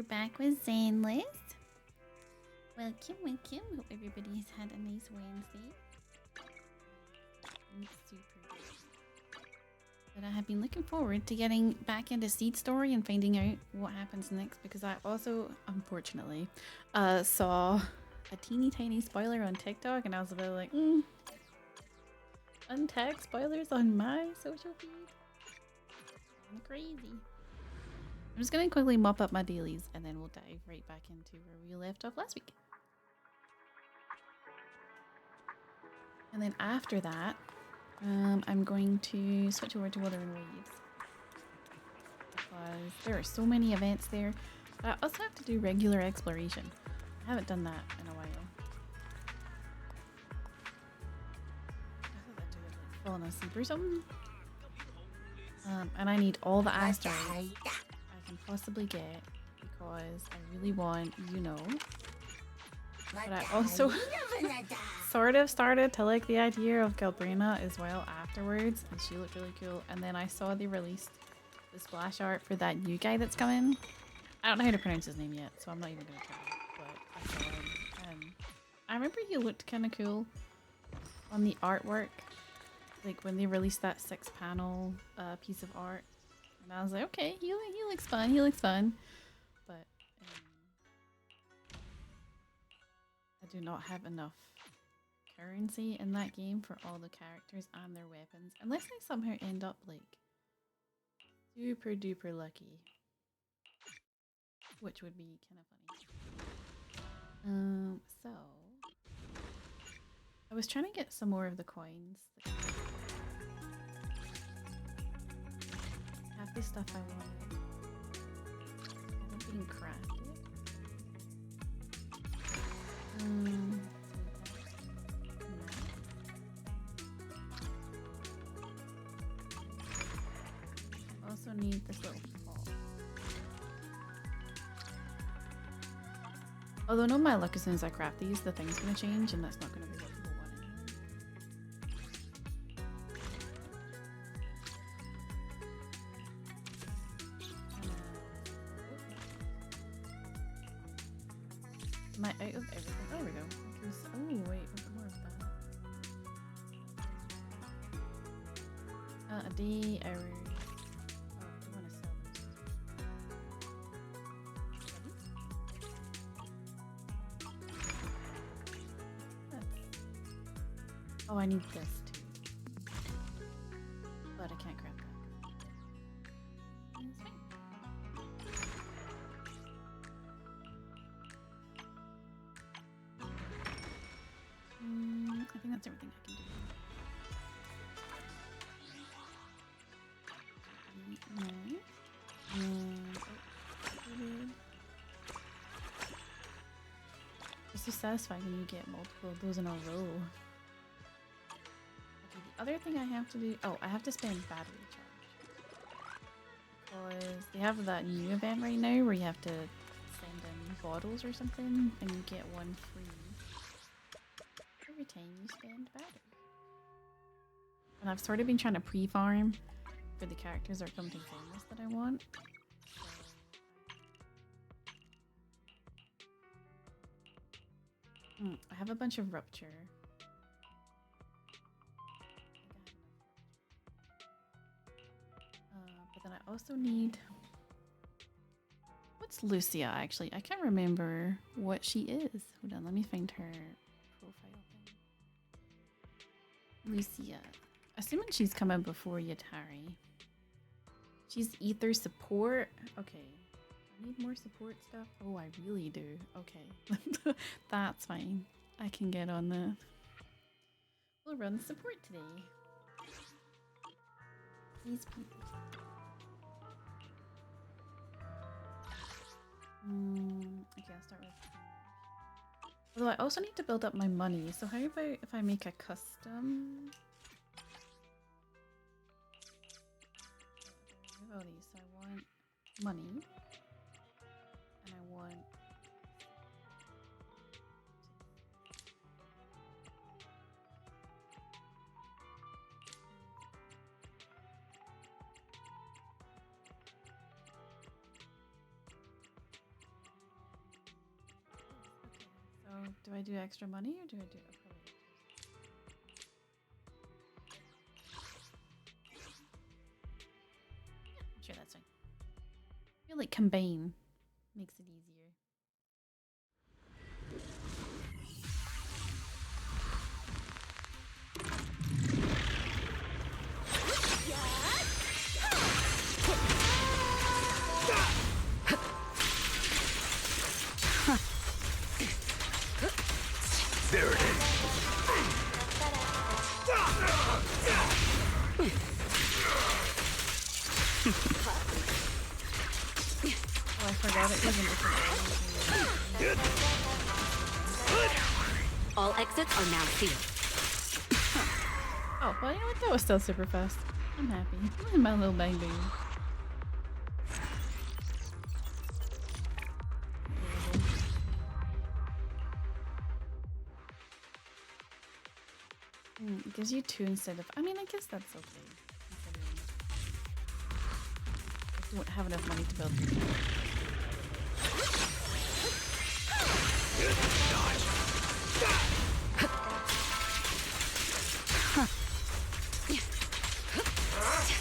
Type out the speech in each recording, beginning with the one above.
We're back with Zenless. Welcome, welcome. Hope everybody's had a nice Wednesday. It's super good. But I have been looking forward to getting back into Seed Story and finding out what happens next, because I also, unfortunately, saw a teeny tiny spoiler on TikTok, and I was a bit like, untagged spoilers on my social feed. I'm crazy. I'm just going to quickly mop up my dailies and then we'll dive right back into where we left off last week. And then after that, I'm going to switch over to Wuthering Waves, because there are so many events there. But I also have to do regular exploration. I haven't done that in a while. I thought that dude had like fallen asleep or something. And I need all the asteroids I can possibly get, because I really want, But I also sort of started to like the idea of Galbrina as well afterwards, and she looked really cool. And then I saw they released the splash art for that new guy that's coming. I don't know how to pronounce his name yet, so I'm not even going to try, but I saw him. And I remember he looked kind of cool on the artwork, like when they released that 6-panel piece of art. And I was like, okay, he looks fun, he looks fun. But I do not have enough currency in that game for all the characters and their weapons, unless I somehow end up like super duper lucky, which would be kind of funny. So I was trying to get some more of the coins. Half the stuff I wanted hasn't been crafted. Also need this little ball. Although no, my luck, as soon as I craft these, the thing's gonna change, and that's not gonna be what people want anymore. Am I out of everything? Oh, there we go. Oh wait, was there more of that? A day, hours. Oh, I do want to sell those. Oh, I need this too. But I can't grab that. It's fine. I think that's everything I can do. It's so satisfying when you get multiple of those in a row. Okay, the other thing I have to do... Oh, I have to spend battery charge. Because they have that new event right now where you have to send in bottles or something, and you get one free every time you spend battery. And I've sort of been trying to pre-farm for the characters that are coming to Zenless that I want. I have a bunch of rupture. But then I also need... What's Lucia, actually? I can't remember what she is. Hold on, let me find her profile thing. Lucia. Assuming she's coming before Yatari. She's ether support. Okay. I need more support stuff. Oh, I really do. Okay. That's fine. I can get on that. We'll run support today. These people. Okay, I'll start with... Although I also need to build up my money. So how about if I make a custom... I have all these. So I want money. And I want... do I do extra money or do I do... Sure, that's fine. I feel like combine makes it easier. There it is. Oh, I forgot it was in different. All exits are now sealed. Oh, well, you know what? That was still super fast. I'm happy. My little bang bang. It gives you 2 instead of... I mean, I guess that's okay. I don't have enough money to build 3.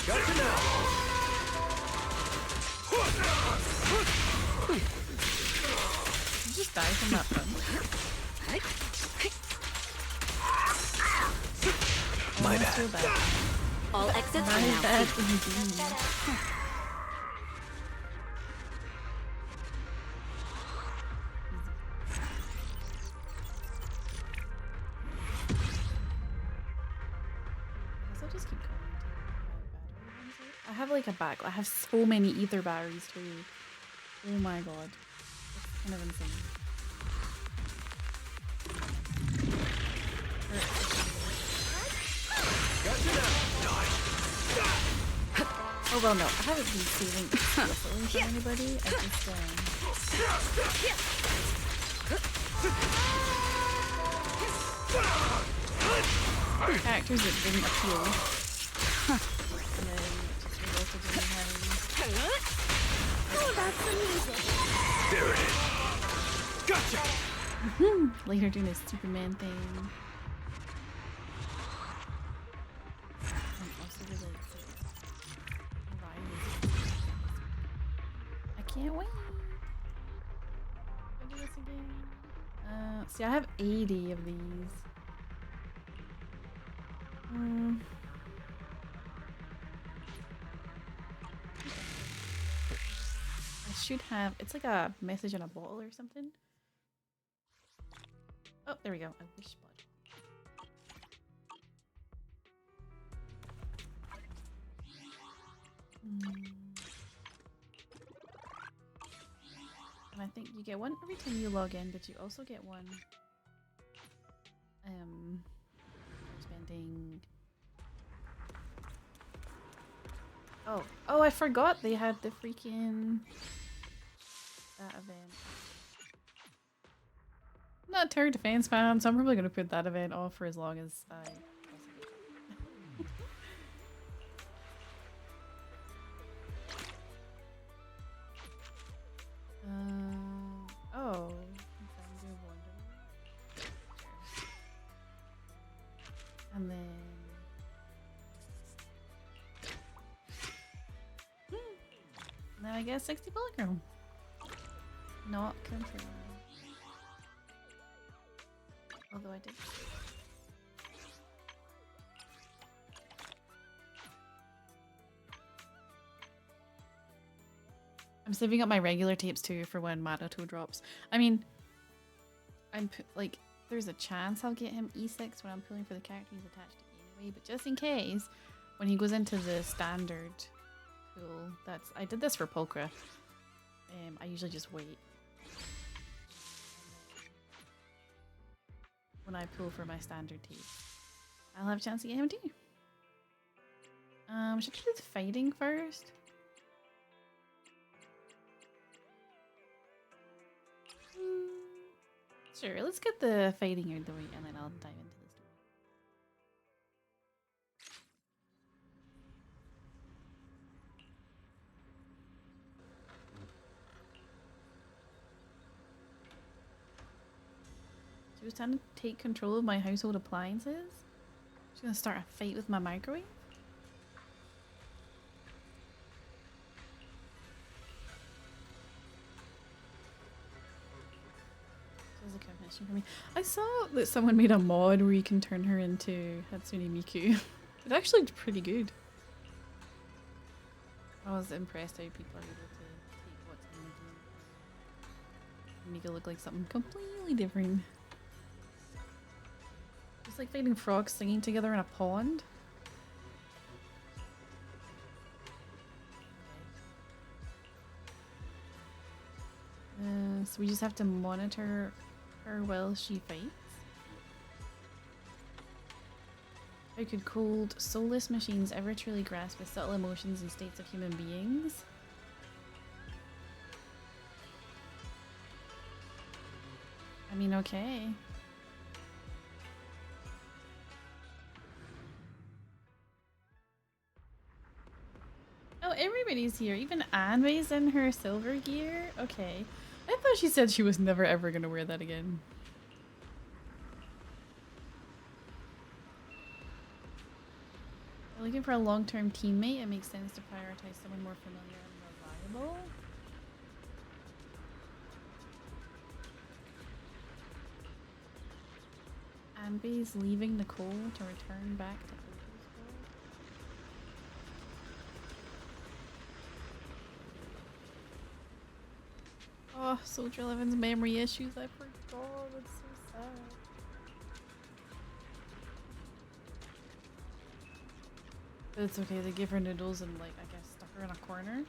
Gotcha now. You just die from that punch. My That's bad. so bad. All exits are My now bad sealed. indeed. I'll just keep going until my battery runs out. I have like a back. I have so many ether batteries too. Oh my god. It's kind of insane. Gotcha now. Dodge. Oh well, no. I haven't been saving explicitly for anybody. I just characters that didn't appeal. And then just resulted in me having... Oh, that's amazing. There it is. Gotcha. Later doing his Superman thing. I'm also really excited. I can't wait. I'll do this again. See, I have 80 of these. I should have. It's like a message in a bottle or something. Oh, there we go. A wish blood. And I think you get one every time you log in, but you also get one spending... Oh, I forgot they had the freaking event. I'm not a Terra Defense fan, so I'm probably going to put that event off for as long as I possibly can. Oh. And then... And then I get 60 bullet girl. Not confirmed. Although I did. I'm saving up my regular tapes too for when Madoto drops. I mean, like, there's a chance I'll get him E6 when I'm pulling for the character he's attached to anyway, but just in case, when he goes into the standard pool, I did this for Pulchra. I usually just wait. When I pull for my standard tape, I'll have a chance to get him too. Should I do the fighting first? Sure, let's get the fighting out of the way and then I'll dive into the story. She was trying to take control of my household appliances. She's gonna start a fight with my microwave. This is a commission for me. I saw that someone made a mod where you can turn her into Hatsune Miku. It's actually pretty good. I was impressed how people are able to take what's in the game and make it look like something completely different. It's like finding frogs singing together in a pond. So we just have to monitor her while she fights. How could cold, soulless machines ever truly grasp the subtle emotions and states of human beings? I mean, okay. Oh, everybody's here. Even Anway's in her silver gear? Okay. I thought she said she was never ever gonna wear that again. We're looking for a long-term teammate. It makes sense to prioritize someone more familiar and reliable. Anway's leaving Nicole to return back to Oh, Soldier 11's memory issues, I forgot. That's so sad. But it's okay, they give her noodles and, like, I guess stuck her in a corner.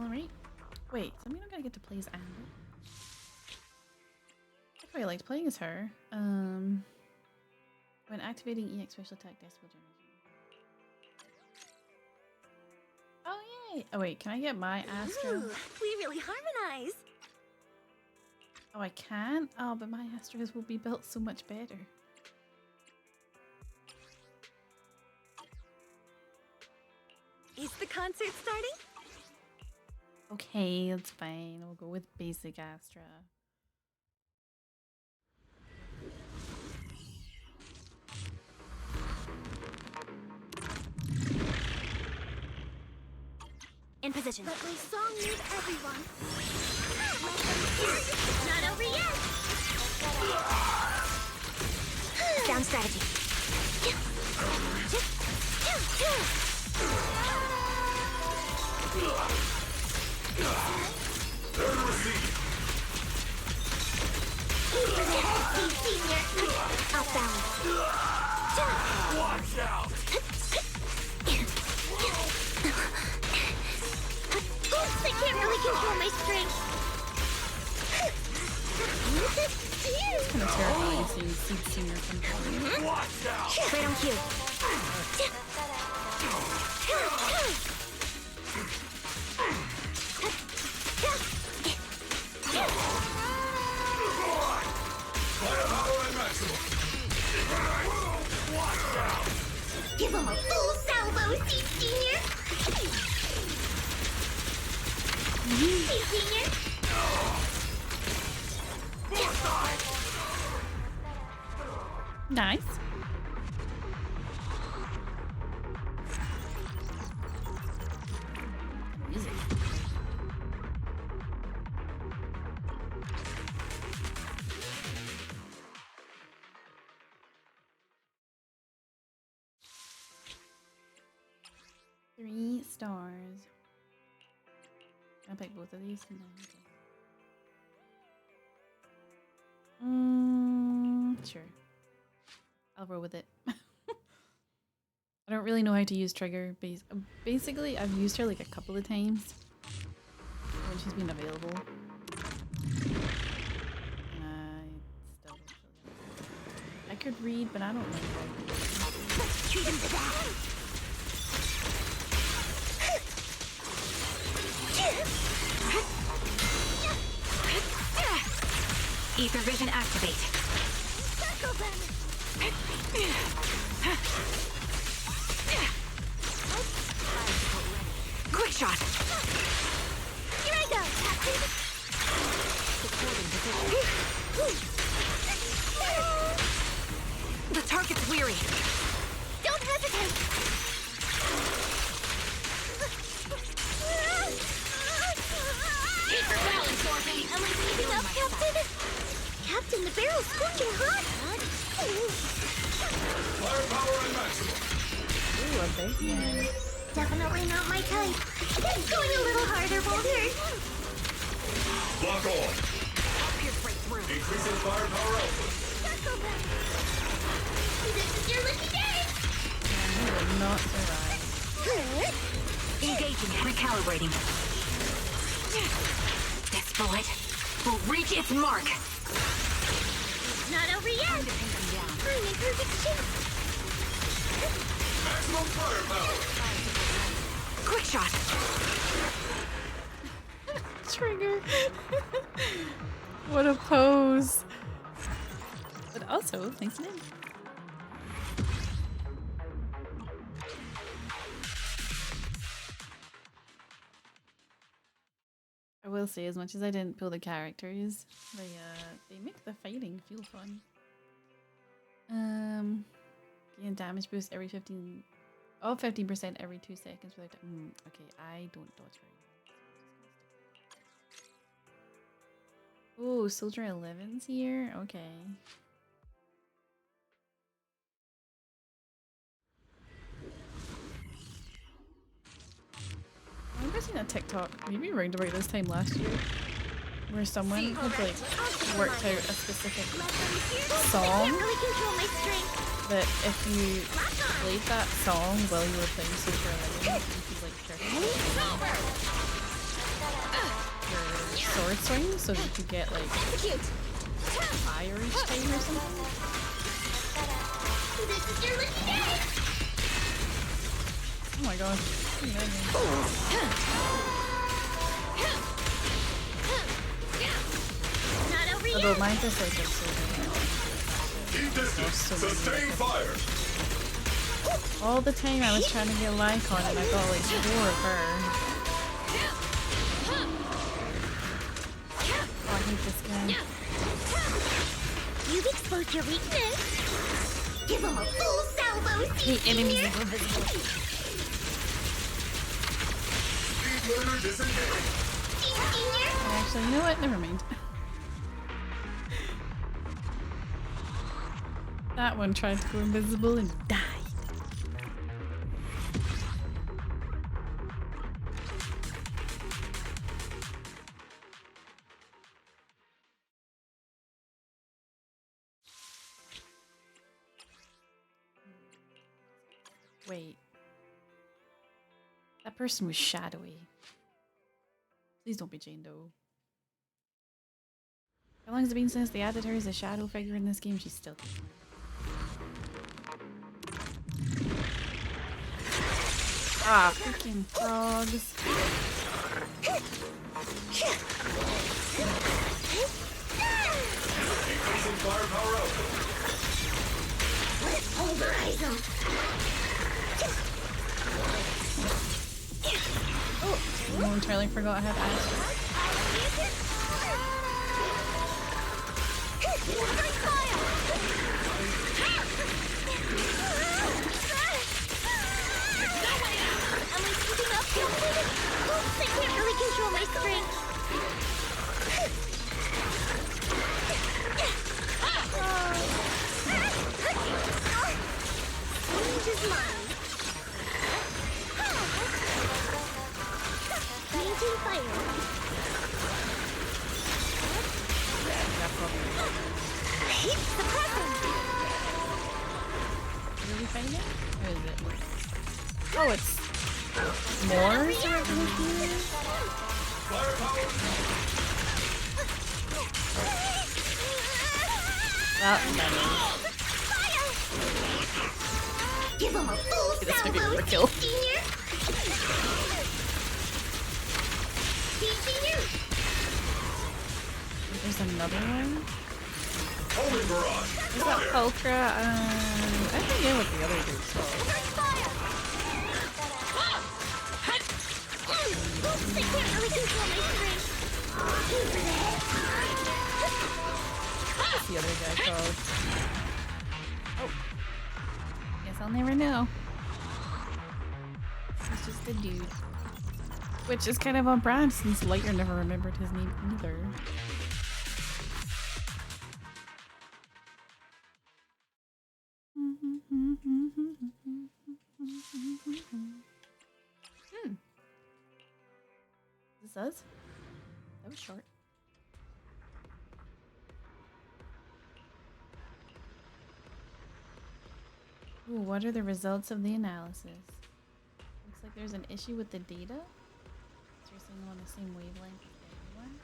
Alright. Wait, so I mean I'm gonna get to play as Amber. I quite liked playing as her. When activating EX special attack decibel generation. Oh yay! Oh wait, can I get my Astra? Ooh, we really harmonize. Oh, I can? Oh, but my Astras will be built so much better. Is the concert starting? Okay, that's fine. We'll go with basic Astra. In position. Let my song move everyone. Let them hear you. It's not over yet. Sound strategy. Off balance. Watch out! Oops, I can't really control my strength. It's kind of terrifying seeing Seed Senior control. Watch out! Right on cue. Give him a full salvo, Seed Senior. Seed Senior. Nice. Music. Three stars. I'll pick both of these. Sure. I'll roll with it. I don't really know how to use trigger. Basically, I've used her like a couple of times when she's been available. I could read, but I don't know. Treat him to that. Ether vision activate. Circle them. Quick! shot. Here I go, Captain. The target's weary. Don't hesitate. Keep your balance, Dorothy. Am I keeping up, Captain? Captain, the barrel's scorching hot. Firepower and maximum. Ooh, a big one. Definitely not my type. It's going a little harder, Boulder. Lock on. Pierce right through. Increasing firepower output. This is your lucky day. You will not survive. Engaging. Recalibrating. This bullet will reach its mark. Not over yet. Time to pin them down. I'm in perfect shape. Maximum firepower. Quick shot. Trigger. What a pose. But also, thanks again. I will say, as much as I didn't pull the characters, they make the fighting feel fun. Gain damage boost every 15% every 2 seconds without okay, I don't dodge very well. Oh, Soldier 11's here? Okay. I remember seeing a TikTok, maybe around about this time last year, where someone had like worked out a specific song Really control my strength. that if you played that song while you were playing Soldier 11, you could like perfectly your sword swing so that you could get like fire each time or something. This is your lucky day. Oh my god. Not over yet. Although mine just like so Keep distance. Sustain fire. all the time I was trying to get Lycon and I got like 4 of her. Oh, I hate this guy. You've exposed your weakness. Give him a full salvo, The enemies Senior. are invisible. Speed limiter disengaged. Senior. Actually, you know what? Never mind. That one tried to go invisible and died. Wait. That person was shadowy. Please don't be Jane Doe. How long has it been since they added her as a shadow figure in this game? She's still here. Ah, freaking frogs. Increasing firepower output. Let's pulverize him. Oh, momentarily forgot I had Astro. Am I keeping up, Captain? Oops, I can't really control my strength. Range is mine. Maintain fire. Hit the present. Did we find it? Or is it? Oh, it's more? Firepower. Well, Give him a full this might be salvo, overkill. Senior. Senior. There's another one. Homing barrage. Is that Fire. Ultra? I forget what the other dude's called. They can't really control my strength. Aim for the head. What's the other guy called? Oh. Guess I'll never know. He's just a dude. Which is kind of on brand since Lighter never remembered his name either. This us? That was short. Ooh, what are the results of the analysis? Looks like there's an issue with the data. You're saying on the same wavelength as everyone?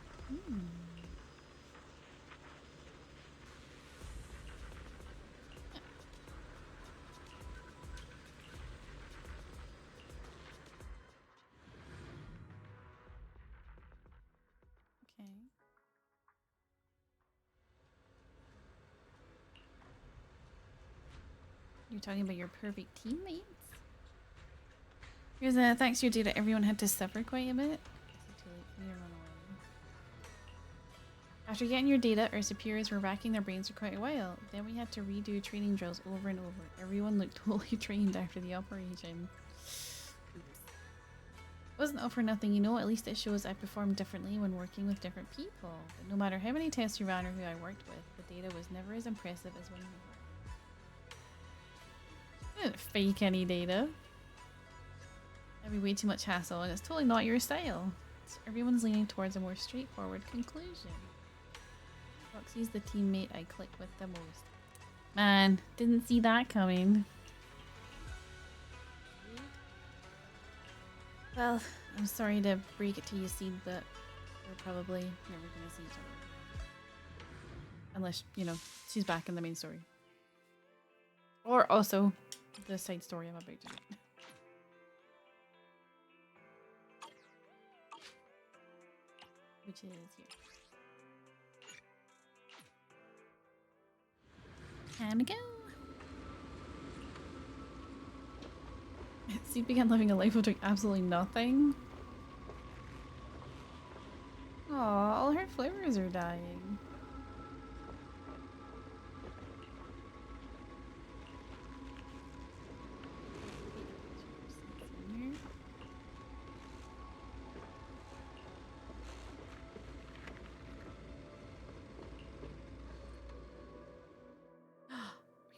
Okay. You're talking about your perfect teammates? Here's a thanks to your data, everyone had to suffer quite a bit. Is it too late for me to run away? After getting your data, our superiors were racking their brains for quite a while. Then we had to redo training drills over and over. Everyone looked totally trained after the operation. Oops. It wasn't all for nothing, you know, at least it shows I performed differently when working with different people. But no matter how many tests you ran or who I worked with, the data was never as impressive as when we were. I didn't fake any data. That'd be way too much hassle, and it's totally not your style. So everyone's leaning towards a more straightforward conclusion. Roxy's the teammate I click with the most. Man, didn't see that coming. Well, I'm sorry to break it to you, Seed, but we're probably never gonna see each other. Unless, you know, she's back in the main story. Or also the side story I'm about to do. Which is here. Time to go. Seed began living a life of doing absolutely nothing. Aw, all her flavors are dying.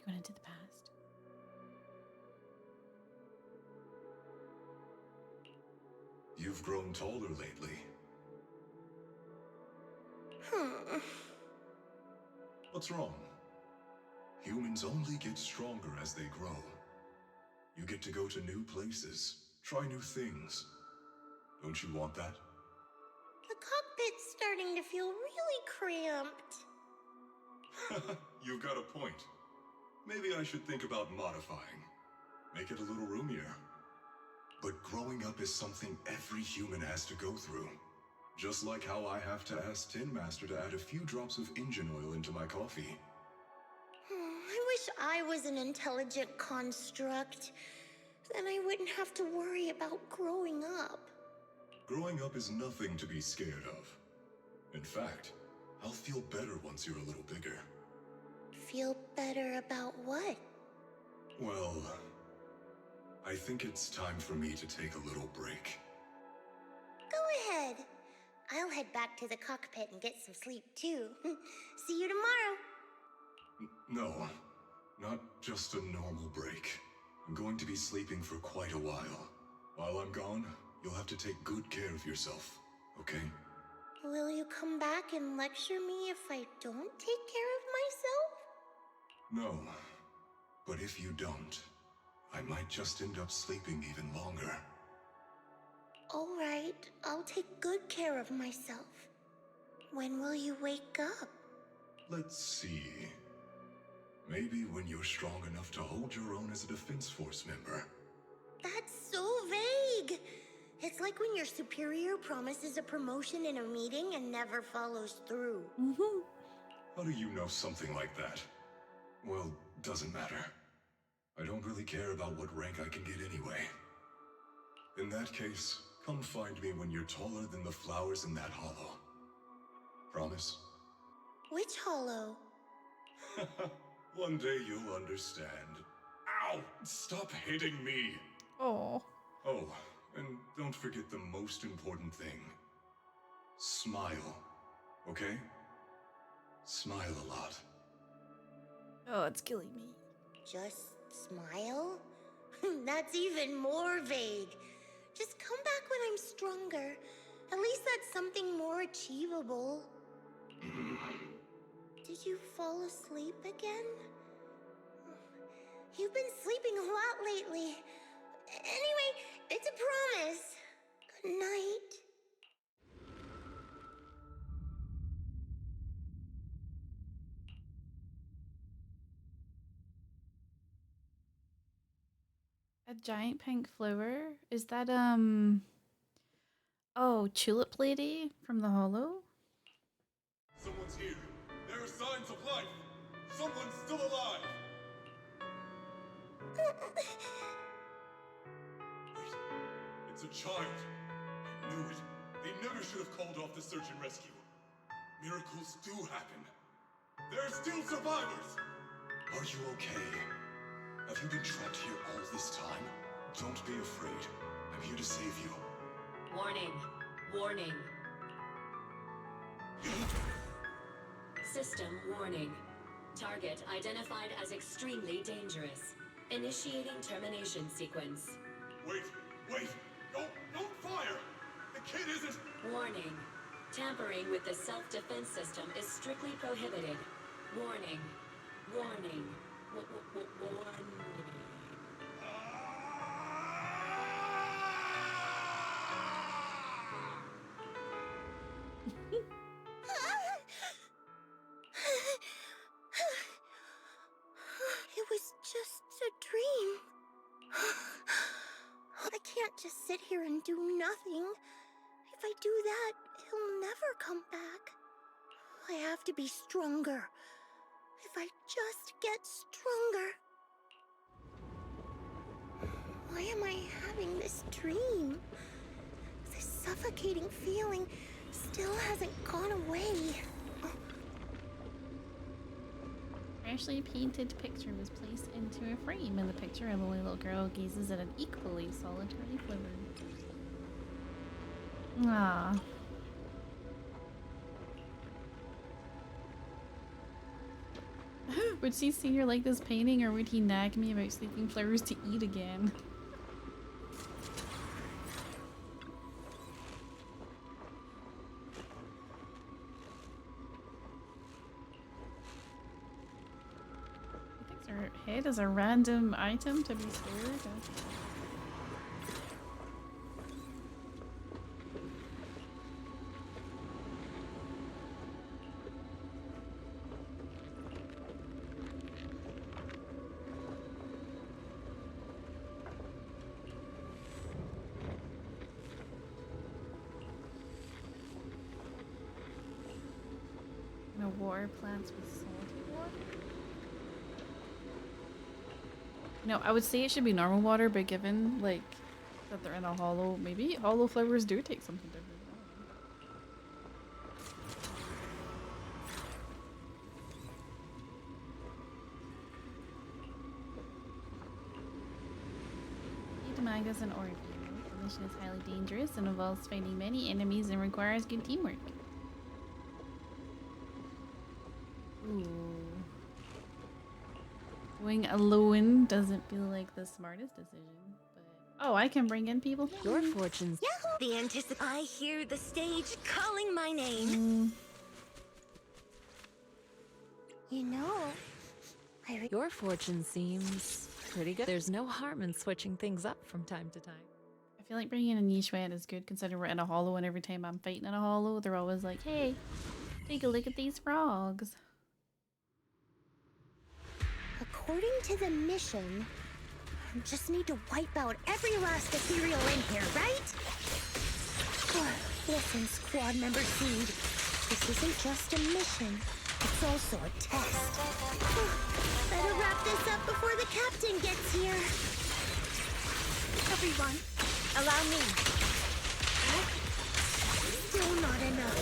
We're going into the past. You've grown taller lately. What's wrong? Humans only get stronger as they grow. You get to go to new places, try new things. Don't you want that? The cockpit's starting to feel really cramped. You've got a point. Maybe I should think about modifying. Make it a little roomier. But growing up is something every human has to go through. Just like how I have to ask Tin Master to add a few drops of engine oil into my coffee. I wish I was an intelligent construct. Then I wouldn't have to worry about growing up. Growing up is nothing to be scared of. In fact, I'll feel better once you're a little bigger. Feel better about what? Well, I think it's time for me to take a little break. Go ahead. I'll head back to the cockpit and get some sleep too. See you tomorrow. No, not just a normal break. I'm going to be sleeping for quite a while. While I'm gone, you'll have to take good care of yourself, okay? Will you come back and lecture me if I don't take care of myself? No, but if you don't, I might just end up sleeping even longer. All right, I'll take good care of myself. When will you wake up? Let's see. Maybe when you're strong enough to hold your own as a Defense Force member. That's so vague. It's like when your superior promises a promotion in a meeting and never follows through. How do you know something like that? Well, doesn't matter. I don't really care about what rank I can get anyway. In that case, Come find me when you're taller than the flowers in that hollow. Promise? Which hollow? One day you'll understand. Ow! Stop hitting me! Oh. Oh, and don't forget the most important thing. Smile. Okay? Smile a lot. Oh, it's killing me. Just smile? That's even more vague. Just come back when I'm stronger. At least that's something more achievable. Did you fall asleep again? You've been sleeping a lot lately. Anyway, it's a promise. Good night. A giant pink flower? Is that, oh, Tulip Lady from the Hollow? Someone's here. There are signs of life. Someone's still alive. Wait, it's a child. I knew it. They never should have called off the search and rescue. Miracles do happen. There are still survivors. Are you okay? Have you been trapped here all this time? Don't be afraid. I'm here to save you. Warning. Warning. System warning. Target identified as extremely dangerous. Initiating termination sequence. Wait! Don't fire! The kid isn't... Warning. Tampering with the self-defense system is strictly prohibited. Warning. Warning. Warning. It was just a dream. I can't just sit here and do nothing. If I do that, he'll never come back. I have to be stronger. If I just get stronger. Why am I having this dream? This suffocating feeling still hasn't gone away. Freshly painted picture was placed into a frame. In the picture, a lonely little girl gazes at an equally solitary flower. Ah. Would she see her like this painting, or would he nag me about sleeping flowers to eat again? He thinks her head is a random item to be stored. No water plants with salty water? No, I would say it should be normal water, but given like that they're in a hollow, maybe hollow flowers do take something different. Mangas and Oreo. The mission is highly dangerous and involves fighting many enemies and requires good teamwork. Ooh. Going alone doesn't feel like the smartest decision, but oh, I can bring in people. Your fortunes. Yahoo! I hear the stage calling my name. You know, Your fortune seems pretty good. There's no harm in switching things up from time to time. I feel like bringing in a niche one is good considering we're in a hollow, and every time I'm fighting in a hollow, they're always like, hey, take a look at these frogs. according to the mission, I just need to wipe out every last ethereal in here, right? Listen, squad member Seed, this isn't just a mission, it's also a test. Better wrap this up before the captain gets here. Everyone, allow me. Still not enough.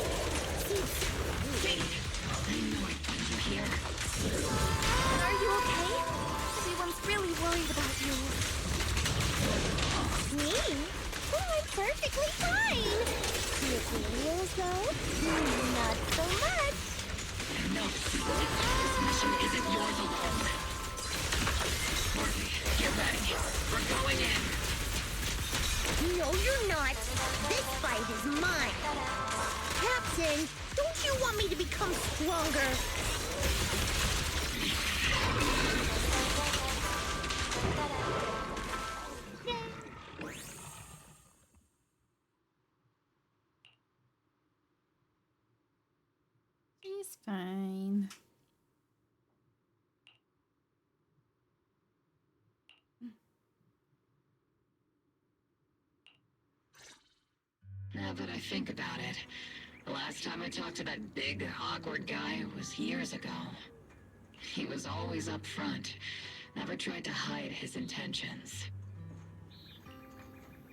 Jade, I know I find you here. Are you okay? Everyone's really worried about you. Me? Oh, I'm perfectly fine. The Ethereals, though? Not so much. No, this mission isn't yours alone. Morty, get ready. We're going in. No, you're not. This fight is mine. Captain, don't you want me to become stronger? She's fine. Now that I think about it, the last time I talked to that big, awkward guy was years ago. He was always up front, never tried to hide his intentions.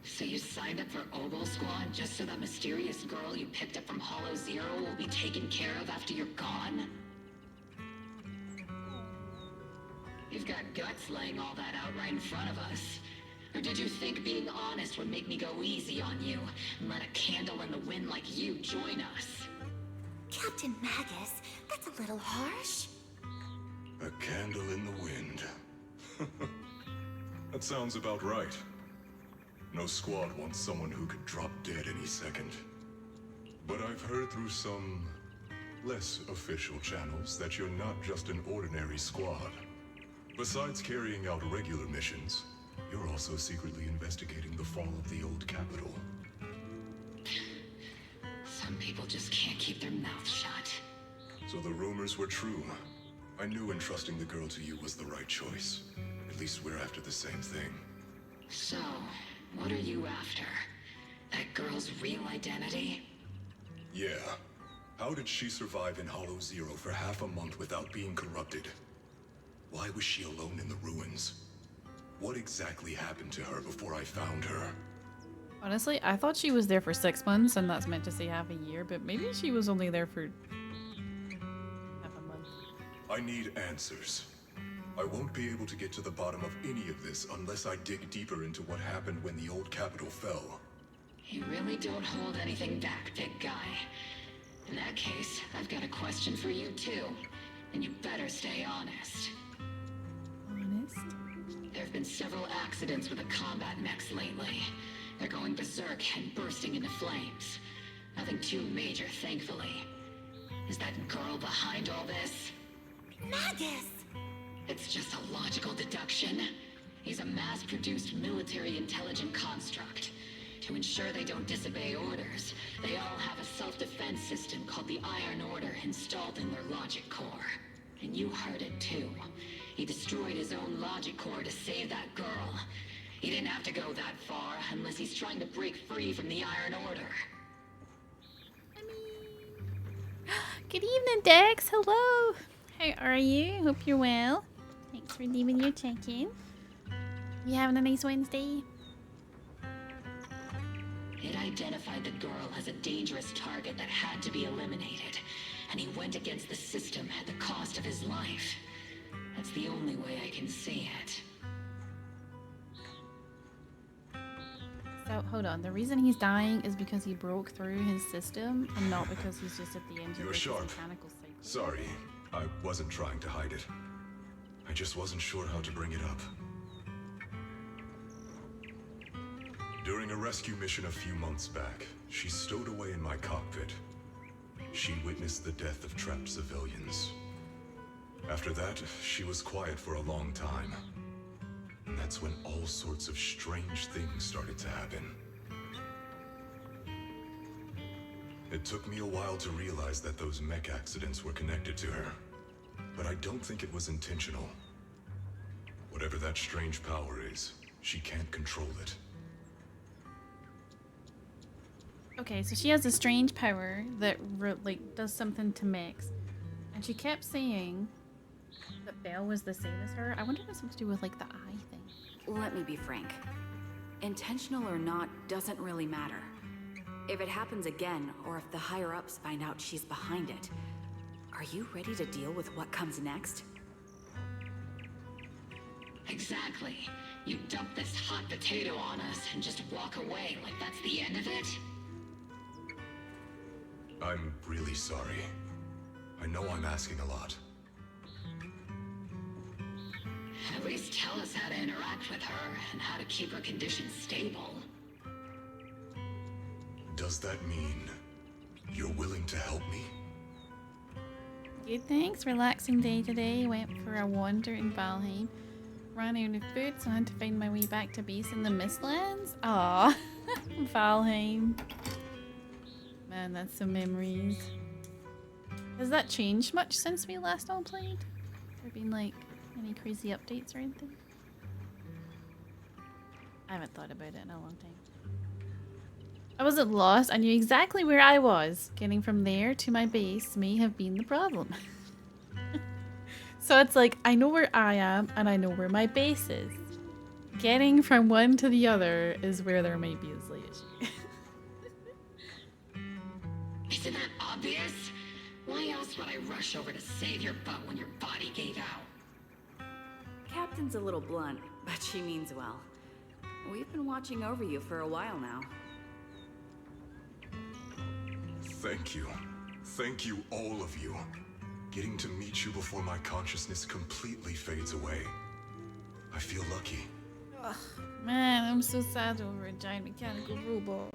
So you signed up for Oboe Squad just so that mysterious girl you picked up from Hollow Zero will be taken care of after you're gone? You've got guts laying all that out right in front of us. Or did you think being honest would make me go easy on you and let a candle in the wind like you join us? Captain Magus, that's a little harsh. A candle in the wind. That sounds about right. No squad wants someone who could drop dead any second. But I've heard through some less official channels that you're not just an ordinary squad. Besides carrying out regular missions, you're also secretly investigating the fall of the old capital. Some people just can't keep their mouths shut. So the rumors were true. I knew entrusting the girl to you was the right choice. At least we're after the same thing. So, what are you after? That girl's real identity? Yeah. How did she survive in Hollow Zero for half a month without being corrupted? Why was she alone in the ruins? What exactly happened to her before I found her? Honestly, I thought she was there for 6 months, and that's meant to say half a year, but maybe she was only there for half a month. I need answers. I won't be able to get to the bottom of any of this unless I dig deeper into what happened when the old capital fell. You really don't hold anything back, big guy. In that case, I've got a question for you too. And you better stay honest. Honest? There have been several accidents with the combat mechs lately. They're going berserk and bursting into flames. Nothing too major, thankfully. Is that girl behind all this? Magus! It's just a logical deduction. He's a mass-produced military intelligent construct. To ensure they don't disobey orders, they all have a self-defense system called the Iron Order installed in their logic core. And you heard it too. He destroyed his own logic core to save that girl. He didn't have to go that far unless he's trying to break free from the Iron Order. Good evening, Dex. Hello. How are you? Hope you're well. Thanks for leaving your check-in. You having a nice Wednesday? It identified the girl as a dangerous target that had to be eliminated, and he went against the system at the cost of his life. That's the only way I can see it. So, hold on. The reason he's dying is because he broke through his system, and not because he's just at the end of You're his sharp. mechanical cycle. Sorry, I wasn't trying to hide it. I just wasn't sure how to bring it up. During a rescue mission a few months back, she stowed away in my cockpit. She witnessed the death of trapped civilians. After that, she was quiet for a long time. And that's when all sorts of strange things started to happen. It took me a while to realize that those mech accidents were connected to her. But I don't think it was intentional. Whatever that strange power is, she can't control it. Okay, so she has a strange power that does something to mix, and she kept saying that Belle was the same as her. I wonder if it's something to do with like the eye thing. Let me be frank. Intentional or not doesn't really matter. If it happens again, or if the higher-ups find out she's behind it, are you ready to deal with what comes next? Exactly. You dump this hot potato on us and just walk away like that's the end of it? I'm really sorry. I know I'm asking a lot. At least tell us how to interact with her and how to keep her condition stable. Does that mean you're willing to help me? Good, thanks. Relaxing day today. Went for a wander in Valheim. Ran out of food, so I had to find my way back to base in the Mistlands. Aww. Valheim. Man, that's some memories. Has that changed much since we last all played? There been like any crazy updates or anything? I haven't thought about it in a long time. I wasn't lost. I knew exactly where I was. Getting from there to my base may have been the problem. So it's like, I know where I am and I know where my base is. Getting from one to the other is where there might be a slight issue. Isn't that obvious? Why else would I rush over to save your butt when your body gave out? Captain's a little blunt, but she means well. We've been watching over you for a while now. Thank you. Thank you, all of you. Getting to meet you before my consciousness completely fades away. I feel lucky. Ugh, man, I'm so sad over a giant mechanical robot.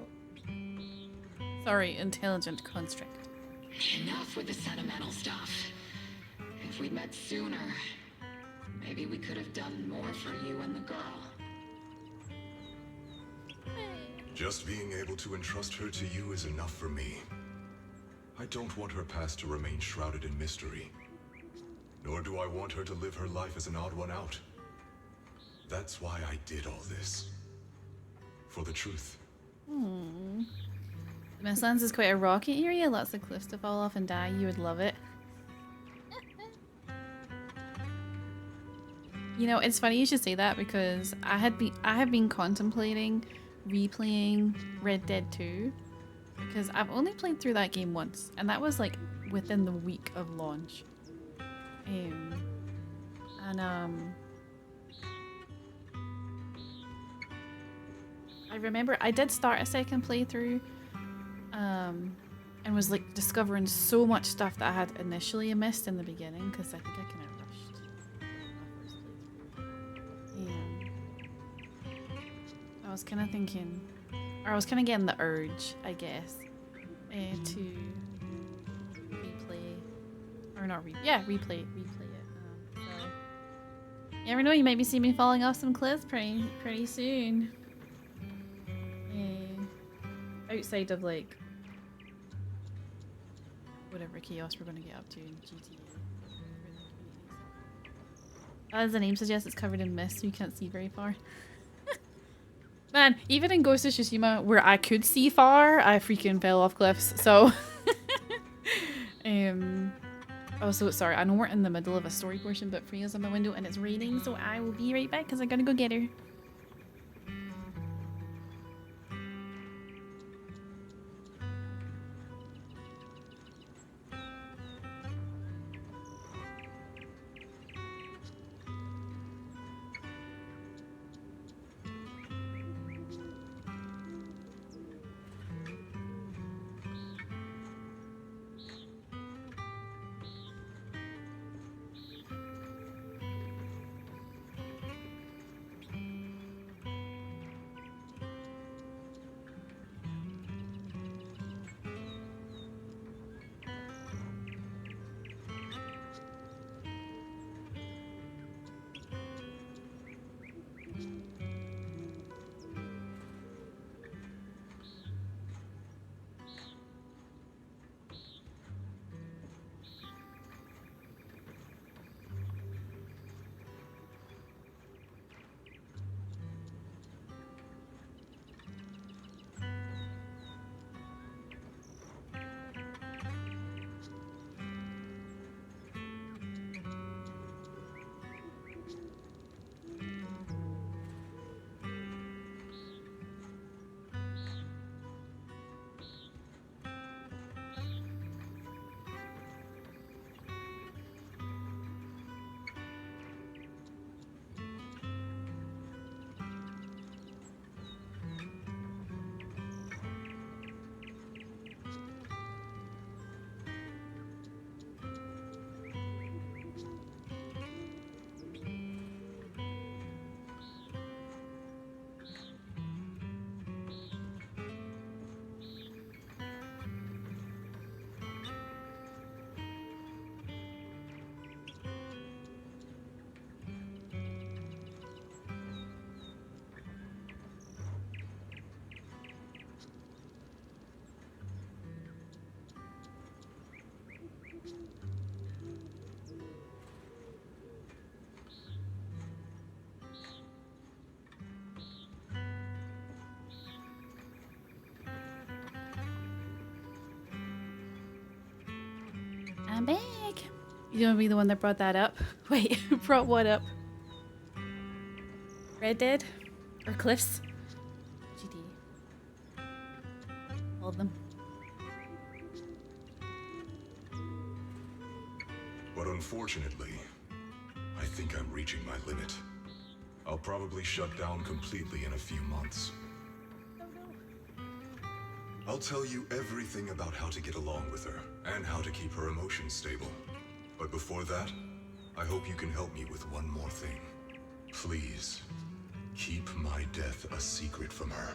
Sorry, intelligent construct. Enough with the sentimental stuff. If we'd met sooner, maybe we could have done more for you and the girl. Just being able to entrust her to you is enough for me. I don't want her past to remain shrouded in mystery. Nor do I want her to live her life as an odd one out. That's why I did all this. For the truth. The Mistlands is quite a rocky area, lots of cliffs to fall off and die. You would love it. You know, it's funny you should say that because I have been contemplating replaying Red Dead 2 because I've only played through that game once, and that was like within the week of launch. I remember I did start a second playthrough and was like discovering so much stuff that I had initially missed in the beginning because I think I kind of rushed my first playthrough. I was kind of thinking, or I was kind of getting the urge, I guess, to replay, or not replay it. So you never know, you might be seeing me falling off some cliffs pretty soon. Outside of like whatever chaos we're gonna get up to in GTA. As the name suggests, it's covered in mist, so you can't see very far. Man, even in Ghost of Tsushima, where I could see far, I freaking fell off cliffs. So, also, sorry, I know we're in the middle of a story portion, but Freya's on my window and it's raining, so I will be right back because I'm gonna go get her. I'm back. You gonna be the one that brought that up? Wait, brought what up? Red Dead? Or Cliffs? GD. All of them. But unfortunately, I think I'm reaching my limit. I'll probably shut down completely in a few months. I'll tell you everything about how to get along with her, and how to keep her emotions stable. But before that, I hope you can help me with one more thing. Please, keep my death a secret from her.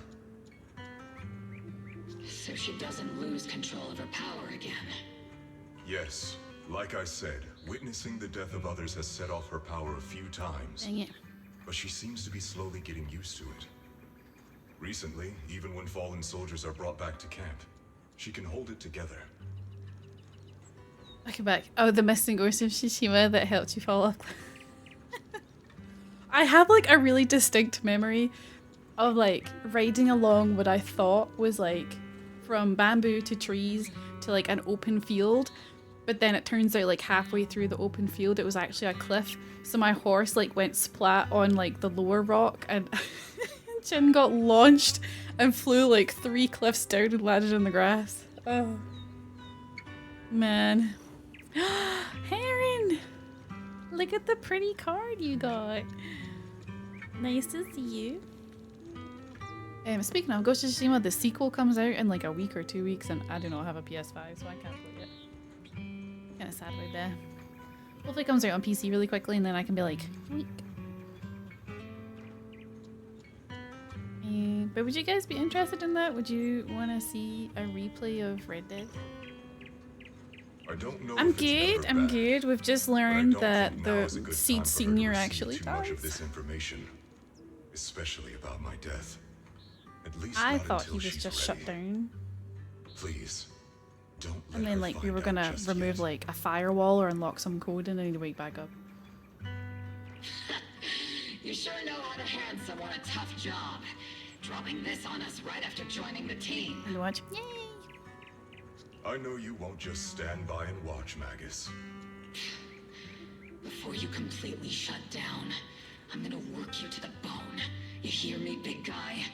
So she doesn't lose control of her power again. Yes, like I said, witnessing the death of others has set off her power a few times. Dang it. But she seems to be slowly getting used to it. Recently, even when fallen soldiers are brought back to camp, she can hold it together. Okay, back. Oh, the missing ghost of Tsushima that helped you fall off. I have like a really distinct memory of like riding along what I thought was like from bamboo to trees to like an open field. But then it turns out like halfway through the open field, it was actually a cliff. So my horse like went splat on like the lower rock and Jin got launched and flew like 3 cliffs down and landed on the grass. Oh. Man. Heron! Look at the pretty card you got. Nice to see you. Speaking of Ghost of Tsushima, the sequel comes out in like a week or 2 weeks and I do not have a PS5, so I can't play it. Kinda sad about that. Hopefully it comes out on PC really quickly and then I can be like, week. But would you guys be interested in that? Would you want to see a replay of Red Dead? I don't know. I'm good. We've just learned that the Seed Senior actually much of dies. this information, especially about my death. At least I not thought he until was she's just shut ready. down. Please, don't let And then her like we find were out gonna just remove yet. like a firewall or unlock some code and then he'd wake back up. You sure know how to hand someone a tough job. Dropping this on us right after joining the team. And watch. Yay! I know you won't just stand by and watch, Magus. Before you completely shut down, I'm gonna work you to the bone. You hear me, big guy?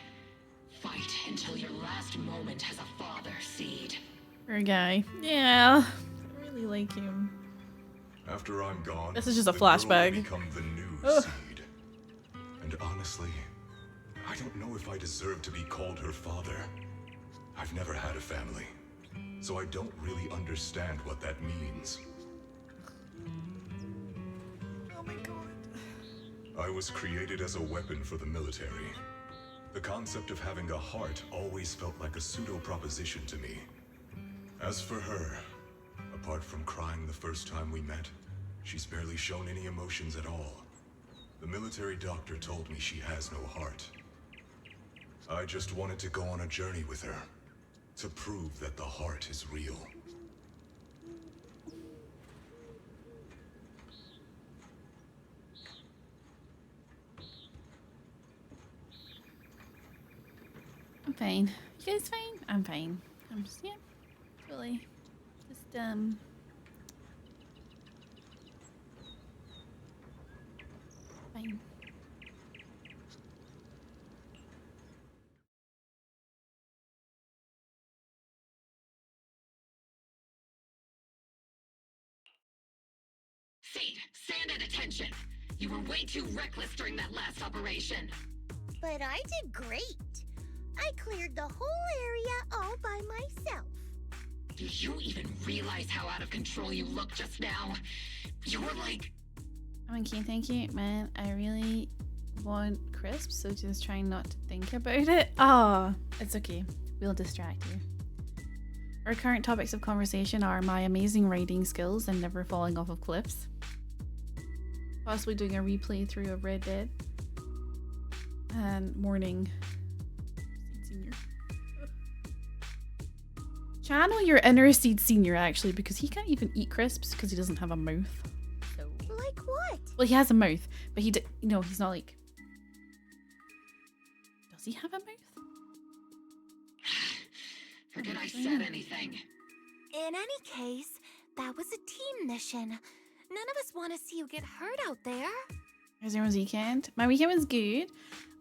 Fight until your last moment has a father seed. Poor guy. Yeah. I really like him. After I'm gone, This is just a the girl will flashback. become the new Ugh. seed. And honestly, I don't know if I deserve to be called her father. I've never had a family, so I don't really understand what that means. Oh my god. I was created as a weapon for the military. The concept of having a heart always felt like a pseudo-proposition to me. As for her, apart from crying the first time we met, she's barely shown any emotions at all. The military doctor told me she has no heart. I just wanted to go on a journey with her, to prove that the heart is real. I'm fine. You guys fine? I'm fine. I'm just, yeah. Really. Just, fine. Seed, stand at attention. You were way too reckless during that last operation. But I did great. I cleared the whole area all by myself. Do you even realize how out of control you looked just now? You were like... Okay, thank you, man. I really want crisps, so just trying not to think about it. Ah, it's okay. We'll distract you. Our current topics of conversation are my amazing riding skills and never falling off of cliffs. Possibly doing a replay through of Red Dead. And mourning Seed Senior. Channel your inner Seed Senior, actually, because he can't even eat crisps because he doesn't have a mouth. So. Like what? Well, he has a mouth, but he's not like... Does he have a mouth? Forget I said anything. In any case, That was a team mission. None of us want to see you get hurt out there. How's everyone's weekend? My weekend was good.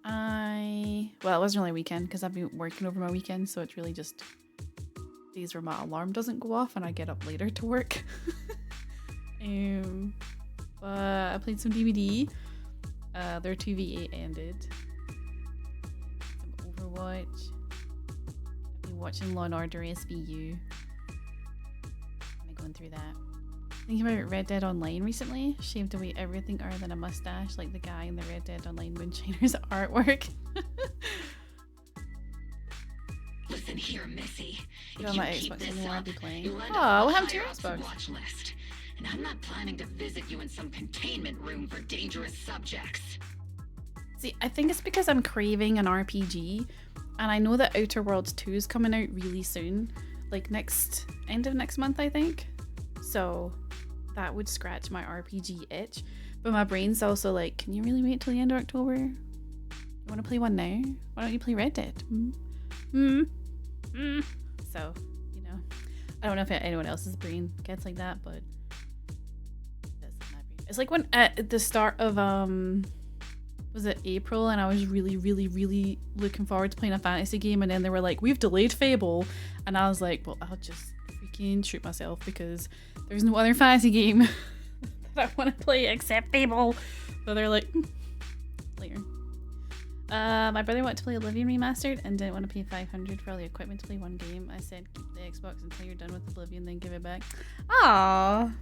Well, it wasn't really a weekend because I've been working over my weekend, so it's really just days where my alarm doesn't go off and I get up later to work. But I played some DVD. Their 2v8 ended. Some Overwatch. I've been watching Law & Order SVU. I'm going through that. Thinking about Red Dead Online recently. Shaved away everything other than a mustache, like the guy in the Red Dead Online Moonshiners artwork. Listen here, Missy. If on my Xbox anymore, I'd be playing. You'll end Oh, up what on happened to your higher-ups' Xbox? watch list. And I'm not planning to visit you in some containment room for dangerous subjects. See, I think it's because I'm craving an RPG, and I know that Outer Worlds 2 is coming out really soon, like end of next month, I think. So that would scratch my RPG itch. But my brain's also like, can you really wait till the end of October? You want to play one now? Why don't you play Red Dead? So, you know, I don't know if anyone else's brain gets like that, but that's my brain. It's like when at the start of was it April, and I was really looking forward to playing a fantasy game, and then they were like, we've delayed Fable, and I was like, well, I'll just freaking shoot myself because there's no other fantasy game that I want to play except Fable. So they're like, later. My brother wanted to play Oblivion Remastered and didn't want to pay $500 for all the equipment to play one game. I said, keep the Xbox until you're done with Oblivion, then give it back. Aww,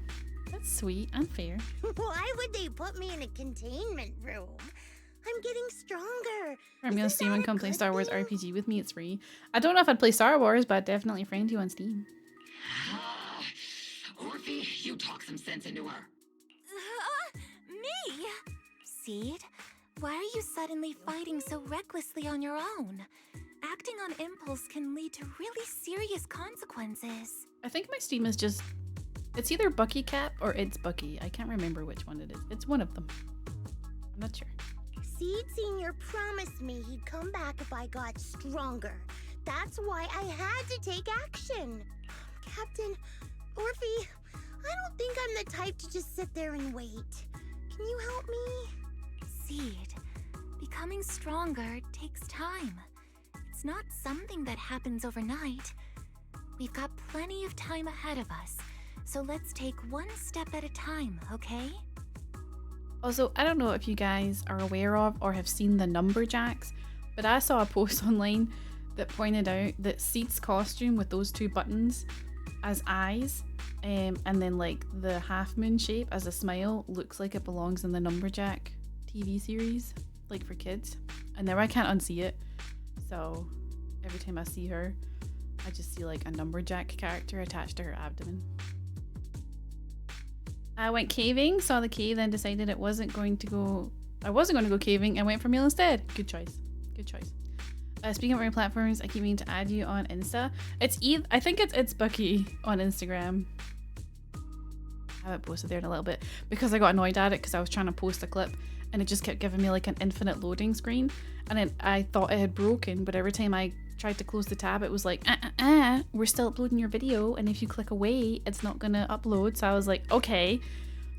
that's sweet and fair. Why would they put me in a containment room? I'm getting stronger. I'm gonna Isn't Steam that and a come play good Star Wars thing? RPG with me. It's free. I don't know if I'd play Star Wars, but I'd definitely friend you on Steam. Orphe, you talk some sense into her. Me? Seed, why are you suddenly fighting so recklessly on your own? Acting on impulse can lead to really serious consequences. I think my Steam is just... It's either Bucky Cap or It's Bucky. I can't remember which one it is. It's one of them. I'm not sure. Seed Senior promised me he'd come back if I got stronger. That's why I had to take action. Captain, Orphe, I don't think I'm the type to just sit there and wait. Can you help me? Seed, becoming stronger takes time. It's not something that happens overnight. We've got plenty of time ahead of us, so let's take one step at a time, okay? Also, I don't know if you guys are aware of or have seen the Numberjacks, but I saw a post online that pointed out that Seed's costume with those two buttons as eyes, and then like the half moon shape as a smile looks like it belongs in the Numberjack TV series, like for kids. And now I can't unsee it, so every time I see her, I just see like a Numberjack character attached to her abdomen. I went caving, saw the cave, then decided I wasn't going to go caving and went for meal instead. Good choice. Good choice. Speaking of other platforms, I keep meaning to add you on Insta. I think it's Bucky on Instagram. I haven't posted there in a little bit because I got annoyed at it because I was trying to post a clip and it just kept giving me like an infinite loading screen, and then I thought it had broken, but every time I tried to close the tab it was like we're still uploading your video, and if you click away it's not gonna upload. So I was like, okay.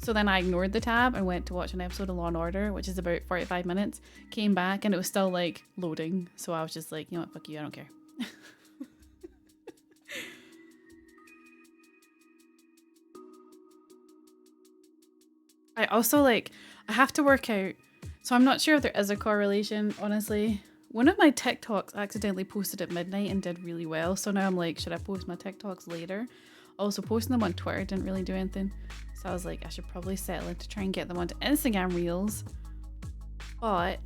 So then I ignored the tab and went to watch an episode of Law & Order, which is about 45 minutes, came back and it was still like loading, so I was just like, you know what, fuck you, I don't care. I also I have to work out, so I'm not sure if there is a correlation, honestly. One of my TikToks accidentally posted at midnight and did really well, so now I'm like, should I post my TikToks later? Also, posting them on Twitter didn't really do anything, so I was like, I should probably settle in to try and get them onto Instagram Reels, but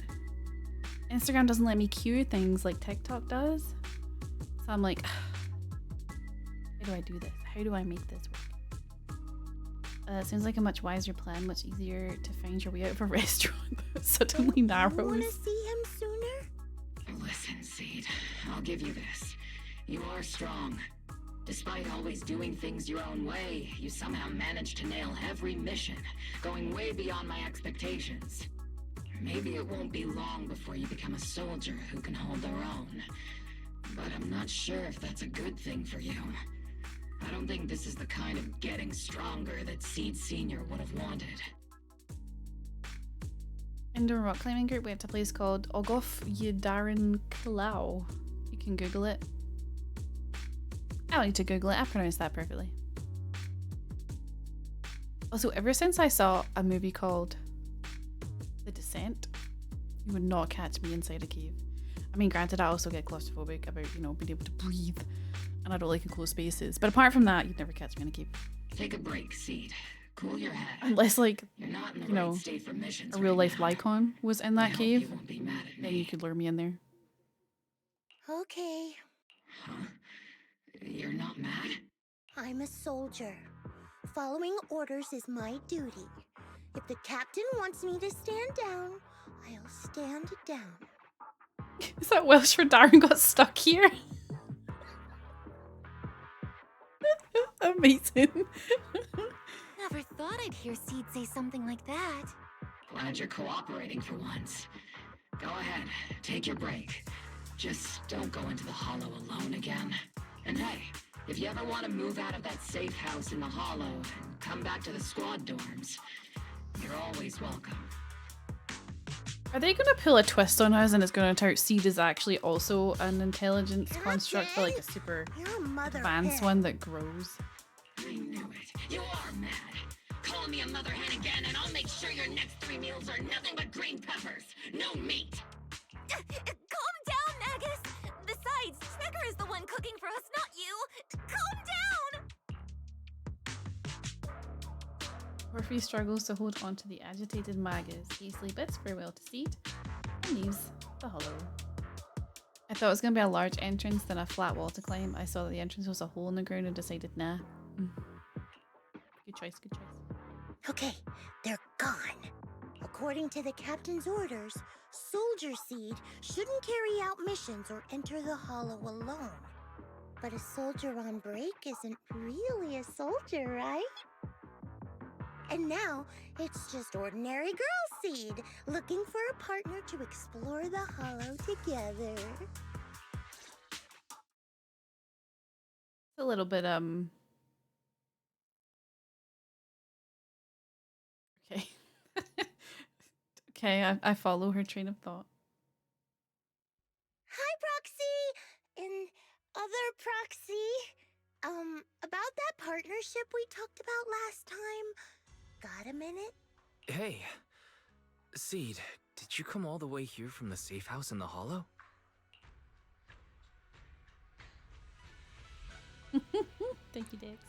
Instagram doesn't let me queue things like TikTok does, so I'm like, how do I do this? How do I make this work? It seems like a much wiser plan, much easier to find your way out of a restaurant that suddenly narrows. You want to see him sooner? Listen, Seed, I'll give you this. You are strong. Despite always doing things your own way, you somehow managed to nail every mission, going way beyond my expectations. Maybe it won't be long before you become a soldier who can hold their own. But I'm not sure if that's a good thing for you. I don't think this is the kind of getting stronger that Seed Senior would have wanted. Indoor rock climbing group went to a place called Ogof Ydarin Klau. You can Google it. I don't need to Google it, I pronounced that perfectly. Also, ever since I saw a movie called The Descent, you would not catch me inside a cave. I mean, granted, I also get claustrophobic about, you know, being able to breathe, and I don't like enclosed spaces. But apart from that, you'd never catch me in a cave. Take a break, Seed. Cool your head. Unless, like, You're not in the you know, right state for missions a real life right now. Lycon was in that I hope cave, you won't be mad at then me. you could lure me in there. Okay, Huh? You're not mad? I'm a soldier. Following orders is my duty. If the captain wants me to stand down, I'll stand down. Is that Welsh for Darren got stuck here? Amazing. Never thought I'd hear Seed say something like that. Glad you're cooperating for once. Go ahead, take your break. Just don't go into the hollow alone again. And hey, if you ever want to move out of that safe house in the hollow and come back to the squad dorms, you're always welcome. Are they going to pull a twist on us and it's going to turn out Seed is actually also an intelligence construct, but like a super You're a mother advanced hen. one that grows? I knew it. You are mad. Call me a mother hen again and I'll make sure your next 3 meals are nothing but green peppers. No meat. Calm down, Magus! Besides, Checker is the one cooking for us, not you! Calm down! Orphe struggles to hold on to the agitated Magus. Easily bids farewell to Seed and leaves the hollow. I thought it was going to be a large entrance, then a flat wall to climb. I saw that the entrance was a hole in the ground and decided, nah. Good choice, good choice. Okay, they're gone. According to the captain's orders, Soldier Seed shouldn't carry out missions or enter the hollow alone. But a soldier on break isn't really a soldier, right? And now, it's just ordinary girl Seed, looking for a partner to explore the hollow together. It's a little bit, okay. Okay, I follow her train of thought. Hi, Proxy! And other Proxy. About that partnership we talked about last time. Got a minute? Hey, Seed, did you come all the way here from the safe house in the hollow? Thank you, Dix.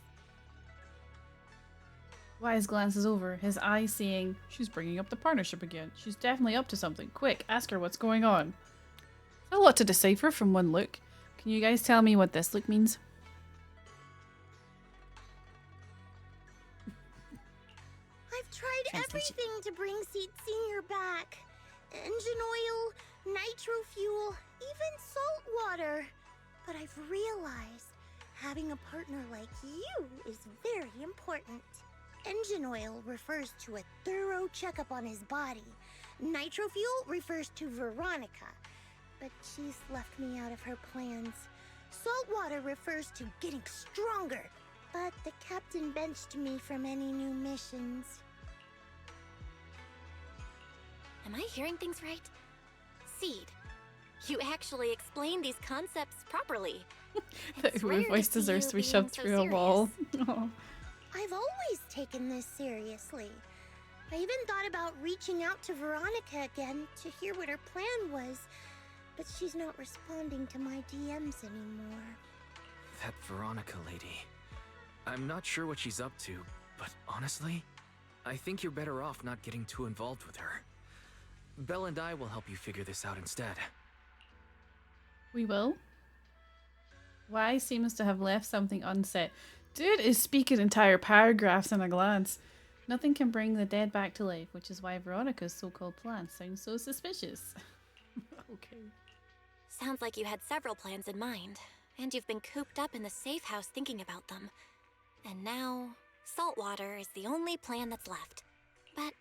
Wise glances over, his eyes saying, she's bringing up the partnership again. She's definitely up to something. Quick, ask her what's going on. A lot to decipher from one look. Can you guys tell me what this look means? I've tried Translation. everything to bring Seed Senior back. Engine oil, nitro fuel, even salt water. But I've realized having a partner like you is very important. Engine oil refers to a thorough checkup on his body. Nitro fuel refers to Veronica, but she's left me out of her plans. Salt water refers to getting stronger, but the captain benched me from any new missions. Am I hearing things right? Seed, you actually explained these concepts properly. That voice deserves to be shoved through a wall. Aw. I've always taken this seriously. I even thought about reaching out to Veronica again to hear what her plan was, but she's not responding to my DMs anymore. That Veronica lady. I'm not sure what she's up to, but honestly, I think you're better off not getting too involved with her. Belle and I will help you figure this out instead. We will. Wise seems to have left something unsaid. Dude is speaking entire paragraphs in a glance. Nothing can bring the dead back to life, which is why Veronica's so-called plan sounds so suspicious. Okay. Sounds like you had several plans in mind, and you've been cooped up in the safe house thinking about them. And now, saltwater is the only plan that's left. But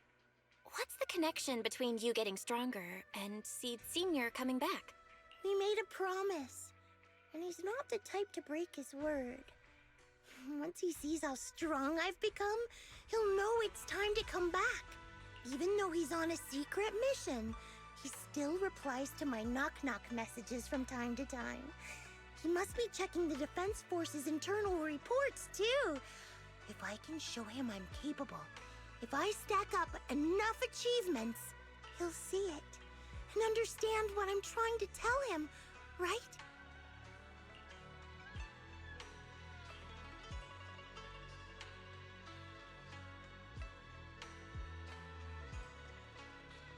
what's the connection between you getting stronger and Seed Senior coming back? We made a promise, and he's not the type to break his word. Once he sees how strong I've become, he'll know it's time to come back. Even though he's on a secret mission, he still replies to my knock-knock messages from time to time. He must be checking the Defense Force's internal reports, too. If I can show him I'm capable, if I stack up enough achievements, he'll see it and understand what I'm trying to tell him, right?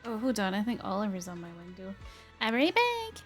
Oh, hold on. I think Oliver's on my window. I'm right back.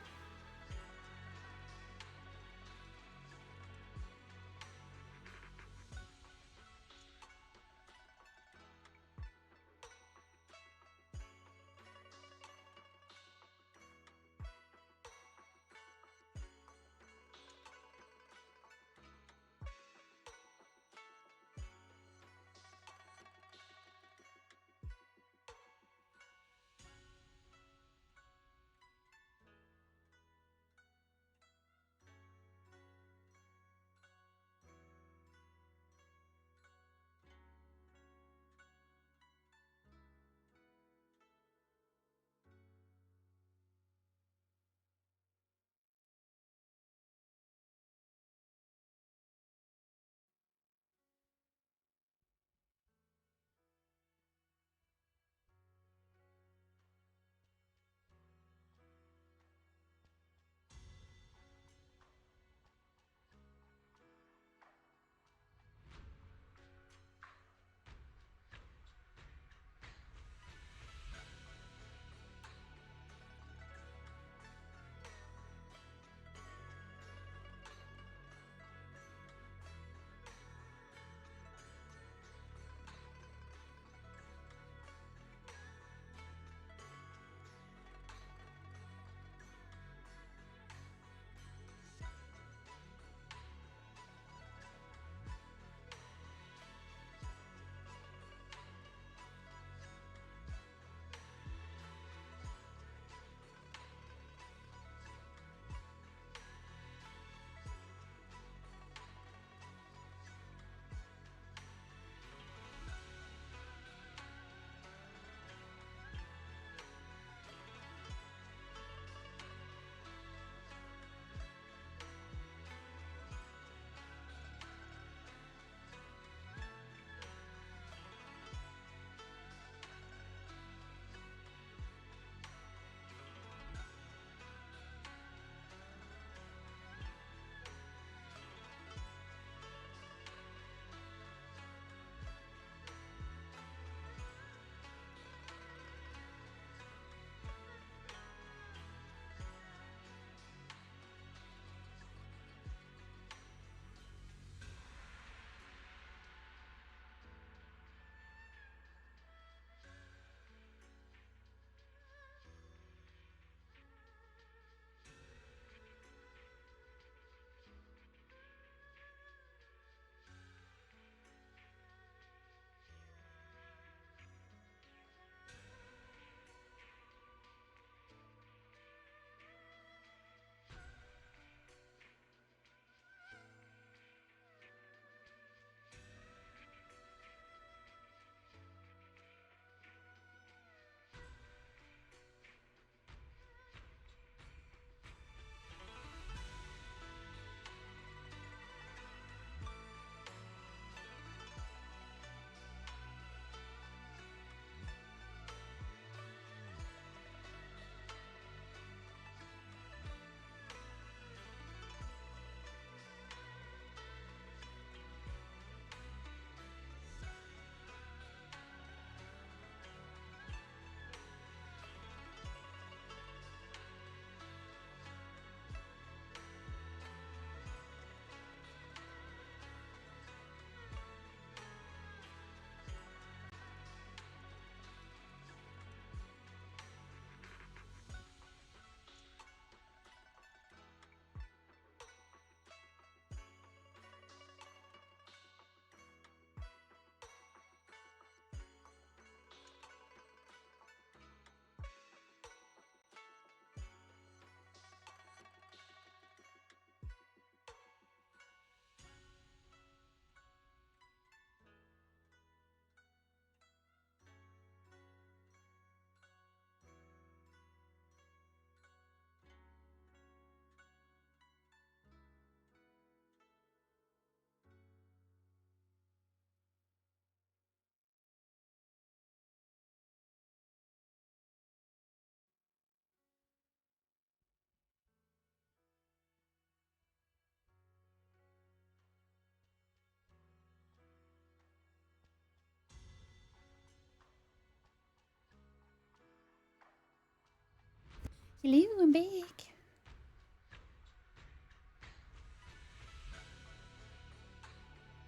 Hello, I'm back.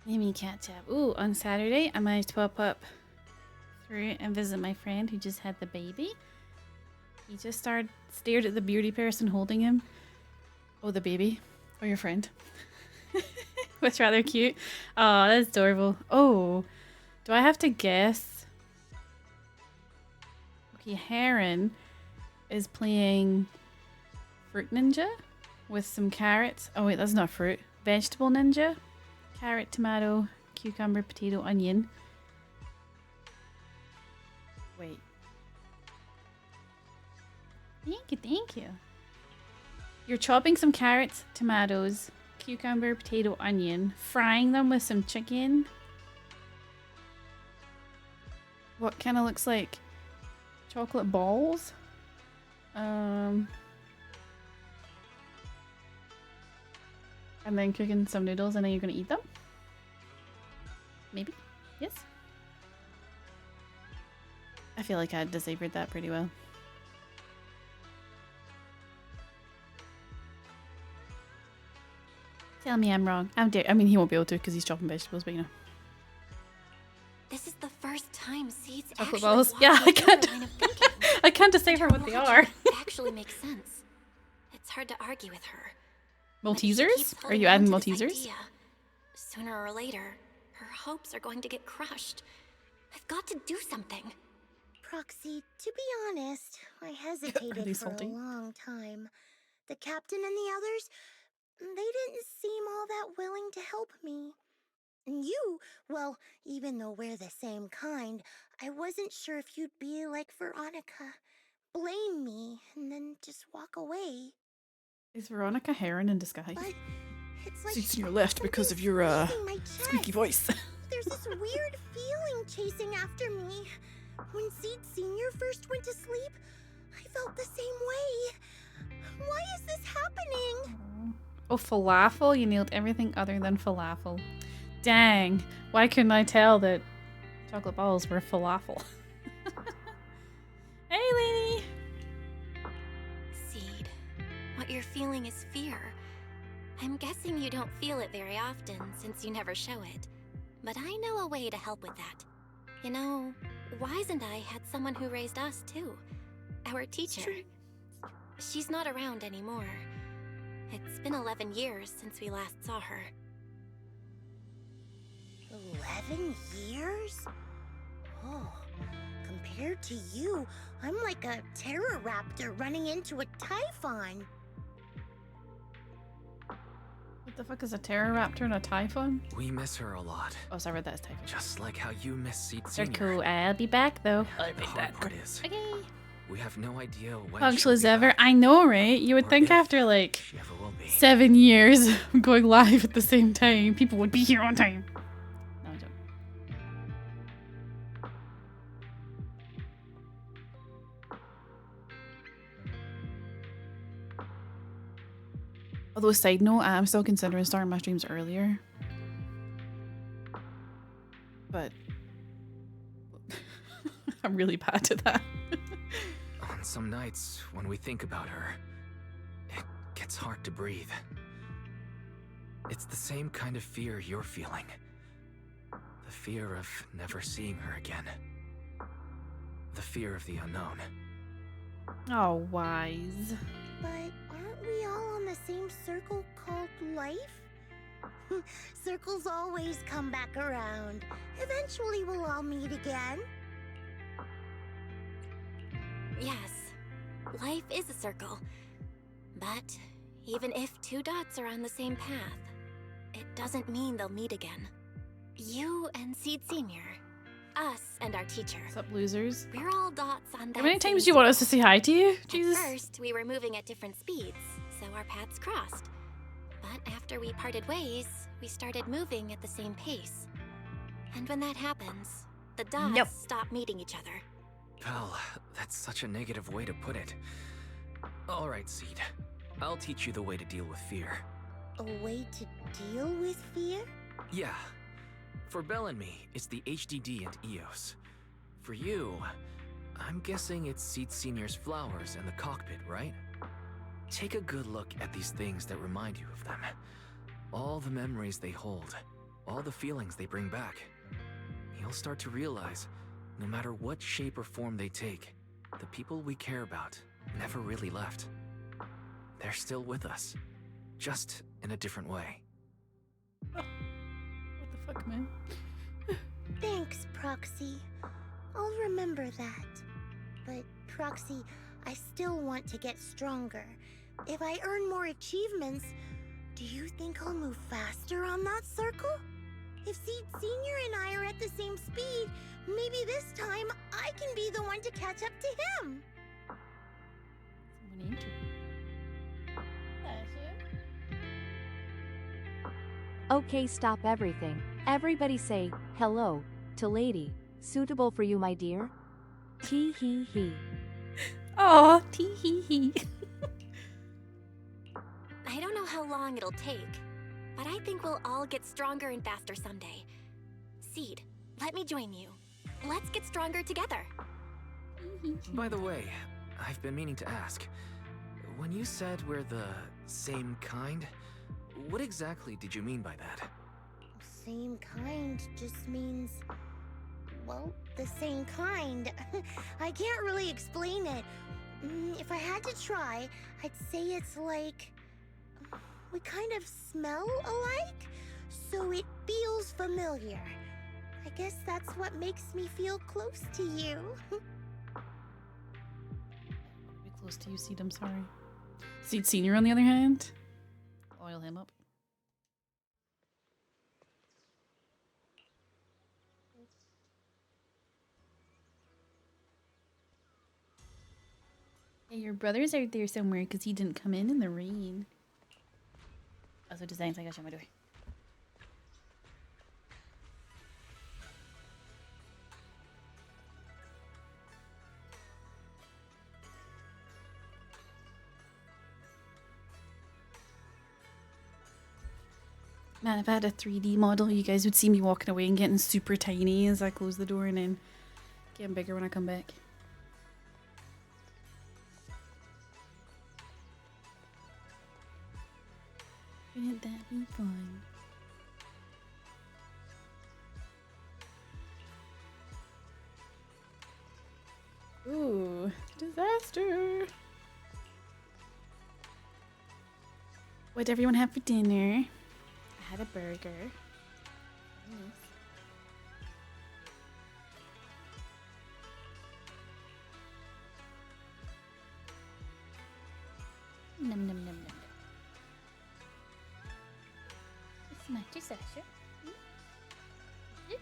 Let me catch up. Ooh, on Saturday, I might pop up through and visit my friend who just had the baby. He just stared at the beauty person holding him. Oh, the baby. Or your friend. That's rather cute. Oh, that's adorable. Oh, do I have to guess? Okay, Heron is playing Fruit Ninja with some carrots. Oh wait, that's not fruit. Vegetable Ninja. Carrot, tomato, cucumber, potato, onion. Wait. Thank you. You're chopping some carrots, tomatoes, cucumber, potato, onion, frying them with some chicken. What kind of looks like chocolate balls? And then cooking some noodles and then you're gonna eat them? Maybe? Yes? I feel like I deciphered that pretty well. Tell me I'm wrong. I mean, he won't be able to because he's chopping vegetables, but you know. This is the first time Seeds Chocolate actually balls? walked Yeah, I the can't. line of thinking. I can't decipher what they are. Actually makes sense. It's hard to argue with her. Maltesers? Are you adding Maltesers? Sooner or later, her hopes are going to get crushed. I've got to do something. Proxy, to be honest, I hesitated for salty? a long time. The captain and the others, they didn't seem all that willing to help me. And you, well, even though we're the same kind, I wasn't sure if you'd be like Veronica. Blame me and then just walk away. Is Veronica Heron in disguise? But it's like Seats in your left because of your squeaky voice. There's this weird feeling chasing after me. When Seed Senior first went to sleep, I felt the same way. Why is this happening? Oh, falafel? You nailed everything other than falafel. Dang. Why couldn't I tell that chocolate balls were falafel? Hey, lady! Seed, what you're feeling is fear. I'm guessing you don't feel it very often since you never show it. But I know a way to help with that. You know, Wise and I had someone who raised us too. Our teacher. She's not around anymore. It's been 11 years since we last saw her. 11 years? Oh, compared to you, I'm like a terror raptor running into a typhon. What the fuck is a Terroraptor and a Typhon? We miss her a lot. Oh, sorry, that's Typhon. Just like how you miss Seed They're Senior. cool. I'll be back though. The hard part is, Okay. we have no idea when Punctual she'll as be ever. back, I know, right? You would or think if after like she ever will be. 7 years of going live at the same time, people would be here on time. No, I'm joking. Although, side note, I am still considering starting my streams earlier. But I'm really bad at that. On some nights, when we think about her, it gets hard to breathe. It's the same kind of fear you're feeling. The fear of never seeing her again. The fear of the unknown. Oh, Wise. But aren't we all on the same circle called life? Circles always come back around. Eventually we'll all meet again. Yes, life is a circle. But even if two dots are on the same path, it doesn't mean they'll meet again. You and Seed Senior, us and our teacher. What's up, losers? We're all dots on that. How many same times do you want us to circle. say hi to you? Jesus. At first, we were moving at different speeds, so our paths crossed. But after we parted ways, we started moving at the same pace. And when that happens, the dots stop meeting each other. Well, that's such a negative way to put it. Alright, Seed. I'll teach you the way to deal with fear. A way to deal with fear? Yeah. For Belle and me, it's the HDD and EOS. For you, I'm guessing it's Seed Senior's flowers and the cockpit, right? Take a good look at these things that remind you of them. All the memories they hold, all the feelings they bring back. You'll start to realize, no matter what shape or form they take, the people we care about never really left. They're still with us, just in a different way. What the fuck, man? Thanks, Proxy. I'll remember that. But, Proxy, I still want to get stronger. If I earn more achievements, do you think I'll move faster on that circle? If Seed Senior and I are at the same speed, maybe this time I can be the one to catch up to him. Someone into. Okay, stop everything. Everybody say, hello, to lady. Suitable for you, my dear? Tee hee hee. Oh, tee hee hee. I don't know how long it'll take, but I think we'll all get stronger and faster someday. Seed, let me join you. Let's get stronger together. By the way, I've been meaning to ask. When you said we're the same kind, what exactly did you mean by that? Same kind just means, well, the same kind. I can't really explain it. If I had to try, I'd say it's like we kind of smell alike, so it feels familiar. I guess that's what makes me feel close to you. Be close to you, Seed, I'm sorry. Seed Senior, on the other hand, oil him up. Hey, your brother's out there somewhere because he didn't come in the rain. Also, designs like I show my door. Man, if I had a 3D model, you guys would see me walking away and getting super tiny as I close the door and then getting bigger when I come back. Wouldn't that be fun? Ooh, disaster! What did everyone have for dinner? I had a burger. Very nice. Num num num num. It's not disaster. It?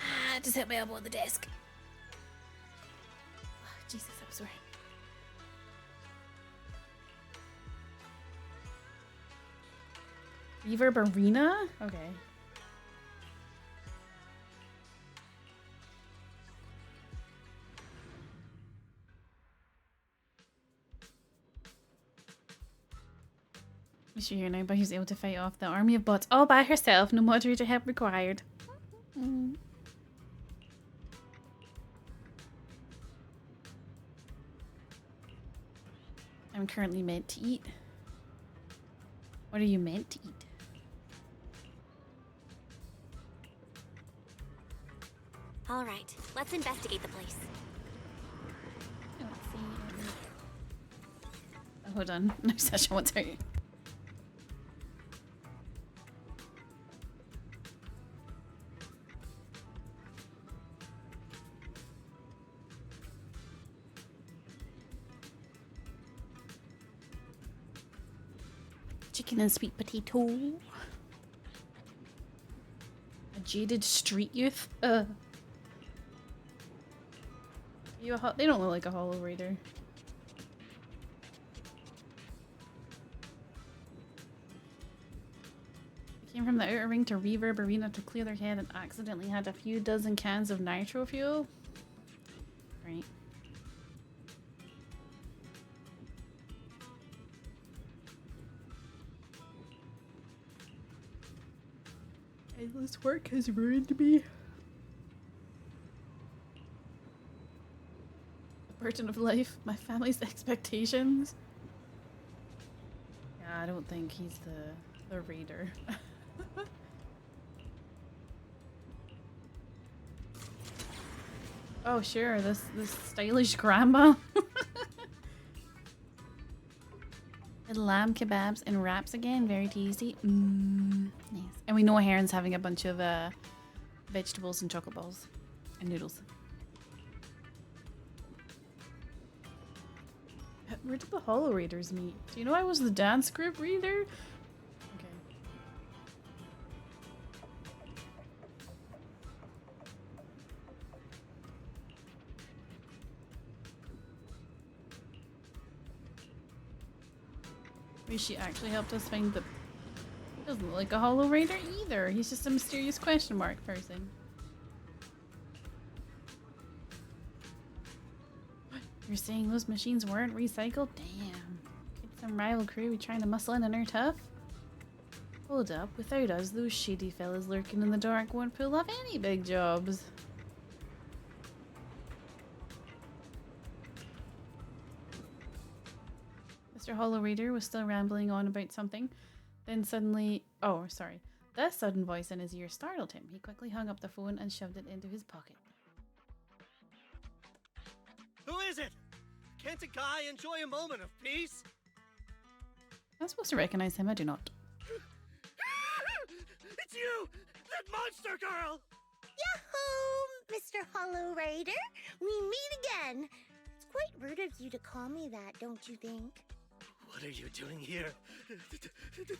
Ah, just hit my elbow on the desk. Oh, Jesus, I was sore. Reverb Arena? Okay. Sure here now, but she's able to fight off the army of bots all by herself, no moderator help required. Mm. I'm currently meant to eat. What are you meant to eat? All right, let's investigate the place. Let's see. Oh, hold on. No, Sasha wants her. Chicken and sweet potato. A jaded street youth? You they don't look like a hollow raider. They came from the outer ring to Reverb Arena to clear their head and accidentally had a few dozen cans of nitro fuel. Right. Endless work has ruined me. The burden of life, my family's expectations. Yeah, I don't think he's the reader. Oh sure, this stylish grandma. Little lamb kebabs and wraps again, very tasty. Nice. And we know Heron's having a bunch of vegetables and chocolate balls and noodles. Where did the Hollow Raiders meet? Do you know I was the dance group reader? Okay. Maybe she actually helped us find the... He doesn't look like a Hollow Raider either. He's just a mysterious question mark person. You're saying those machines weren't recycled? Damn. Could some rival crew be trying to muscle in on our tough? Hold up, without us, those shady fellas lurking in the dark won't pull off any big jobs. Mr. Hollow Reader was still rambling on about something. Then suddenly... Oh, sorry. The sudden voice in his ear startled him. He quickly hung up the phone and shoved it into his pocket. Who is it? Can't a guy enjoy a moment of peace? I'm supposed to recognize him, I do not. It's you! That monster girl! Yahoo! Mr. Hollow Raider, we meet again. It's quite rude of you to call me that, don't you think? What are you doing here?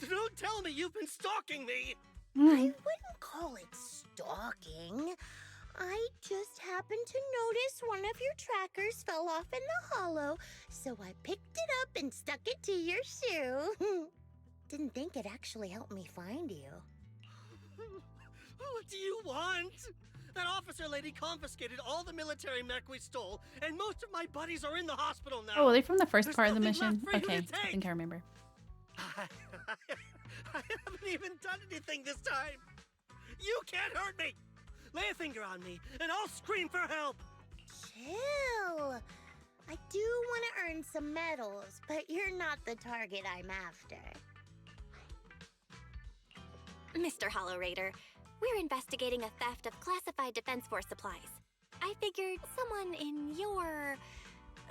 Don't tell me you've been stalking me! I wouldn't call it stalking. I just happened to notice one of your trackers fell off in the hollow, so I picked it up and stuck it to your shoe. Didn't think it actually helped me find you. What do you want? That officer lady confiscated all the military mech we stole, and most of my buddies are in the hospital now. Oh, are they from the first There's part of the nothing mission? left for you Okay, to I take. think I remember. I haven't even done anything this time. You can't hurt me. Lay a finger on me, and I'll scream for help. Chill. I do want to earn some medals, but you're not the target I'm after. Mr. Hollow Raider, we're investigating a theft of classified Defense Force supplies. I figured someone in your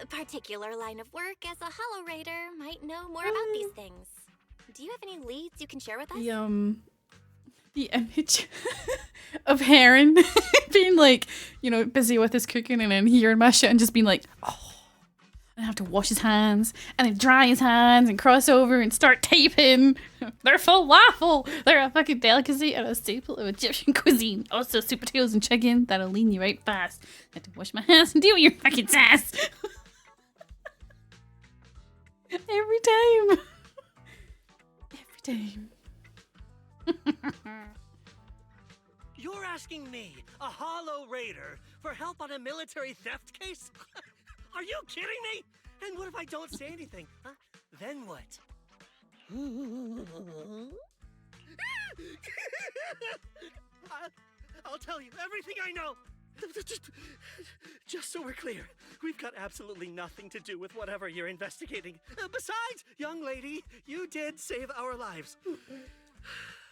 particular line of work as a Hollow Raider might know more about these things. Do you have any leads you can share with us? The image of Heron being like, you know, busy with his cooking and then hearing my shit and just being like, oh, I have to wash his hands and then dry his hands and cross over and start taping. They're falafel. They're a fucking delicacy and a staple of Egyptian cuisine. Also, sweet potatoes and chicken. That'll lean you right fast. I have to wash my hands and deal with your fucking sass. Every time. Every time. You're asking me, a Hollow Raider, for help on a military theft case? Are you kidding me? And what if I don't say anything? Huh? Then what? I'll tell you everything I know. Just so we're clear, we've got absolutely nothing to do with whatever you're investigating. Besides, young lady, you did save our lives.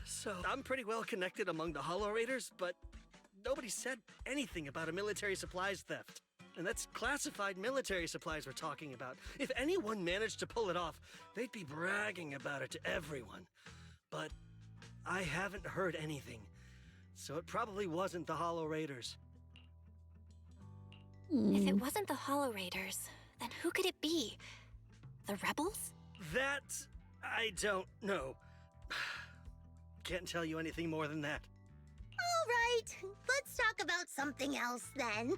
So, I'm pretty well connected among the Hollow Raiders, but nobody said anything about a military supplies theft. And that's classified military supplies we're talking about. If anyone managed to pull it off, they'd be bragging about it to everyone. But I haven't heard anything, so it probably wasn't the Hollow Raiders. If it wasn't the Hollow Raiders, then who could it be? The rebels? That I don't know. Can't tell you anything more than that. All right, let's talk about something else then.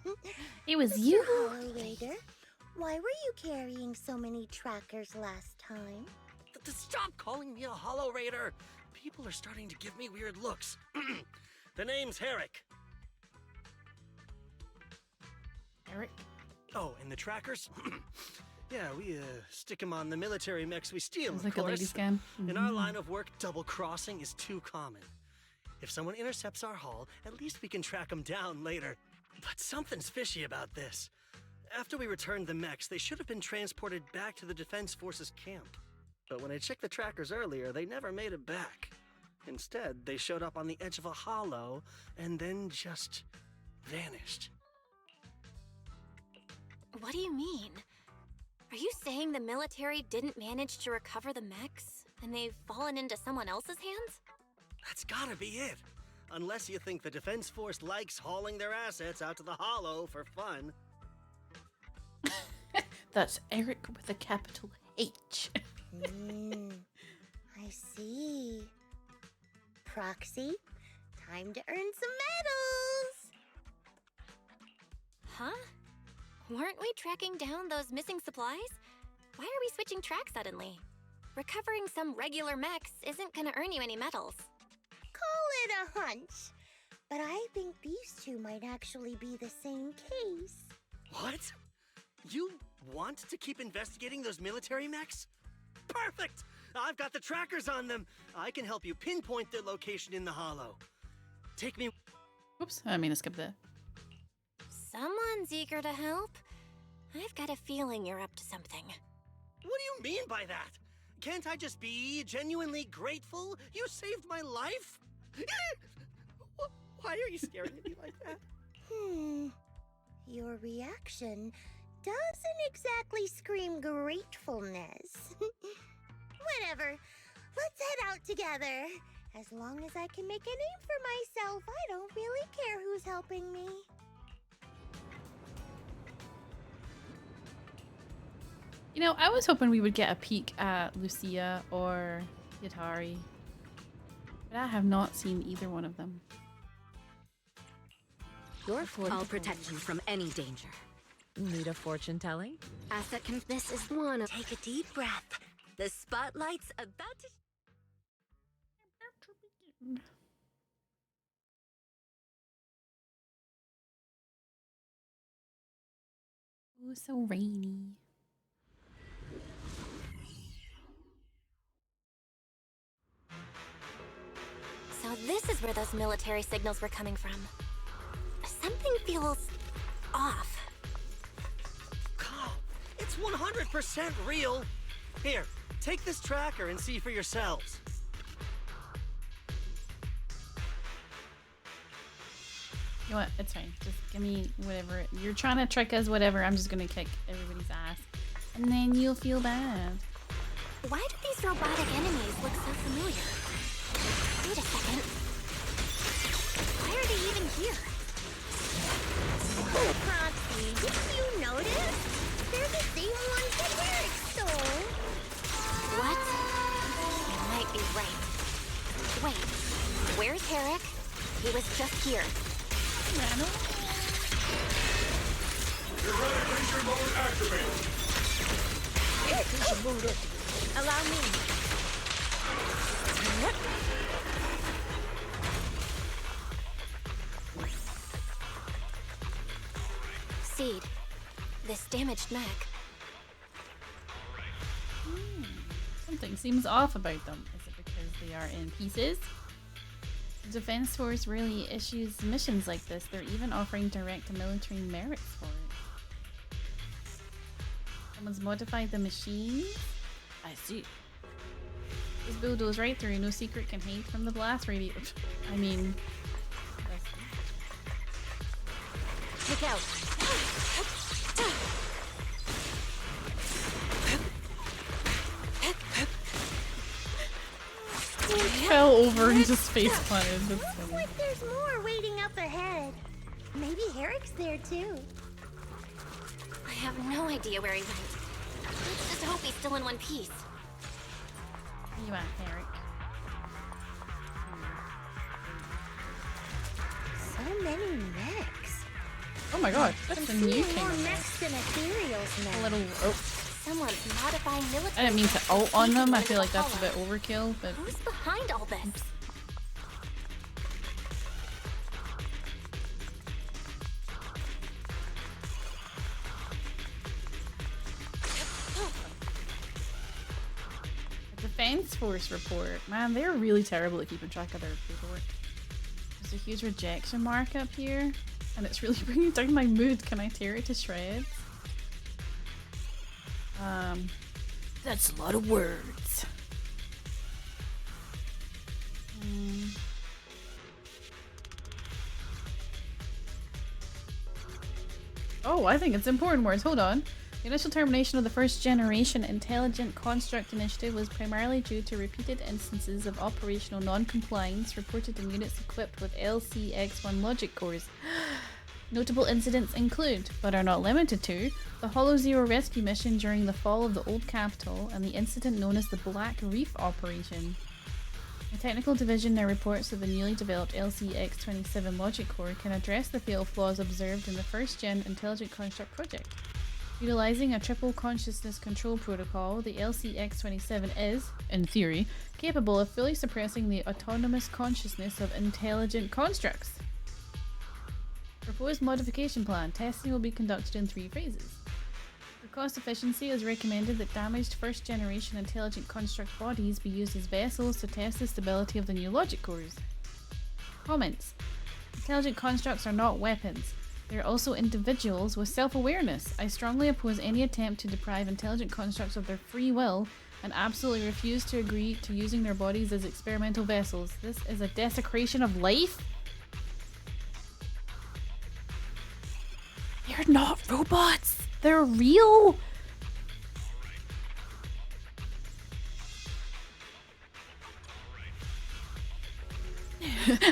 It was Mr. you. Hollow Raider, why were you carrying so many trackers last time? Stop calling me a Hollow Raider! People are starting to give me weird looks. The name's Herrick. Eric? Oh, and the trackers? Yeah, we stick them on the military mechs we steal, It was of like a course. lady scam. In our line of work, double-crossing is too common. If someone intercepts our haul, at least we can track them down later. But something's fishy about this. After we returned the mechs, they should have been transported back to the Defense Forces camp. But when I checked the trackers earlier, they never made it back. Instead, they showed up on the edge of a hollow and then just vanished. What do you mean? Are you saying the military didn't manage to recover the mechs, and they've fallen into someone else's hands? That's gotta be it. Unless you think the Defense Force likes hauling their assets out to the hollow for fun. That's Eric with a capital H. I see. Proxy, time to earn some medals! Huh? Weren't we tracking down those missing supplies? Why are we switching tracks suddenly? Recovering some regular mechs isn't gonna earn you any medals. Call it a hunch. But I think these two might actually be the same case. What? You want to keep investigating those military mechs? Perfect! I've got the trackers on them. I can help you pinpoint their location in the hollow. Take me... Oops, I mean to skip that. Someone's eager to help. I've got a feeling you're up to something. What do you mean by that? Can't I just be genuinely grateful? You saved my life? Why are you staring at me like that? Your reaction doesn't exactly scream gratefulness. Whatever. Let's head out together. As long as I can make a name for myself, I don't really care who's helping me. You know, I was hoping we would get a peek at Lucia or Yatari, but I have not seen either one of them. Your fortune. I'll protect you from any danger. Need a fortune telling? Asset can. This is one. Take a deep breath. The spotlight's about to. Oh, so rainy. So this is where those military signals were coming from. Something feels off. Oh, it's 100% real. Here, take this tracker and see for yourselves. You know what? It's fine. Just give me whatever. You're trying to trick us, whatever. I'm just gonna kick everybody's ass. And then you'll feel bad. Why do these robotic enemies look so familiar? Wait a second. Why are they even here? Oh, Proxy, didn't you notice? They're the same ones that Eric stole. What? I might be right. Wait, where's Herrick? He was just here. Erratic creature mode activated. Creature mode activated. Allow me. Seed, this damaged mech. Something seems off about them. Is it because they are in pieces? The Defense Force really issues missions like this. They're even offering direct military merits for it. Someone's modified the machine. I see. This bulldoze right through. No secret can hide from the blast radius. I mean... Take out. Fell over and just face planted. Looks like there's more waiting up ahead. Maybe Herrick's there too. I have no idea where he went. Let's just hope he's still in one piece. Where you at, Herrick? So many mechs. Oh my god, that's a new king. More mechs than ethereals now. A little... Oh. Someone's modifying military. I didn't mean to ult on them. I feel like that's a bit overkill, but... Who's behind all this? Defense Force report. Man, they're really terrible at keeping track of their paperwork. There's a huge rejection mark up here, and it's really bringing down my mood. Can I tear it to shreds? That's a lot of words. Oh, I think it's important words. Hold on. The initial termination of the first generation Intelligent Construct Initiative was primarily due to repeated instances of operational non-compliance reported in units equipped with LCX-1 logic cores. Notable incidents include, but are not limited to, the Hollow Zero rescue mission during the fall of the old capital and the incident known as the Black Reef Operation. The technical division now reports that the newly developed LCX-27 logic core can address the fatal flaws observed in the first-gen Intelligent Construct project. Utilizing a triple consciousness control protocol, the LCX-27 is, in theory, capable of fully suppressing the autonomous consciousness of intelligent constructs. Proposed modification plan. Testing will be conducted in 3 phases. For cost efficiency, it is recommended that damaged first-generation intelligent construct bodies be used as vessels to test the stability of the new logic cores. Comments. Intelligent constructs are not weapons. They are also individuals with self-awareness. I strongly oppose any attempt to deprive intelligent constructs of their free will and absolutely refuse to agree to using their bodies as experimental vessels. This is a desecration of life. They're not robots. They're real.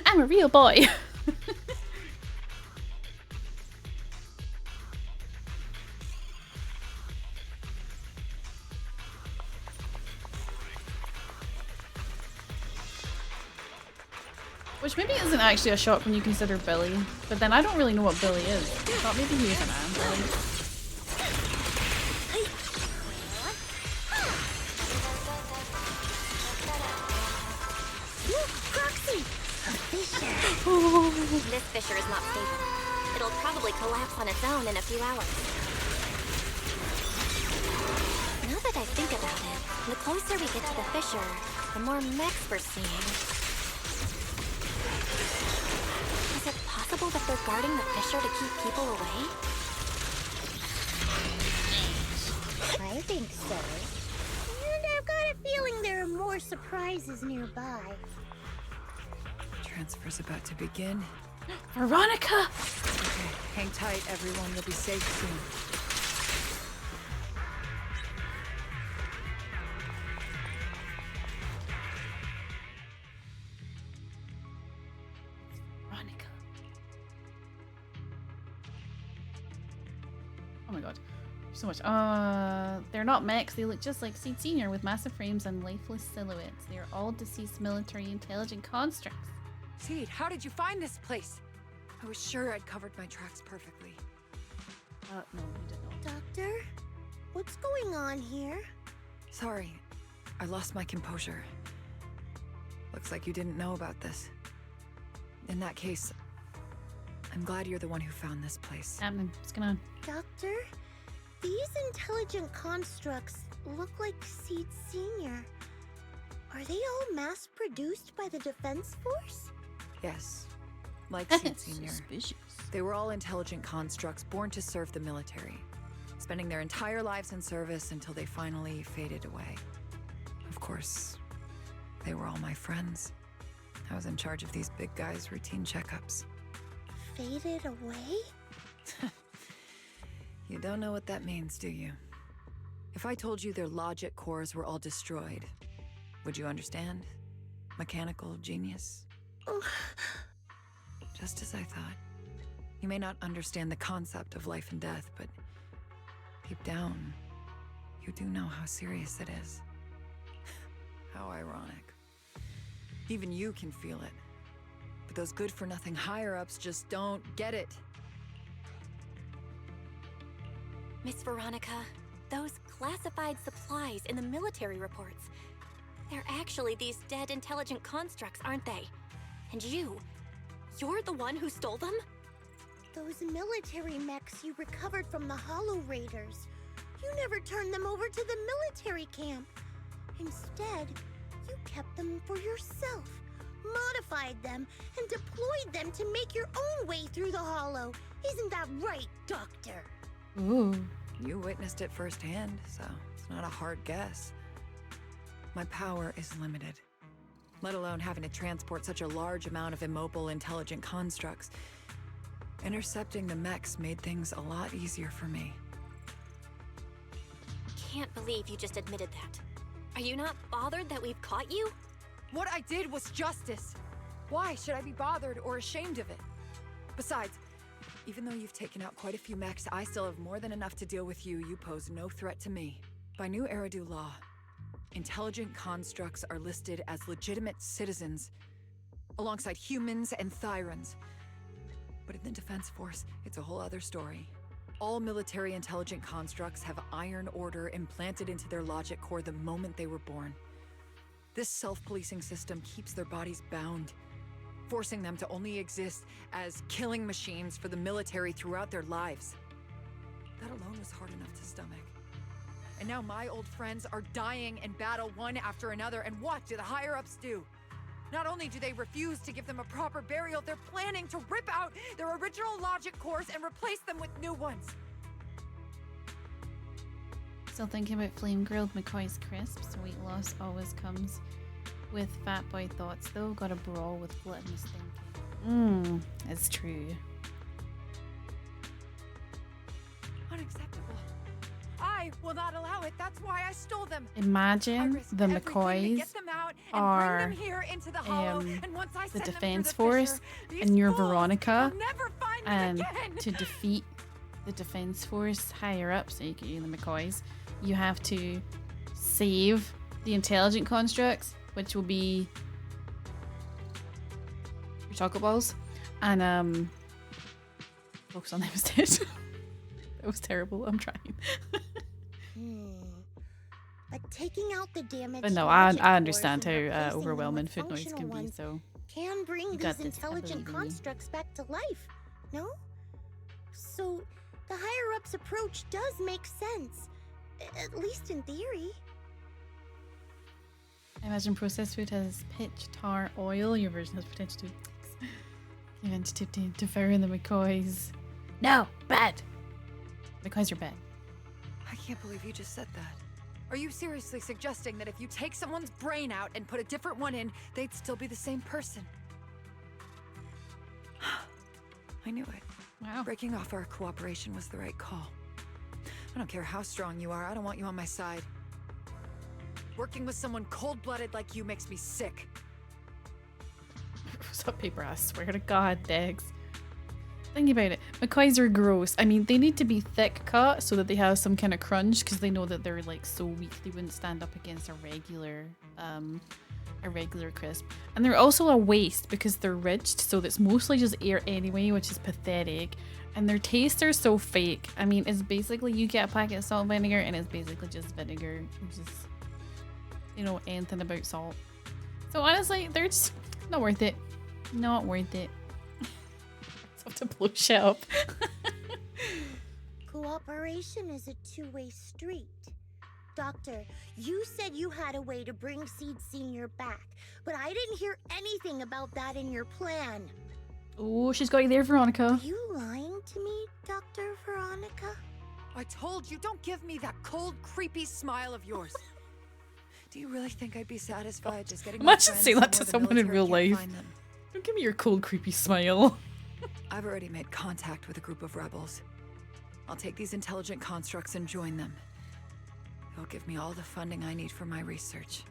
I'm a real boy. Which maybe isn't actually a shock when you consider Billy, but then I don't really know what Billy is. I thought maybe he was an android. Look, Proxy! A fissure! This fissure is not stable. It'll probably collapse on its own in a few hours. Now that I think about it, the closer we get to the fissure, the more mechs we're seeing. Is it possible that they're guarding the fissure to keep people away? I think so. And I've got a feeling there are more surprises nearby. Transfer's about to begin. Veronica! Okay, hang tight, everyone. You'll be safe soon. Oh my god. So much. They're not mechs. They look just like Seed Senior with massive frames and lifeless silhouettes. They are all deceased military intelligent constructs. Seed, how did you find this place? I was sure I'd covered my tracks perfectly. No, you did not. Doctor? What's going on here? Sorry, I lost my composure. Looks like you didn't know about this. In that case, I'm glad you're the one who found this place. Happening. What's going on? Doctor? These intelligent constructs look like Seed Senior. Are they all mass-produced by the Defense Force? Yes, like Seed Senior. Suspicious. They were all intelligent constructs born to serve the military, spending their entire lives in service until they finally faded away. Of course, they were all my friends. I was in charge of these big guys' routine checkups. Faded away? You don't know what that means, do you? If I told you their logic cores were all destroyed, would you understand? Mechanical genius? Just as I thought. You may not understand the concept of life and death, but deep down, you do know how serious it is. How ironic. Even you can feel it. But those good-for-nothing higher-ups just don't get it. Miss Veronica, those classified supplies in the military reports, they're actually these dead intelligent constructs, aren't they? And you're the one who stole them? Those military mechs you recovered from the Hollow Raiders. You never turned them over to the military camp. Instead, you kept them for yourself, modified them, and deployed them to make your own way through the hollow. Isn't that right, Doctor? Ooh. You witnessed it firsthand, so it's not a hard guess. My power is limited, let alone having to transport such a large amount of immobile intelligent constructs. Intercepting the mechs made things a lot easier for me. Can't believe you just admitted that. Are you not bothered that we've caught you? What I did was justice. Why should I be bothered or ashamed of it? Besides, even though you've taken out quite a few mechs, I still have more than enough to deal with you. You pose no threat to me. By new Eridu law, intelligent constructs are listed as legitimate citizens, alongside humans and Thyrans. But in the Defense Force, it's a whole other story. All military intelligent constructs have Iron Order implanted into their logic core the moment they were born. This self-policing system keeps their bodies bound, forcing them to only exist as killing machines for the military throughout their lives. That alone was hard enough to stomach. And now my old friends are dying in battle one after another, and what do the higher-ups do? Not only do they refuse to give them a proper burial, they're planning to rip out their original logic cores and replace them with new ones. Still thinking about flame-grilled McCoy's crisps. Weight loss always comes with fat boy thoughts, though. Got a brawl with gluttonous thinking. It's true. Unacceptable. I will not allow it. That's why I stole them. Imagine the McCoys are the Defense Force, and you're Veronica, and to defeat the Defense Force higher-ups, aka the McCoys, you have to save the intelligent constructs, which will be your chocolate balls, and focus on them instead. That was terrible. I'm trying. But taking out the damage. But no, I understand how overwhelming food noise can be. So can bring these intelligent constructs back to life. No. So the higher-ups approach does make sense, at least in theory. I imagine processed food has pitch, tar, oil. Your version has potential to preventative to devour the McCoys. No, bad. McCoys are bad. I can't believe you just said that. Are you seriously suggesting that if you take someone's brain out and put a different one in, they'd still be the same person? I knew it. Wow. Breaking off our cooperation was the right call. I don't care how strong you are, I don't want you on my side. Working with someone cold-blooded like you makes me sick. What's up, paper? I swear to God, Dex. Think about it. McCoys are gross. I mean, they need to be thick cut so that they have some kind of crunch, because they know that they're like so weak they wouldn't stand up against a regular crisp. And they're also a waste because they're ridged, so that's mostly just air anyway, which is pathetic. And their tastes are so fake. I mean, it's basically you get a packet of salt and vinegar, and it's basically just vinegar, which is, you know, anything about salt. So honestly, they're just not worth it. Not worth it. To blow shit up. Cooperation is a two-way street. Doctor, you said you had a way to bring Seed Senior back, but I didn't hear anything about that in your plan. Oh, she's got you there, Veronica. Are you lying to me, Dr. Veronica? I told you, don't give me that cold, creepy smile of yours. Do you really think I'd be satisfied just getting my Imagine saying that to someone in real life. Don't give me your cold, creepy smile. I've already made contact with a group of rebels. I'll take these intelligent constructs and join them. They'll give me all the funding I need for my research.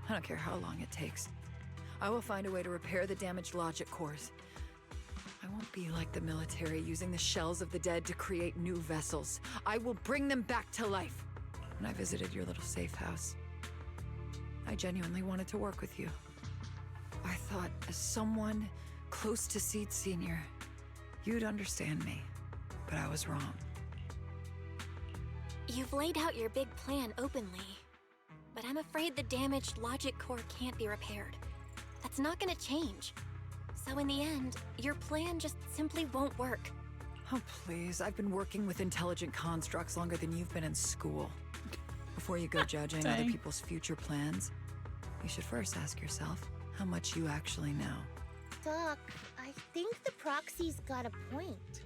I don't care how long it takes. I will find a way to repair the damaged logic cores. I won't be like the military, using the shells of the dead to create new vessels. I will bring them back to life. When I visited your little safe house, I genuinely wanted to work with you. I thought, as someone close to Seed Senior, you'd understand me, but I was wrong. You've laid out your big plan openly, but I'm afraid the damaged logic core can't be repaired. That's not gonna change. So in the end, your plan just simply won't work. Oh, please. I've been working with intelligent constructs longer than you've been in school. Before you go judging other people's future plans, you should first ask yourself, how much you actually know. Doc, I think the proxy's got a point.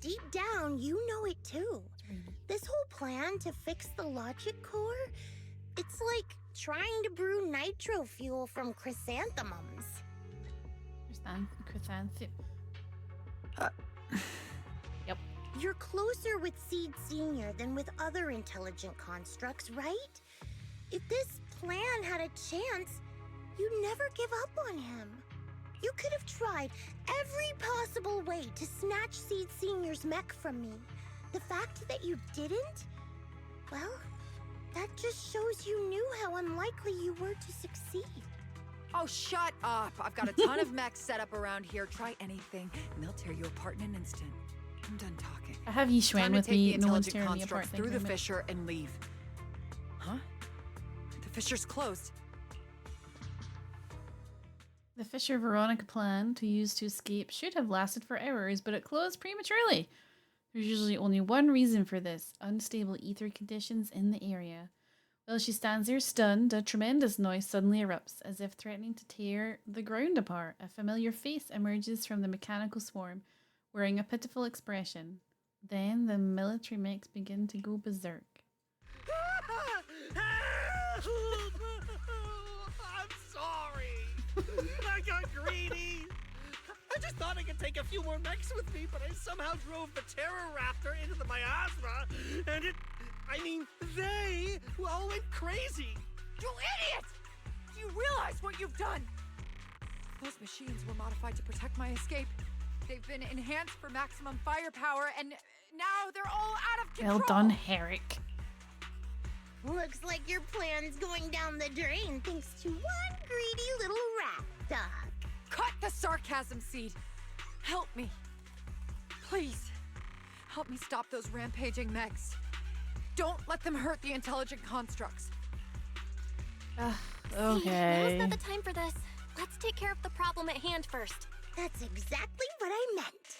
Deep down, you know it too. This whole plan to fix the logic core, it's like trying to brew nitro fuel from chrysanthemums. Chrysanthemum. Yep. You're closer with Seed Senior than with other intelligent constructs, right? If this plan had a chance, you'd never give up on him. You could have tried every possible way to snatch Seed Senior's mech from me. The fact that you didn't, well, that just shows you knew how unlikely you were to succeed. Oh, shut up! I've got a ton of mechs set up around here. Try anything, and they'll tear you apart in an instant. I'm done talking. I have Yishwan with me. No one's tearing me apart. Through the fissure and leave. Huh? The fissure's closed. The Fisher Veronica plan to use to escape should have lasted for hours, but it closed prematurely. There's usually only one reason for this: unstable ether conditions in the area. While she stands there stunned, a tremendous noise suddenly erupts, as if threatening to tear the ground apart. A familiar face emerges from the mechanical swarm, wearing a pitiful expression. Then the military mechs begin to go berserk. I'm sorry. I got greedy. I just thought I could take a few more mechs with me, but I somehow drove the Terror Raptor into the miasma, and they all went crazy. You idiot! Do you realize what you've done? Those machines were modified to protect my escape. They've been enhanced for maximum firepower, and now they're all out of control. Well done, Herrick. Looks like your plan's going down the drain thanks to one greedy little rat, Doc. Cut the sarcasm, Seed. Help me. Please. Help me stop those rampaging mechs. Don't let them hurt the intelligent constructs. Okay. Now's not the time for this. Let's take care of the problem at hand first. That's exactly what I meant.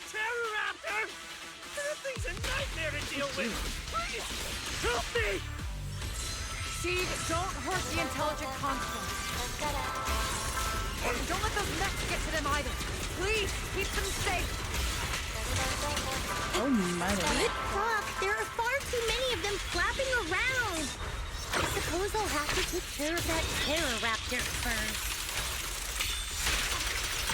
Terror Raptor! That thing's a nightmare to deal with! Please, help me! Seed, don't hurt the intelligent constructs. And don't let those mechs get to them either. Please, keep them safe. Oh my God. Doc, there are far too many of them flapping around. I suppose I'll have to take care of that Terror Raptor first.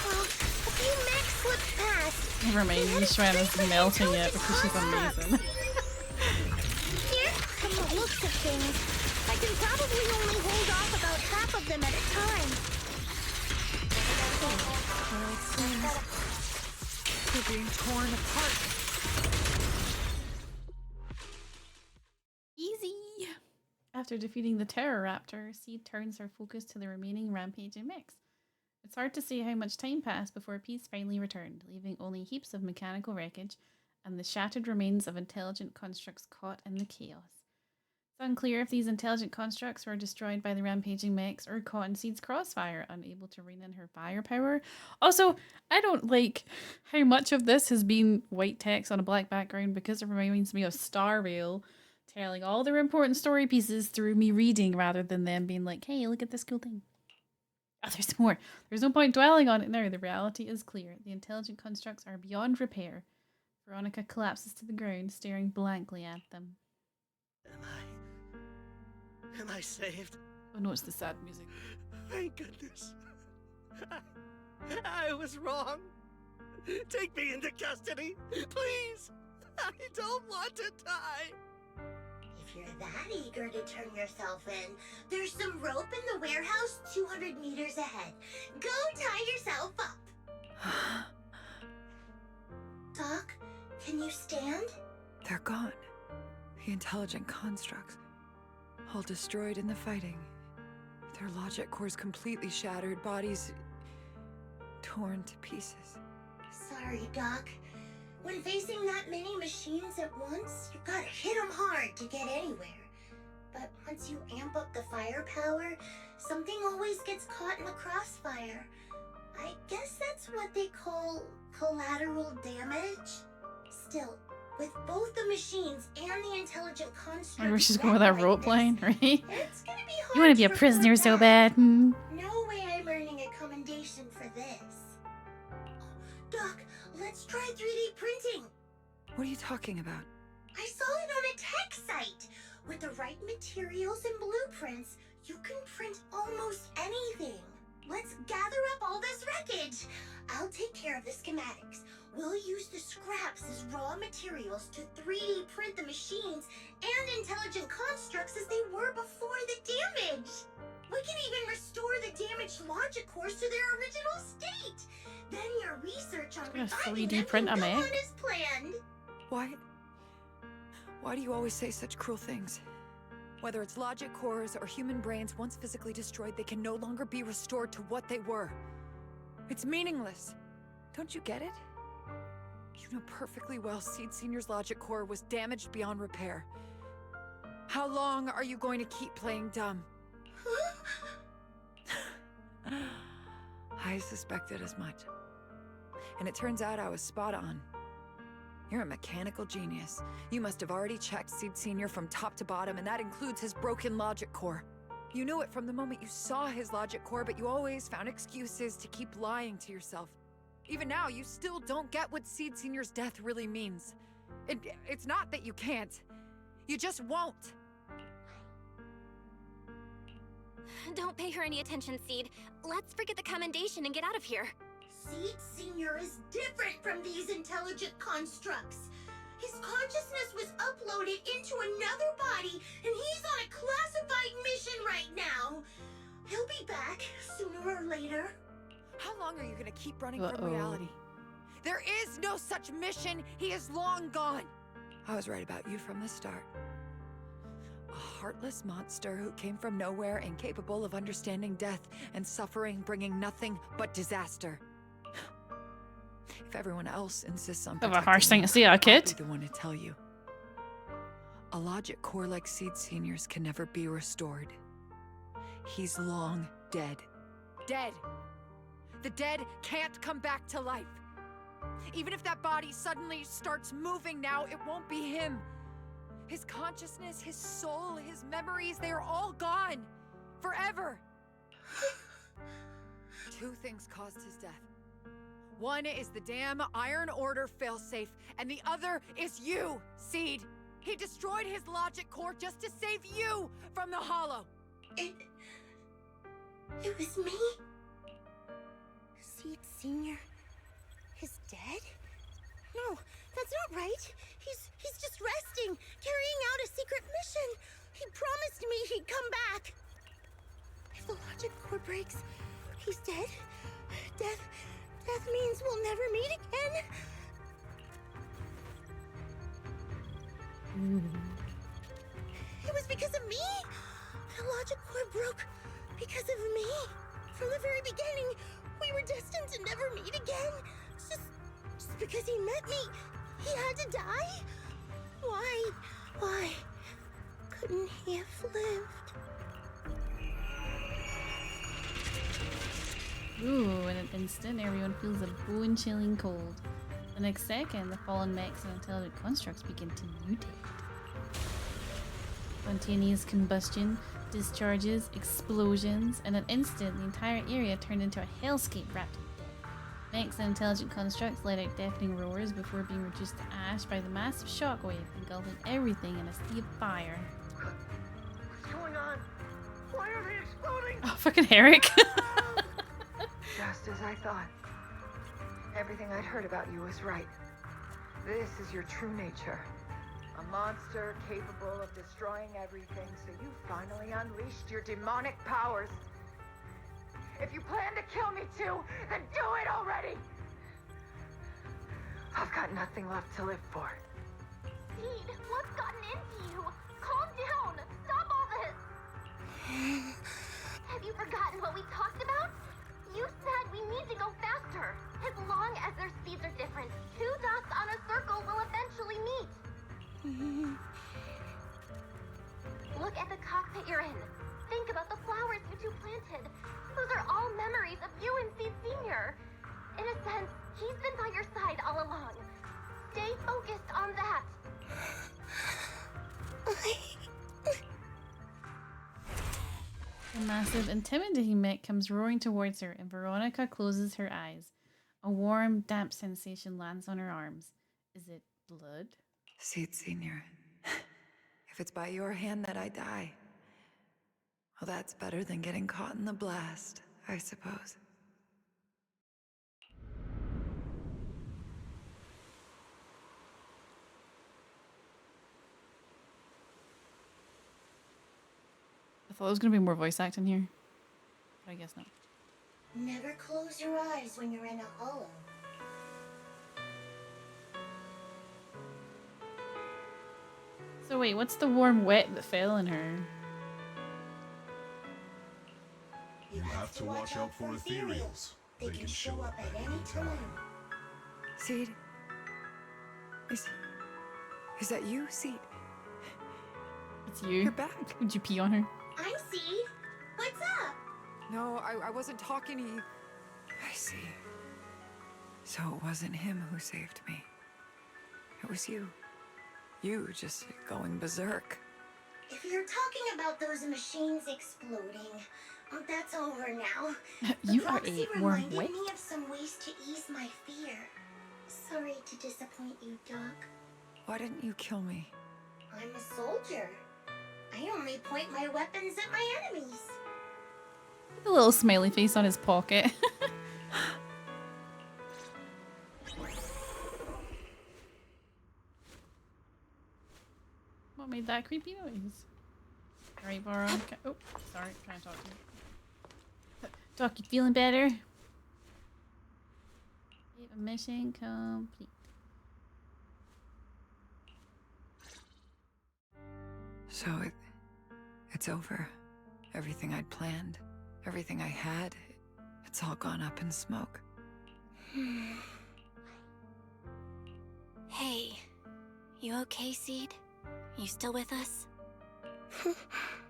Well, a few mechs slipped past. Never mind, Yishwan is melting it because she's amazing. Here, from the looks of things, I can probably only hold off about half of them at a time. Well, it seems they're being torn apart. Easy. After defeating the Terror Raptor, Seed turns her focus to the remaining rampaging mechs. It's hard to see how much time passed before peace finally returned, leaving only heaps of mechanical wreckage and the shattered remains of intelligent constructs caught in the chaos. It's unclear if these intelligent constructs were destroyed by the rampaging mechs or caught in Seed's crossfire, unable to rein in her firepower. Also, I don't like how much of this has been white text on a black background because it reminds me of Star Rail telling all their important story pieces through me reading rather than them being like, hey, look at this cool thing. Oh, there's more. There's no point dwelling on it now. The reality is clear. The intelligent constructs are beyond repair. Veronica collapses to the ground, staring blankly at them. Am I saved? Oh no, it's the sad music. Thank goodness. I was wrong. Take me into custody, please. I don't want to die. If you're that eager to turn yourself in, there's some rope in the warehouse 200 meters ahead. Go tie yourself up. Doc, can you stand? They're gone. The intelligent constructs. All destroyed in the fighting. Their logic cores completely shattered, bodies torn to pieces. Sorry, Doc. When facing that many machines at once, you gotta hit them hard to get anywhere. But once you amp up the firepower, something always gets caught in the crossfire. I guess that's what they call collateral damage. Still, With both the machines and the intelligent construct. Maybe we should go with that role playing, right? It's gonna be hard. You want to be a prisoner so bad. No way I'm earning a commendation for this. Doc, let's try 3D printing. What are you talking about? I saw it on a tech site. With the right materials and blueprints, you can print almost anything. Let's gather up all this wreckage. I'll take care of the schematics. We'll use the scraps as raw materials to 3D print the machines and intelligent constructs as they were before the damage. We can even restore the damaged logic cores to their original state. Then your research on reviving 3D them print can a go mech? on as planned. Why do you always say such cruel things? Whether it's logic cores or human brains, once physically destroyed, they can no longer be restored to what they were. It's meaningless. Don't you get it? You know perfectly well Seed Senior's logic core was damaged beyond repair. How long are you going to keep playing dumb? I suspected as much. And it turns out I was spot on. You're a mechanical genius. You must have already checked Seed Senior from top to bottom, and that includes his broken logic core. You knew it from the moment you saw his logic core, but you always found excuses to keep lying to yourself. Even now, you still don't get what Seed Senior's death really means. It's not that you can't. You just won't. Don't pay her any attention, Seed. Let's forget the commendation and get out of here. Seed Senior is different from these intelligent constructs. His consciousness was uploaded into another body, and he's on a classified mission right now. He'll be back sooner or later. How long are you gonna keep running from reality? There is no such mission. He is long gone. I was right about you from the start. A heartless monster who came from nowhere, incapable of understanding death and suffering, bringing nothing but disaster. If everyone else insists on Kind of a harsh thing to say, a kid. I'll be the one to tell you. A logic core like Seed Senior's can never be restored. He's long dead. Dead. The dead can't come back to life. Even if that body suddenly starts moving now, it won't be him. His consciousness, his soul, his memories, they are all gone. Forever. Two things caused his death. One is the damn Iron Order failsafe, and the other is you, Seed. He destroyed his logic core just to save you from the Hollow. It was me? Seed Senior is dead? No, that's not right. He's just resting, carrying out a secret mission. He promised me he'd come back. If the logic core breaks, he's dead. Death means we'll never meet again. It was because of me. The logic core broke because of me. From the very beginning, we were destined to never meet again. Just because he met me, he had to die? Why couldn't he have lived? Ooh, in an instant, everyone feels a bone-chilling cold. The next second, the fallen mechs and intelligent constructs begin to mutate. Spontaneous combustion, discharges, explosions. In an instant, the entire area turned into a hellscape wrapped in death. Mechs and intelligent constructs let out deafening roars before being reduced to ash by the massive shockwave, engulfing everything in a sea of fire. What's going on? Why are they exploding? Oh, fucking Eric! Just as I thought. Everything I'd heard about you was right. This is your true nature. A monster capable of destroying everything, so you finally unleashed your demonic powers. If you plan to kill me too, then do it already! I've got nothing left to live for. Seed, what's gotten into you? Calm down! Stop all this! Have you forgotten what we talked about? You said we need to go faster. As long as their speeds are different, two dots on a circle will eventually meet. Look at the cockpit you're in. Think about the flowers you two planted. Those are all memories of you and Seed Senior. In a sense, he's been by your side all along. Stay focused on that. A massive, intimidating mech comes roaring towards her, and Veronica closes her eyes. A warm, damp sensation lands on her arms. Is it blood? Seed Senior. If it's by your hand that I die, well, that's better than getting caught in the blast, I suppose. I thought there was going to be more voice acting here. But I guess not. Never close your eyes when you're in a hollow. So wait, what's the warm wet that fell in her? You have to watch out for ethereals. They can show up at any time. Seed? Is that you, Seed? It's you. You're back. Would you pee on her? I'm Seed. What's up? No, I wasn't talking to you. I see. So it wasn't him who saved me. It was you. You just going berserk. If you're talking about those machines exploding, that's over now. You are Proxy a warm reminded wet. me of some ways to ease my fear. Sorry to disappoint you, Doc. Why didn't you kill me? I'm a soldier. I only point my weapons at my enemies. The little smiley face on his pocket. What made that creepy noise? Alright, Veronica. Oh, sorry, trying to talk to you. Doc, you feeling better? Mission complete. So it's over. Everything I'd planned, everything I had, it's all gone up in smoke. Hey, you okay, Seed? You still with us?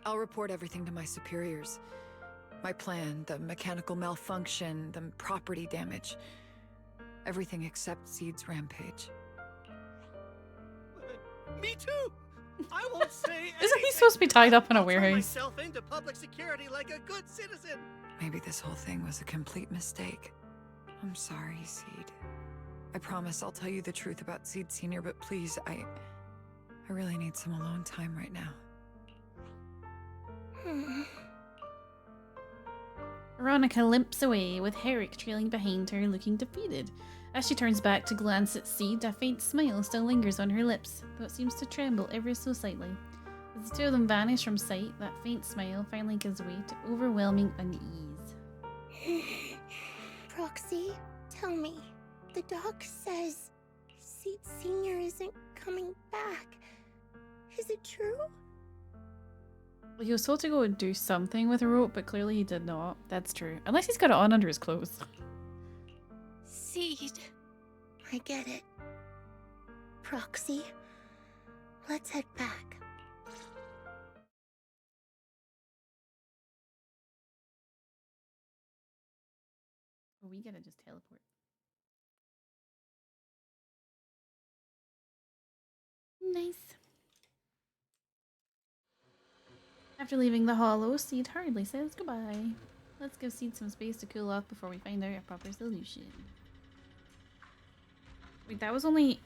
I'll report everything to my superiors. My plan, the mechanical malfunction, the property damage. Everything except Seed's rampage. Me too! I won't say Isn't he supposed to be tied up in a warehouse? myself into public security like a good citizen. Maybe this whole thing was a complete mistake. I'm sorry, Seed. I promise I'll tell you the truth about Seed Senior, but please, I really need some alone time right now. Veronica limps away, with Herrick trailing behind her, looking defeated. As she turns back to glance at Seed, a faint smile still lingers on her lips, though it seems to tremble ever so slightly. As the two of them vanish from sight, that faint smile finally gives way to overwhelming unease. Proxy, tell me. The doc says Seed Senior isn't coming back. Is it true? Well, he was told to go and do something with a rope, but clearly he did not. That's true. Unless he's got it on under his clothes. Seed. I get it. Proxy, let's head back. Or we gotta just teleport. Nice. After leaving the hollow, Seed hurriedly says goodbye. Let's give Seed some space to cool off before we find out a proper solution. Wait, that was only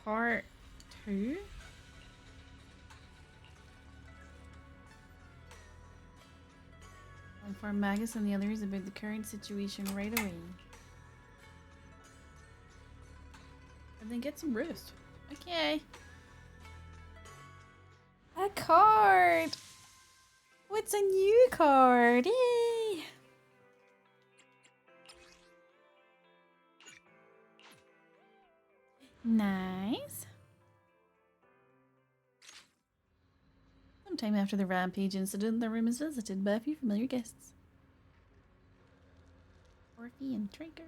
part 2? I'll inform Magus and the others about the current situation right away. And then get some rest. Okay. A card! What's a new card? Yay! Nice. Sometime after the rampage incident, the room is visited by a few familiar guests. Orphe and Trigger.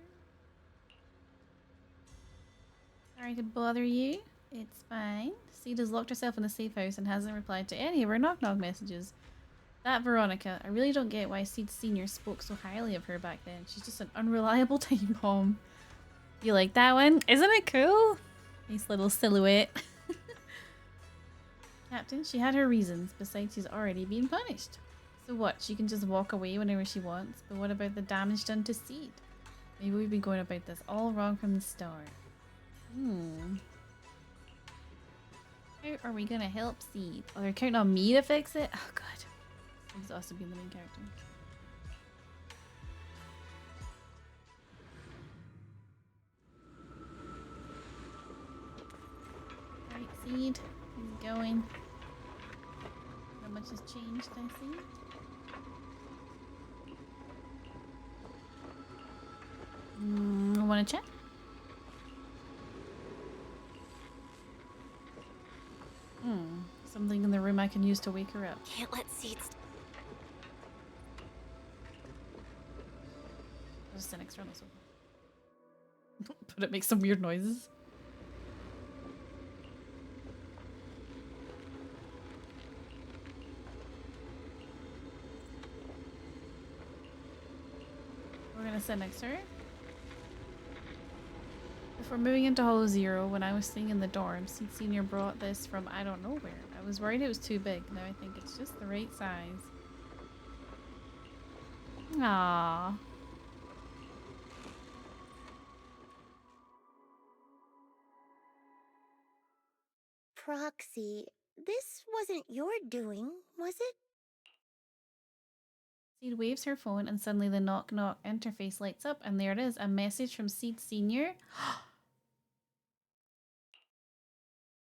Sorry to bother you. It's fine. Seed has locked herself in a safe house and hasn't replied to any of her knock-knock messages. That Veronica, I really don't get why Seed Senior spoke so highly of her back then. She's just an unreliable time bomb. You like that one? Isn't it cool? Nice little silhouette. Captain, she had her reasons. Besides, she's already been punished. So what? She can just walk away whenever she wants. But what about the damage done to Seed? Maybe we've been going about this all wrong from the start. How are we gonna help Seed? Oh, they're counting on me to fix it? Oh god. He's also being the main character. Right, Seed. He's going. How much has changed, I see? I want to check. Something in the room I can use to wake her up. Can't let Seeds. Just an external sofa. But it makes some weird noises. We're gonna sit next to her. Before moving into Hollow Zero, when I was staying in the dorm, Seed Senior brought this from I don't know where. I was worried it was too big. Now I think it's just the right size. Aww. Proxy, this wasn't your doing, was it? Seed waves her phone and suddenly the knock knock interface lights up and there it is, a message from Seed Senior.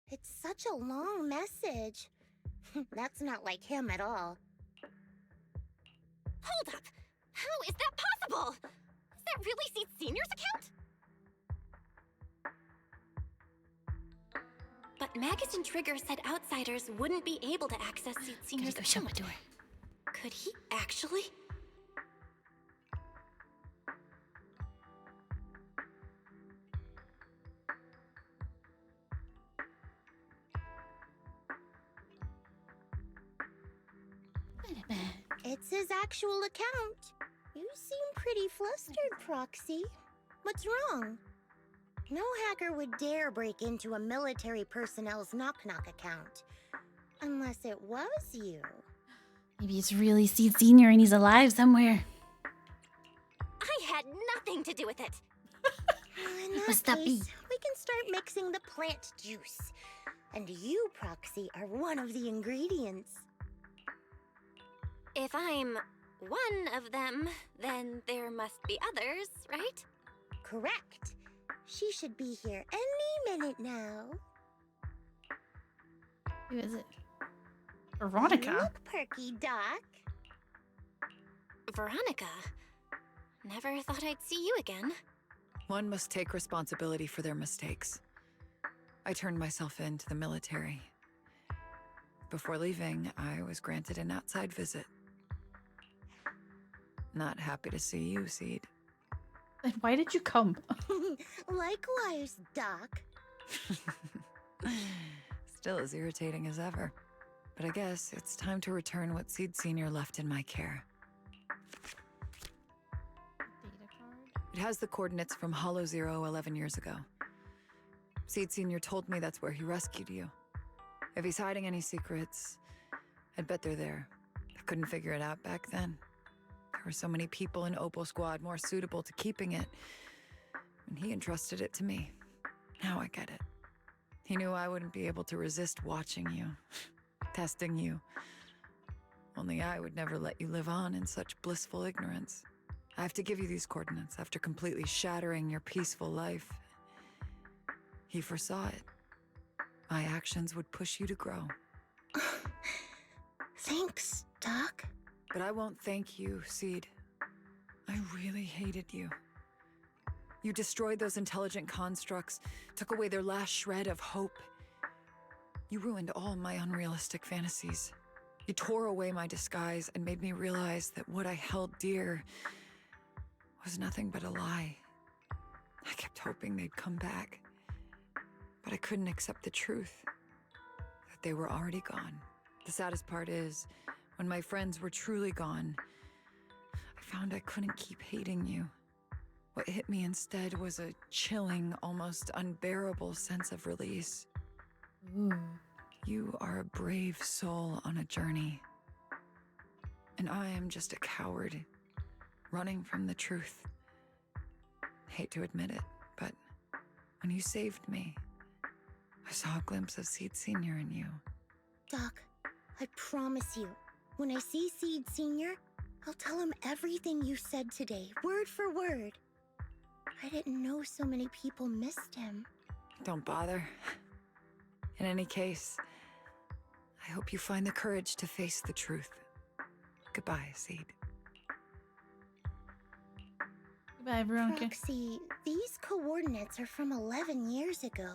It's such a long message. That's not like him at all. Hold up! How is that possible? Is that really Seed Senior's account? But Magus and Trigger said outsiders wouldn't be able to access Seed Senior's account. Shut my door. Could he actually? It's his actual account. You seem pretty flustered, Proxy. What's wrong? No hacker would dare break into a military personnel's knock-knock account. Unless it was you. Maybe it's really Seed Senior and he's alive somewhere. I had nothing to do with it. In that Must that be? case, we can start mixing the plant juice. And you, Proxy, are one of the ingredients. If I'm one of them, then there must be others, right? Correct. She should be here any minute now. Who is it? Veronica. You look perky, Doc. Veronica. Never thought I'd see you again. One must take responsibility for their mistakes. I turned myself in to the military. Before leaving, I was granted an outside visit. Not happy to see you, Seed. Then why did you come? Likewise, Doc. Still as irritating as ever. But I guess it's time to return what Seed Senior left in my care. Data card? It has the coordinates from Hollow Zero 11 years ago. Seed Senior told me that's where he rescued you. If he's hiding any secrets, I'd bet they're there. I couldn't figure it out back then. There were so many people in Opal Squad more suitable to keeping it, and he entrusted it to me. Now I get it. He knew I wouldn't be able to resist watching you, testing you. Only I would never let you live on in such blissful ignorance. I have to give you these coordinates after completely shattering your peaceful life. He foresaw it. My actions would push you to grow. Thanks, Doc. But I won't thank you, Seed. I really hated you. You destroyed those intelligent constructs, took away their last shred of hope. You ruined all my unrealistic fantasies. You tore away my disguise and made me realize that what I held dear was nothing but a lie. I kept hoping they'd come back, but I couldn't accept the truth, that they were already gone. The saddest part is, when my friends were truly gone, I found I couldn't keep hating you. What hit me instead was a chilling, almost unbearable sense of release. Ooh. You are a brave soul on a journey. And I am just a coward, running from the truth. Hate to admit it, but when you saved me, I saw a glimpse of Seed Senior in you. Doc, I promise you, when I see Seed Senior, I'll tell him everything you said today, word for word. I didn't know so many people missed him. Don't bother. In any case, I hope you find the courage to face the truth. Goodbye, Seed. Goodbye, everyone. Proxy, these coordinates are from 11 years ago.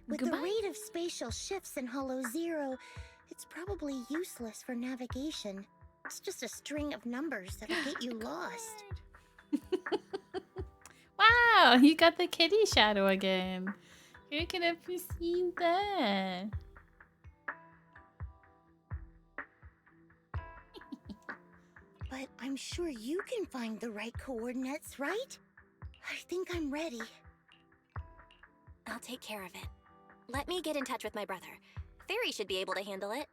With the rate of spatial shifts in Hollow Zero, it's probably useless for navigation. It's just a string of numbers that'll get you lost. Wow, you got the kitty shadow again. Who could have foreseen that? But I'm sure you can find the right coordinates, right? I think I'm ready. I'll take care of it. Let me get in touch with my brother. Fairy should be able to handle it.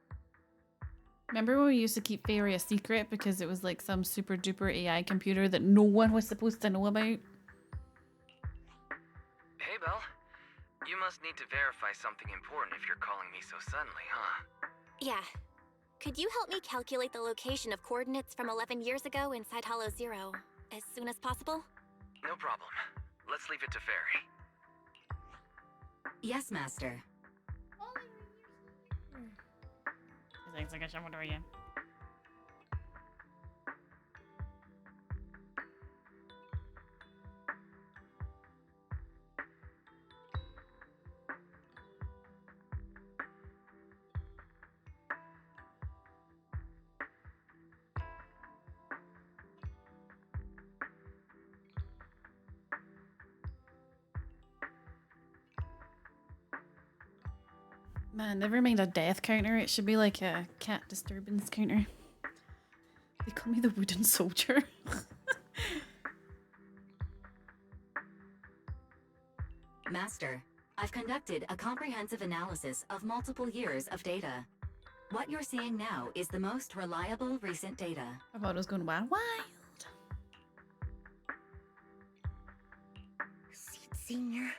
Remember when we used to keep Fairy a secret because it was like some super duper AI computer that no one was supposed to know about? Hey, Belle. You must need to verify something important if you're calling me so suddenly, huh? Yeah. Could you help me calculate the location of coordinates from 11 years ago inside Hollow Zero as soon as possible? No problem. Let's leave it to Fairy. Yes, Master. Thanks, I guess I'm wondering again. Man, never mind a death counter. It should be like a cat disturbance counter. They call me the wooden soldier. Master, I've conducted a comprehensive analysis of multiple years of data. What you're seeing now is the most reliable recent data. I thought it was going wild. Seed Senior,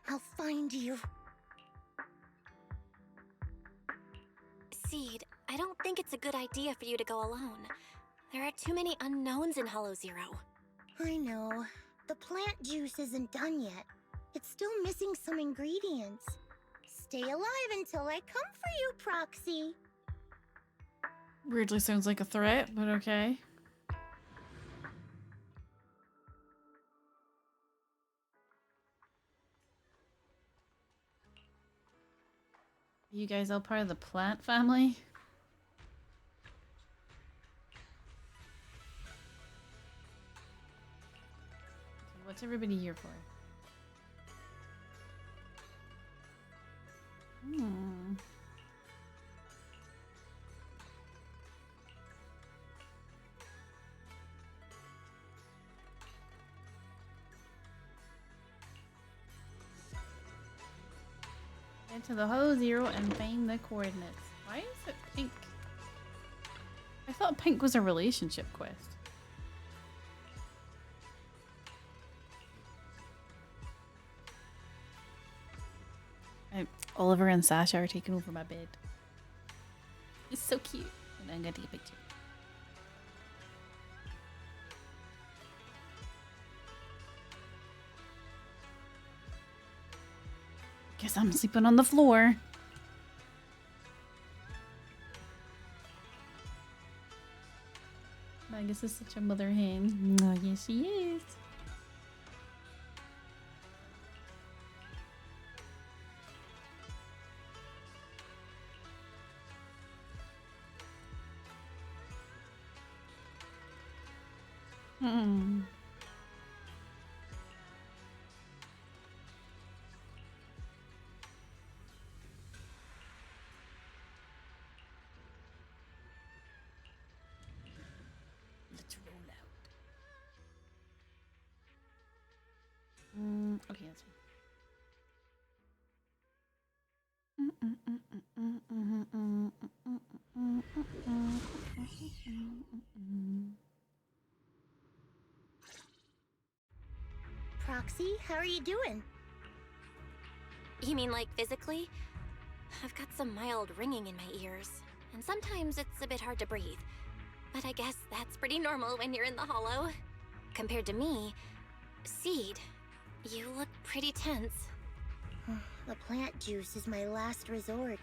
I'll find you. Seed, I don't think it's a good idea for you to go alone. There are too many unknowns in Hollow Zero. I know. The plant juice isn't done yet. It's still missing some ingredients. Stay alive until I come for you, Proxy. Weirdly sounds like a threat, but okay. You guys all part of the plant family? Okay, what's everybody here for? Head to the Hollow Zero and find the coordinates. Why is it pink? I thought pink was a relationship quest. Oliver and Sasha are taking over my bed. It's so cute. And I'm gonna take a picture. Guess I'm sleeping on the floor. Magus is such a mother hen. Oh, yes, she is. Let's roll out. Okay, that's fine. Proxy, how are you doing? You mean like physically? I've got some mild ringing in my ears, and sometimes it's a bit hard to breathe. But I guess that's pretty normal when you're in the hollow. Compared to me, Seed, you look pretty tense. The plant juice is my last resort.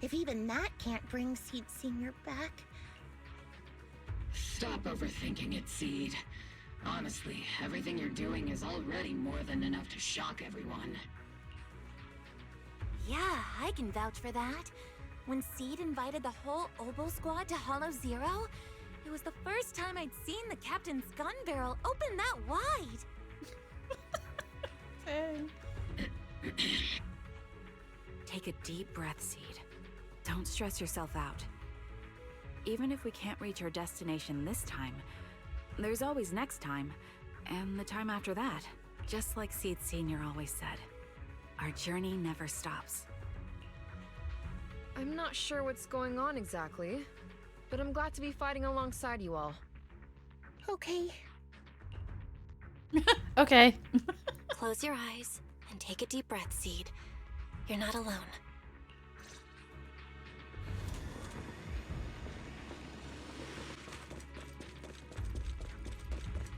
If even that can't bring Seed Senior back... Stop overthinking it, Seed. Honestly, everything you're doing is already more than enough to shock everyone. Yeah, I can vouch for that. When Seed invited the whole Oboe squad to Hollow Zero, it was the first time I'd seen the captain's gun barrel open that wide. Take a deep breath, Seed. Don't stress yourself out. Even if we can't reach our destination this time, there's always next time, and the time after that. Just like Seed Senior always said, our journey never stops. I'm not sure what's going on exactly, but I'm glad to be fighting alongside you all. Okay. Okay. Close your eyes and take a deep breath, Seed. You're not alone.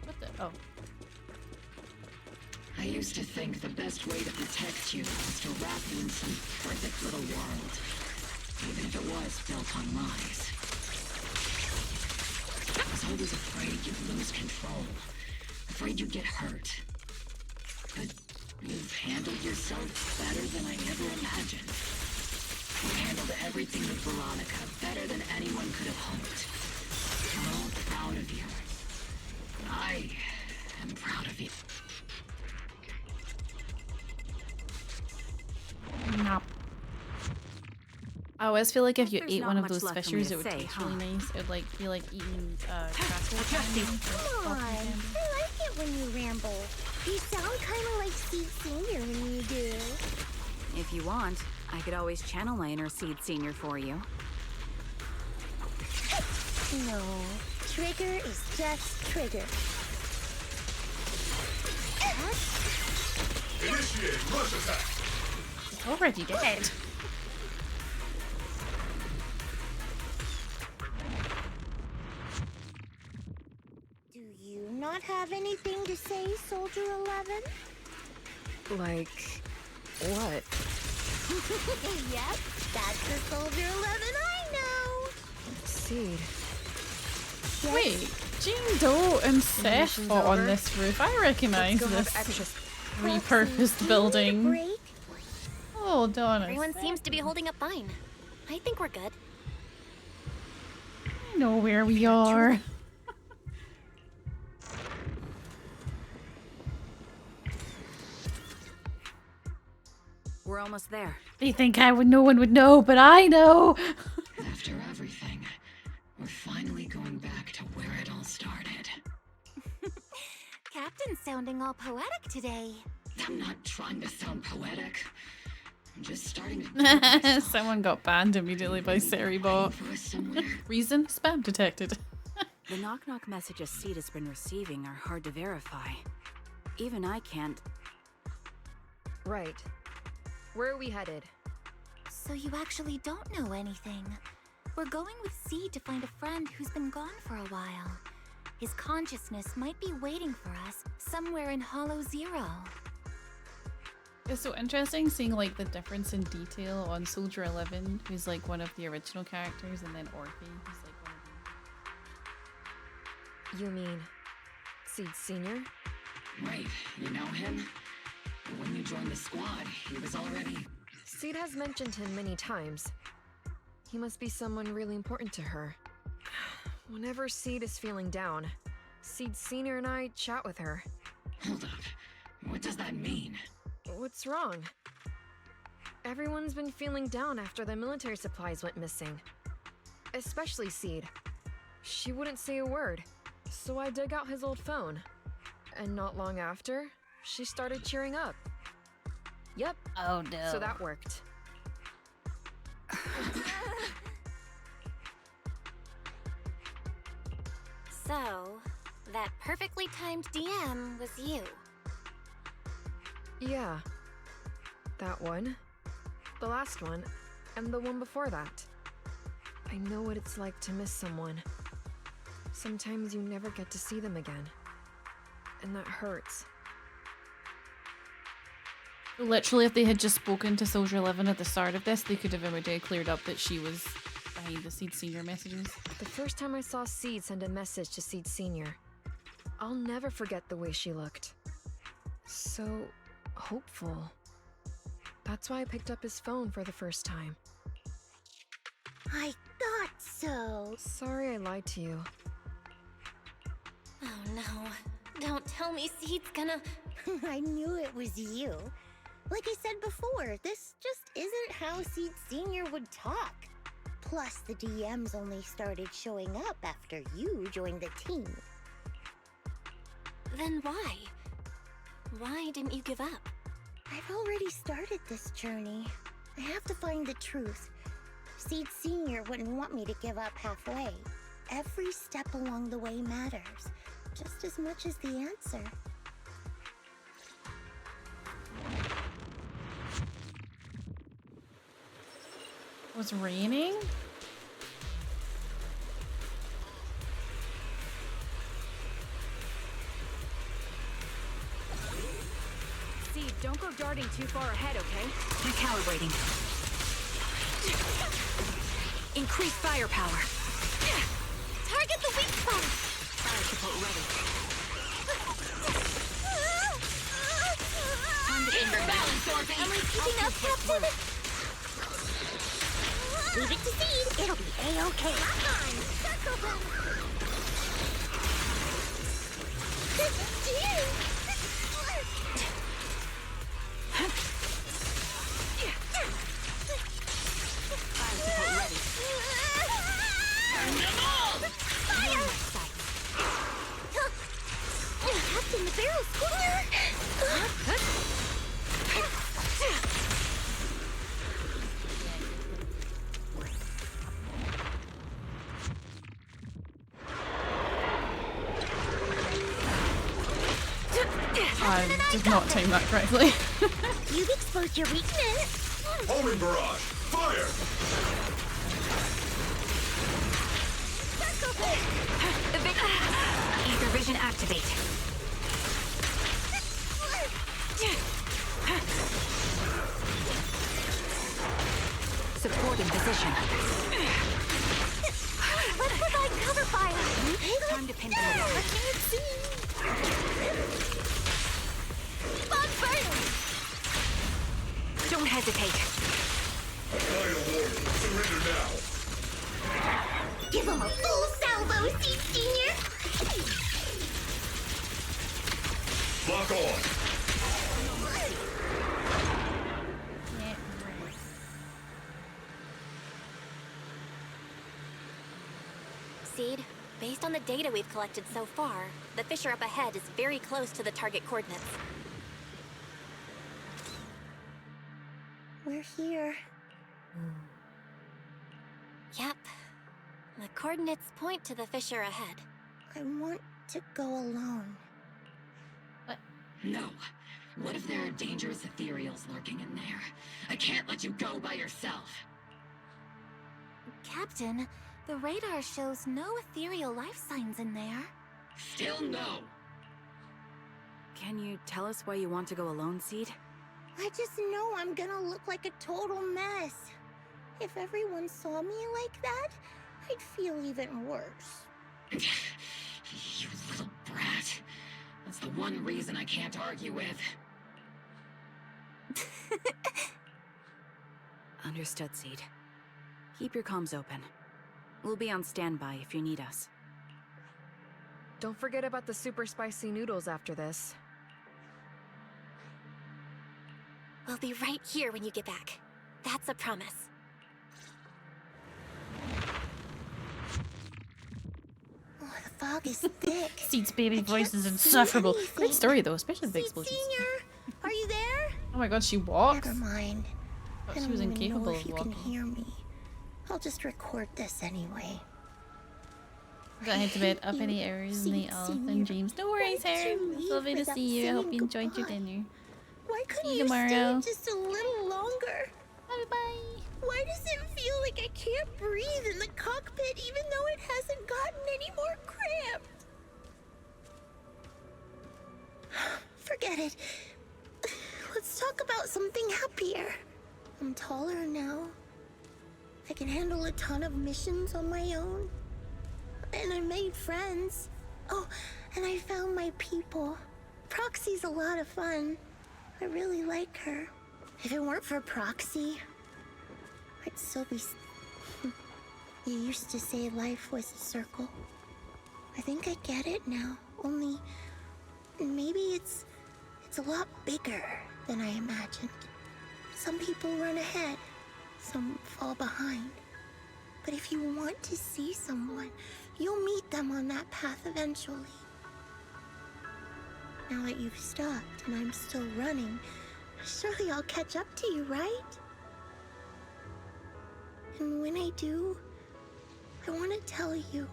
What the? Oh. I used to think the best way to protect you was to wrap you in some perfect little world, even if it was built on lies. I was always afraid you'd lose control, afraid you'd get hurt. But you've handled yourself better than I ever imagined. You handled everything with Veronica better than anyone could have hoped. I'm all proud of you. I am proud of you. No. I always feel like if you There's ate not one of much those left for me fishers, to it would say, taste really nice. It would like be like eating crackle candy. Come on, I like it when you ramble. You sound kind of like Seed Senior when you do. If you want, I could always channel my inner Seed Senior for you. No, Trigger is just Trigger. Initiate rush attack. It's already dead. Do you not have anything to say, Soldier 11? Like, what? Yep, that's the Soldier 11 I know. Seed. Yes. Wait, Jean Doe and Seth Mission's fought on over. this roof. I recognize Let's go have this extra repurposed building. Oh, darn it. Everyone seems to be holding up fine. I think we're good. I know where we are. We're almost there. They think no one would know, but I know. After everything, we're finally going back to where it all started. Captain's sounding all poetic today. I'm not trying to sound poetic. I'm just starting to Someone got banned immediately by Seribot. Reason? Spam detected. The knock-knock messages Seed has been receiving are hard to verify. Even I can't. Right. Where are we headed? So you actually don't know anything. We're going with Seed to find a friend who's been gone for a while. His consciousness might be waiting for us somewhere in Hollow Zero. It's so interesting seeing like the difference in detail on Soldier 11, who's like one of the original characters, and then Orphe, who's like one of You mean Seed Senior? Right, you know him? When you joined the squad, he was already... Seed has mentioned him many times. He must be someone really important to her. Whenever Seed is feeling down, Seed Senior and I chat with her. Hold up. What does that mean? What's wrong? Everyone's been feeling down after the military supplies went missing. Especially Seed. She wouldn't say a word, so I dug out his old phone. And not long after, she started cheering up. Yep. Oh no. So that worked. So, that perfectly timed DM was you. Yeah. That one. The last one. And the one before that. I know what it's like to miss someone. Sometimes you never get to see them again. And that hurts. Literally, if they had just spoken to Soldier 11 at the start of this, they could have immediately cleared up that she was behind the Seed Senior messages. The first time I saw Seed send a message to Seed Senior, I'll never forget the way she looked. So hopeful. That's why I picked up his phone for the first time. I thought so. Sorry I lied to you. Oh no. Don't tell me Seed's gonna... I knew it was you. Like I said before, this just isn't how Seed Senior would talk. Plus, the DMs only started showing up after you joined the team. Then why? Why didn't you give up? I've already started this journey. I have to find the truth. Seed Senior wouldn't want me to give up halfway. Every step along the way matters, just as much as the answer. It was raining? Seed, don't go darting too far ahead, okay? Recalibrating. Increase firepower. Target the weak spot! Fire support ready. Time to inward balance, Dorothy! Am I keeping up, Captain? Leave it to Seed. It'll be A-okay. Lock on! Circle them! Fire support ready. Burn them all! Fire! Captain, the barrel's clear! I did not time that correctly. You've exposed your weakness. Homing barrage! Fire! Ether vision activate. Supporting position. Let's provide cover fire. Time to pin them down. I can't see. Bug burn! Don't hesitate. Final warning. Surrender now. Give him a full salvo, Seed Senior. Lock on. Seed, based on the data we've collected so far, the fissure up ahead is very close to the target coordinates. We're here. Yep. The coordinates point to the fissure ahead. I want to go alone. No. What if there are dangerous ethereals lurking in there? I can't let you go by yourself. Captain, the radar shows no ethereal life signs in there. Still no. Can you tell us why you want to go alone, Seed? I just know I'm gonna look like a total mess. If everyone saw me like that, I'd feel even worse. You little brat. That's the one reason I can't argue with. Understood, Seed. Keep your comms open. We'll be on standby if you need us. Don't forget about the super spicy noodles after this. We'll be right here when you get back. That's a promise. Oh, the fog is thick. Seed's baby voice is insufferable. Great story though, especially the explosions. Senior, are you there? Oh my god, she walks. Never mind. I I thought she don't was even incapable know of if you can walking. hear me. I'll just record this anyway. Got head to bed. Up any errors in the elfin dreams? No worries, Harry. It's lovely to see you. I hope you enjoyed your dinner. Why couldn't See you you tomorrow. stay just a little longer? Bye bye. Why does it feel like I can't breathe in the cockpit even though it hasn't gotten any more cramped? Forget it. Let's talk about something happier. I'm taller now. I can handle a ton of missions on my own. And I made friends. Oh, and I found my people. Proxy's a lot of fun. I really like her. If it weren't for Proxy, I'd still be... You used to say life was a circle. I think I get it now. Only... maybe it's a lot bigger than I imagined. Some people run ahead. Some fall behind. But if you want to see someone, you'll meet them on that path eventually. Now that you've stopped and I'm still running, surely I'll catch up to you, right? And when I do, I want to tell you,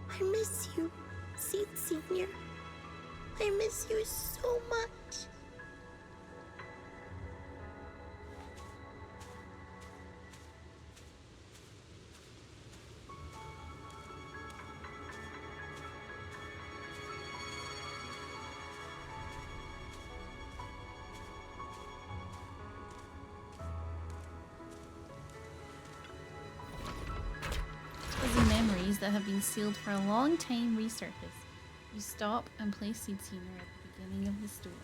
I miss you, Seed Senior. I miss you so much. Fuzzy memories that have been sealed for a long time resurface. You stop and place Seed Senior at the beginning of the story.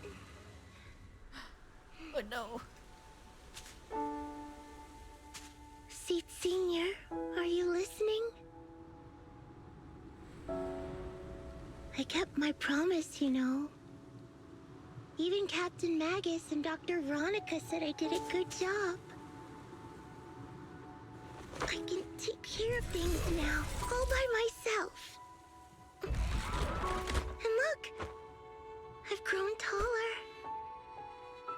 Oh no. Seed Senior, are you listening? I kept my promise, you know. Even Captain Magus and Dr. Veronica said I did a good job. I can take care of things now, all by myself. And look, I've grown taller.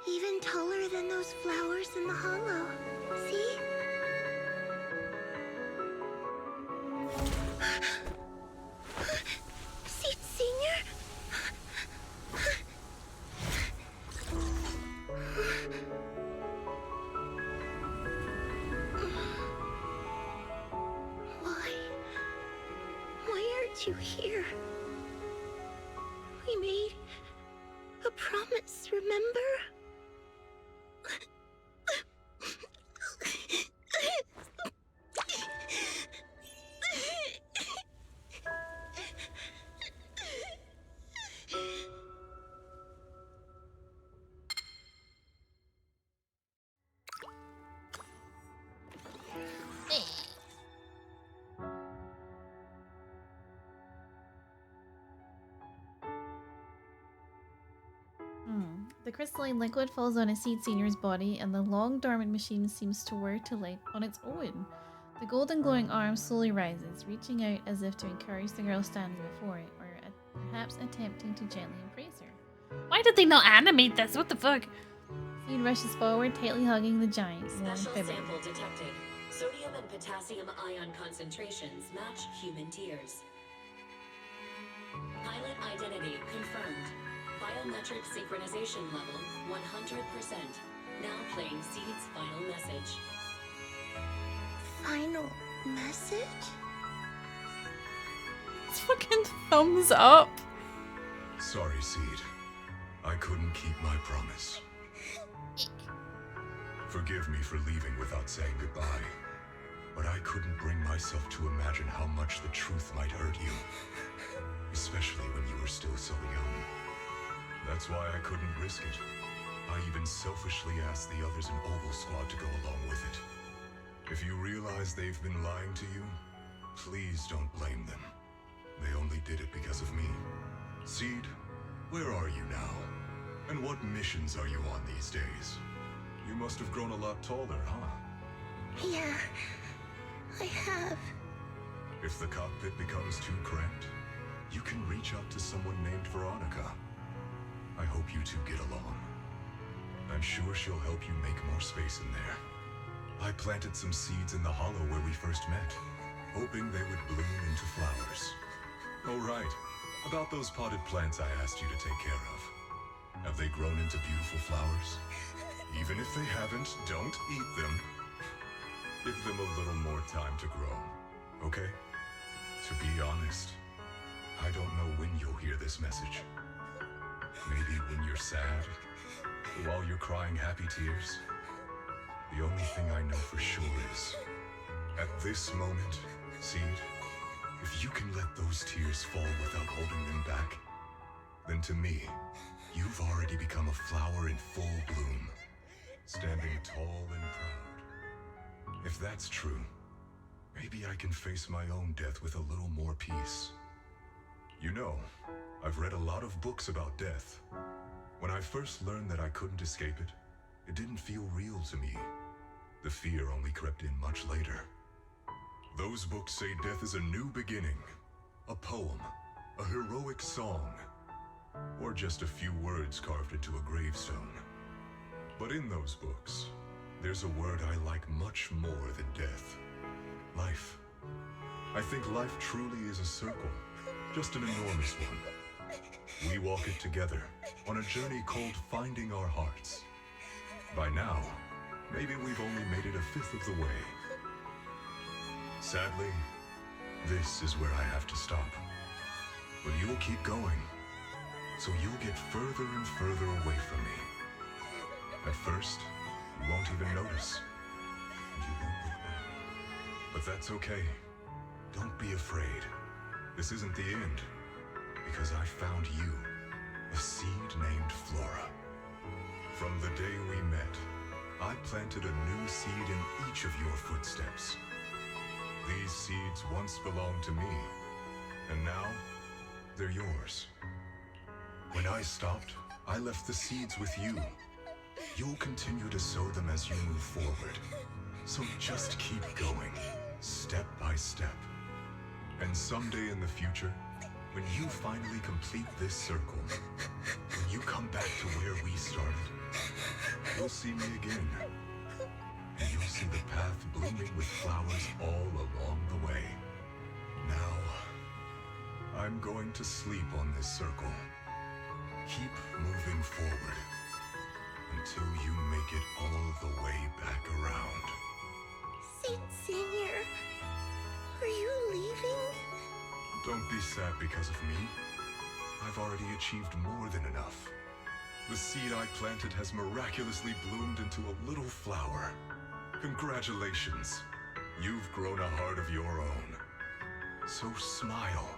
Even taller than those flowers in the hollow. See? Seed Senior? Why aren't you here? We made a promise, remember? The crystalline liquid falls on a Seed Senior's body, and the long dormant machine seems to whir to life on its own. The golden glowing arm slowly rises, reaching out as if to encourage the girl standing before it, or perhaps attempting to gently embrace her. Why did they not animate this? What the fuck? Seed rushes forward, tightly hugging the giant. Special sample detected. Sodium and potassium ion concentrations match human tears. Pilot identity confirmed. Biometric synchronization level 100%. Now playing Seed's final message. Final message? It's fucking thumbs up. Sorry, Seed. I couldn't keep my promise. Forgive me for leaving without saying goodbye, but I couldn't bring myself to imagine how much the truth might hurt you, especially when you were still so young. That's why I couldn't risk it. I even selfishly asked the others in Oval Squad to go along with it. If you realize they've been lying to you, please don't blame them. They only did it because of me. Seed, where are you now? And what missions are you on these days? You must have grown a lot taller, huh? Yeah, I have. If the cockpit becomes too cramped, you can reach out to someone named Veronica. I hope you two get along. I'm sure she'll help you make more space in there. I planted some seeds in the hollow where we first met, hoping they would bloom into flowers. Oh right, about those potted plants I asked you to take care of. Have they grown into beautiful flowers? Even if they haven't, don't eat them. Give them a little more time to grow, okay? To be honest, I don't know when you'll hear this message. Maybe when you're sad, or while you're crying happy tears. The only thing I know for sure is, at this moment, Seed, if you can let those tears fall without holding them back, then to me, you've already become a flower in full bloom, standing tall and proud. If that's true, maybe I can face my own death with a little more peace. You know, I've read a lot of books about death. When I first learned that I couldn't escape it, it didn't feel real to me. The fear only crept in much later. Those books say death is a new beginning, a poem, a heroic song, or just a few words carved into a gravestone. But in those books, there's a word I like much more than death. Life. I think life truly is a circle, just an enormous one. We walk it together on a journey called finding our hearts. By now, maybe we've only made it a fifth of the way. Sadly, this is where I have to stop. But you'll keep going, so you'll get further and further away from me. At first, you won't even notice, and you won't look back. But that's okay. Don't be afraid. This isn't the end, because I found you, a seed named Flora. From the day we met, I planted a new seed in each of your footsteps. These seeds once belonged to me, and now they're yours. When I stopped, I left the seeds with you. You'll continue to sow them as you move forward. So just keep going, step by step. And someday in the future, when you finally complete this circle, when you come back to where we started, you'll see me again. And you'll see the path blooming with flowers all along the way. Now, I'm going to sleep on this circle. Keep moving forward until you make it all the way back around. Saint Senior, are you leaving? Don't be sad because of me. I've already achieved more than enough. The seed I planted has miraculously bloomed into a little flower. Congratulations. You've grown a heart of your own. So smile.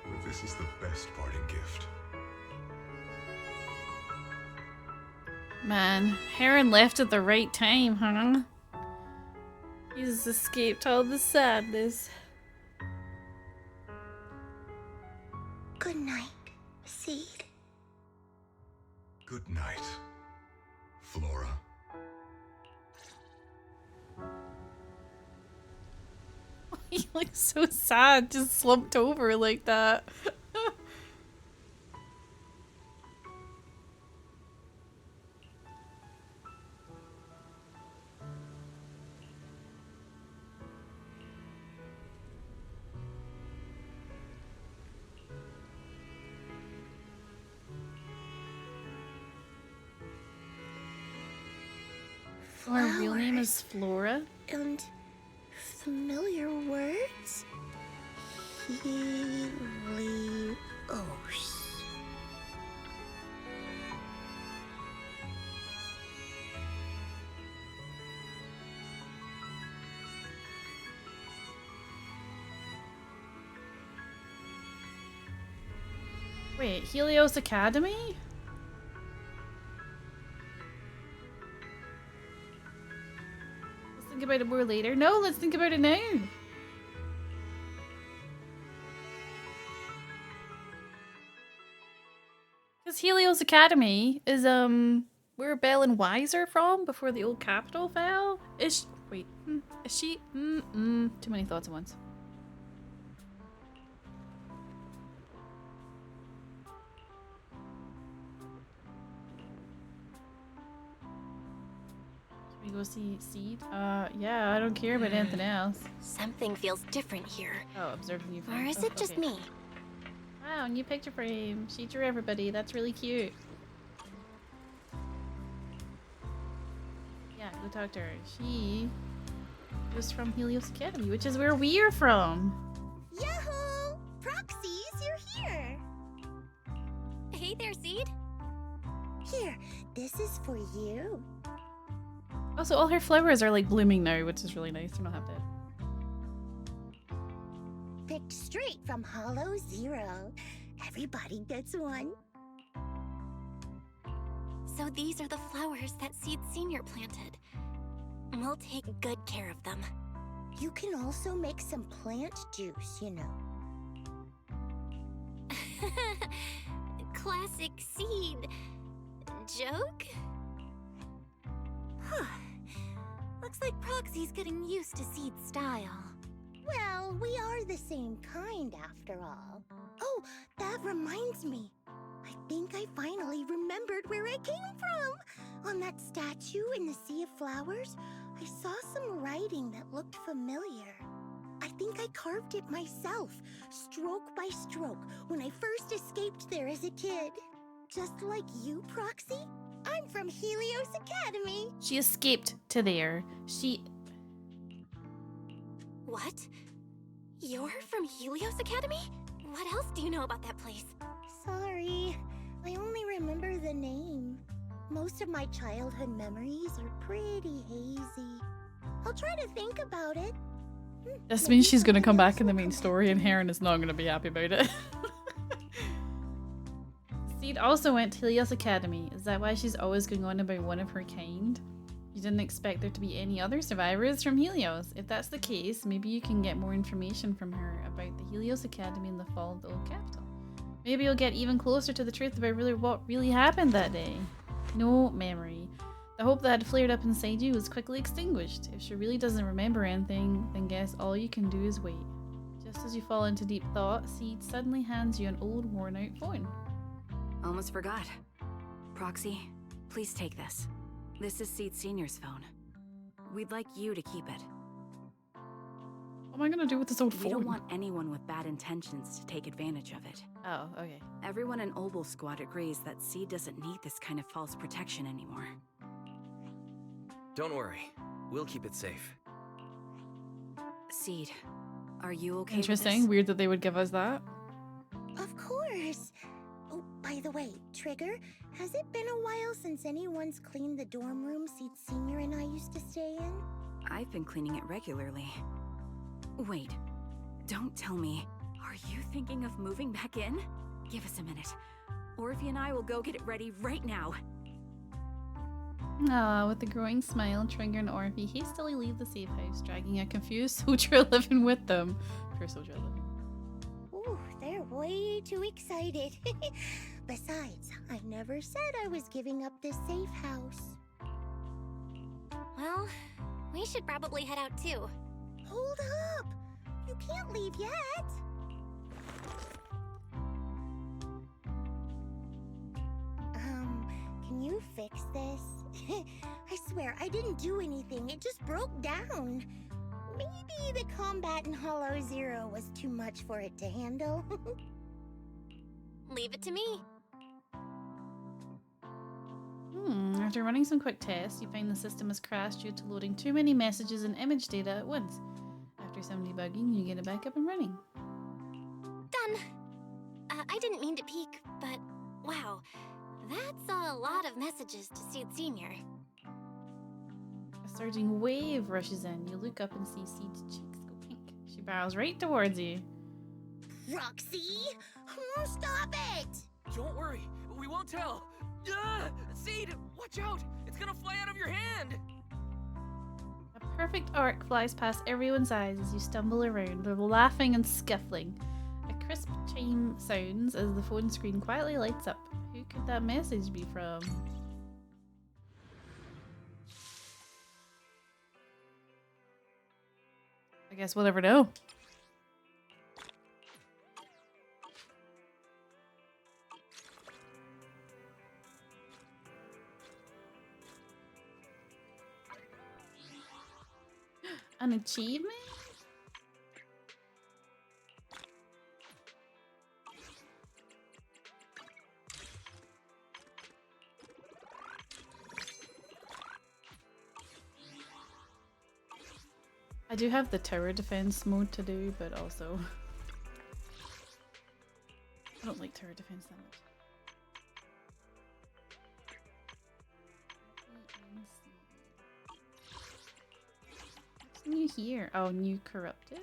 For this is the best parting gift. Man, Heron left at the right time, huh? He's escaped all the sadness. Good night, Seed. Good night, Flora. He looks so sad, just slumped over like that. Our real name is Flora. And familiar words? Helios. Wait, Helios Academy? Let's think about it more later. No, let's think about it now. Because Helios Academy is where Belle and Wise are from before the old capital fell. Is she? Too many thoughts at once. We go see Seed? Yeah, I don't care about anything else. Something feels different here. Oh, observe the new frame. Or is it just okay. me? Wow, new picture frame. She drew everybody. That's really cute. Yeah, go talk to her. She was from Helios Academy, which is where we're from. Yahoo! Proxies, you're here! Hey there, Seed. Here, this is for you. Also, all her flowers are like blooming now, which is really nice. They're not half dead. Picked straight from Hollow Zero. Everybody gets one. So these are the flowers that Seed Senior planted. We'll take good care of them. You can also make some plant juice, you know. Classic Seed. Joke? Huh. Looks like Proxy's getting used to Seed's style. Well, we are the same kind after all. Oh, that reminds me. I think I finally remembered where I came from. On that statue in the Sea of Flowers, I saw some writing that looked familiar. I think I carved it myself, stroke by stroke, when I first escaped there as a kid. Just like you, Proxy, I'm from Helios Academy. She escaped to there. What? You're from Helios Academy? What else do you know about that place? Sorry, I only remember the name. Most of my childhood memories are pretty hazy. I'll try to think about it. This means she's gonna come back in the main story and Heron is not gonna be happy about it. Seed also went to Helios Academy. Is that why she's always going on about one of her kind? You didn't expect there to be any other survivors from Helios. If that's the case, maybe you can get more information from her about the Helios Academy in the fall of the old capital. Maybe you'll get even closer to the truth about what really happened that day. No memory. The hope that had flared up inside you was quickly extinguished. If she really doesn't remember anything, then guess all you can do is wait. Just as you fall into deep thought, Seed suddenly hands you an old worn-out phone. Almost forgot. Proxy, please take this. This is Seed Senior's phone. We'd like you to keep it. What am I gonna do with this old phone? We don't want anyone with bad intentions to take advantage of it. Oh, okay. Everyone in Obel Squad agrees that Seed doesn't need this kind of false protection anymore. Don't worry. We'll keep it safe. Seed, are you okay Interesting. with this? Weird that they would give us that. Of course. Oh, by the way, Trigger, has it been a while since anyone's cleaned the dorm room Seed Senior and I used to stay in? I've been cleaning it regularly. Wait, don't tell me. Are you thinking of moving back in? Give us a minute. Orphe and I will go get it ready right now. Ah, with a growing smile, Trigger and Orphe hastily leave the safe house, dragging a confused Soldier 11 with them. Poor Soldier 11. Ooh, they're way too excited. Besides, I never said I was giving up this safe house. Well, we should probably head out too. Hold up! You can't leave yet! Can you fix this? I swear, I didn't do anything. It just broke down. Maybe the combat in Hollow Zero was too much for it to handle. Leave it to me. After running some quick tests, you find the system has crashed due to loading too many messages and image data at once. After some debugging, you get it back up and running. Done. I didn't mean to peek, but wow, that's a lot of messages to Seed Senior. A surging wave rushes in. You look up and see Seed's cheeks go pink. She barrels right towards you. Roxy! Oh, stop it! Don't worry, we won't tell. Seed, watch out! It's gonna fly out of your hand! A perfect arc flies past everyone's eyes as you stumble around, laughing and scuffling. A crisp chime sounds as the phone screen quietly lights up. Who could that message be from? I guess we'll never know. An achievement? I do have the tower defense mode to do, but also I don't like tower defense that much. What's new here? Oh, new corrupted?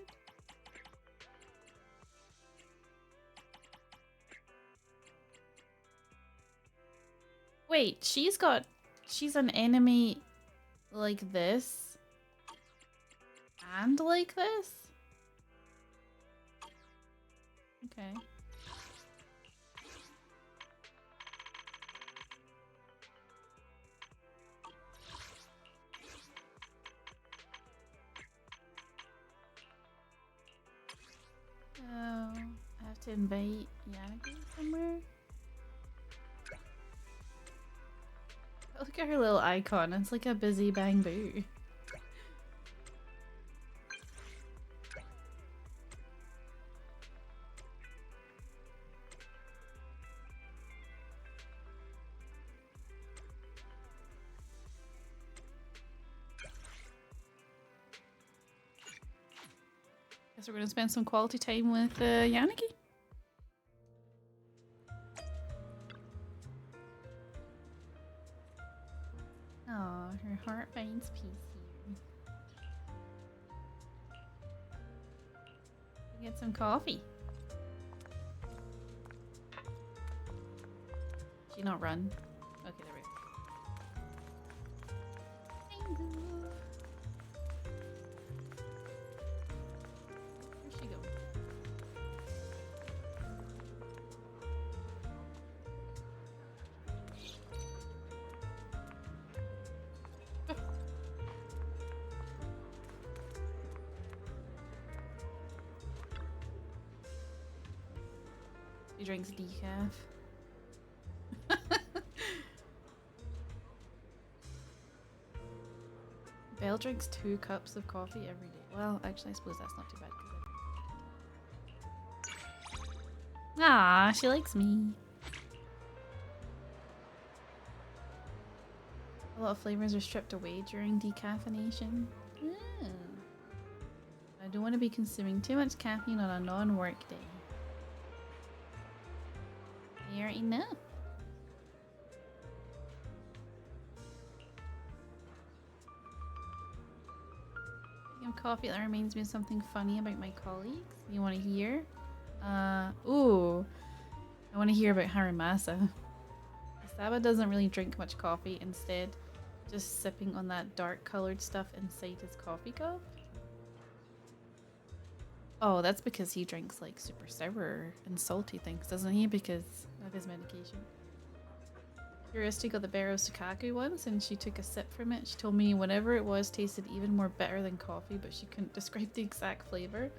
Wait, she's an enemy like this? And like this? Okay. Oh, I have to invite Yanagi somewhere? Look at her little icon, it's like a busy bamboo. Guess we're gonna spend some quality time with Yanagi. Oh, her heart finds peace here. Get some coffee. She not run? Okay, there we go. Where'd she go? She drinks decaf. Belle drinks 2 cups of coffee every day. Well, actually, I suppose that's not too bad. Ah, she likes me. A lot of flavors are stripped away during decaffeination. Oh. I don't want to be consuming too much caffeine on a non-work day. Fair enough. Coffee, that reminds me of something funny about my colleagues. You want to hear? Ooh. I want to hear about Haramasa. Saba doesn't really drink much coffee, instead just sipping on that dark colored stuff inside his coffee cup. Oh, that's because he drinks like super sour and salty things, doesn't he? Because of his medication. Curiosity got the bear of Sukaku once and she took a sip from it. She told me whatever it was tasted even more bitter than coffee, but she couldn't describe the exact flavor.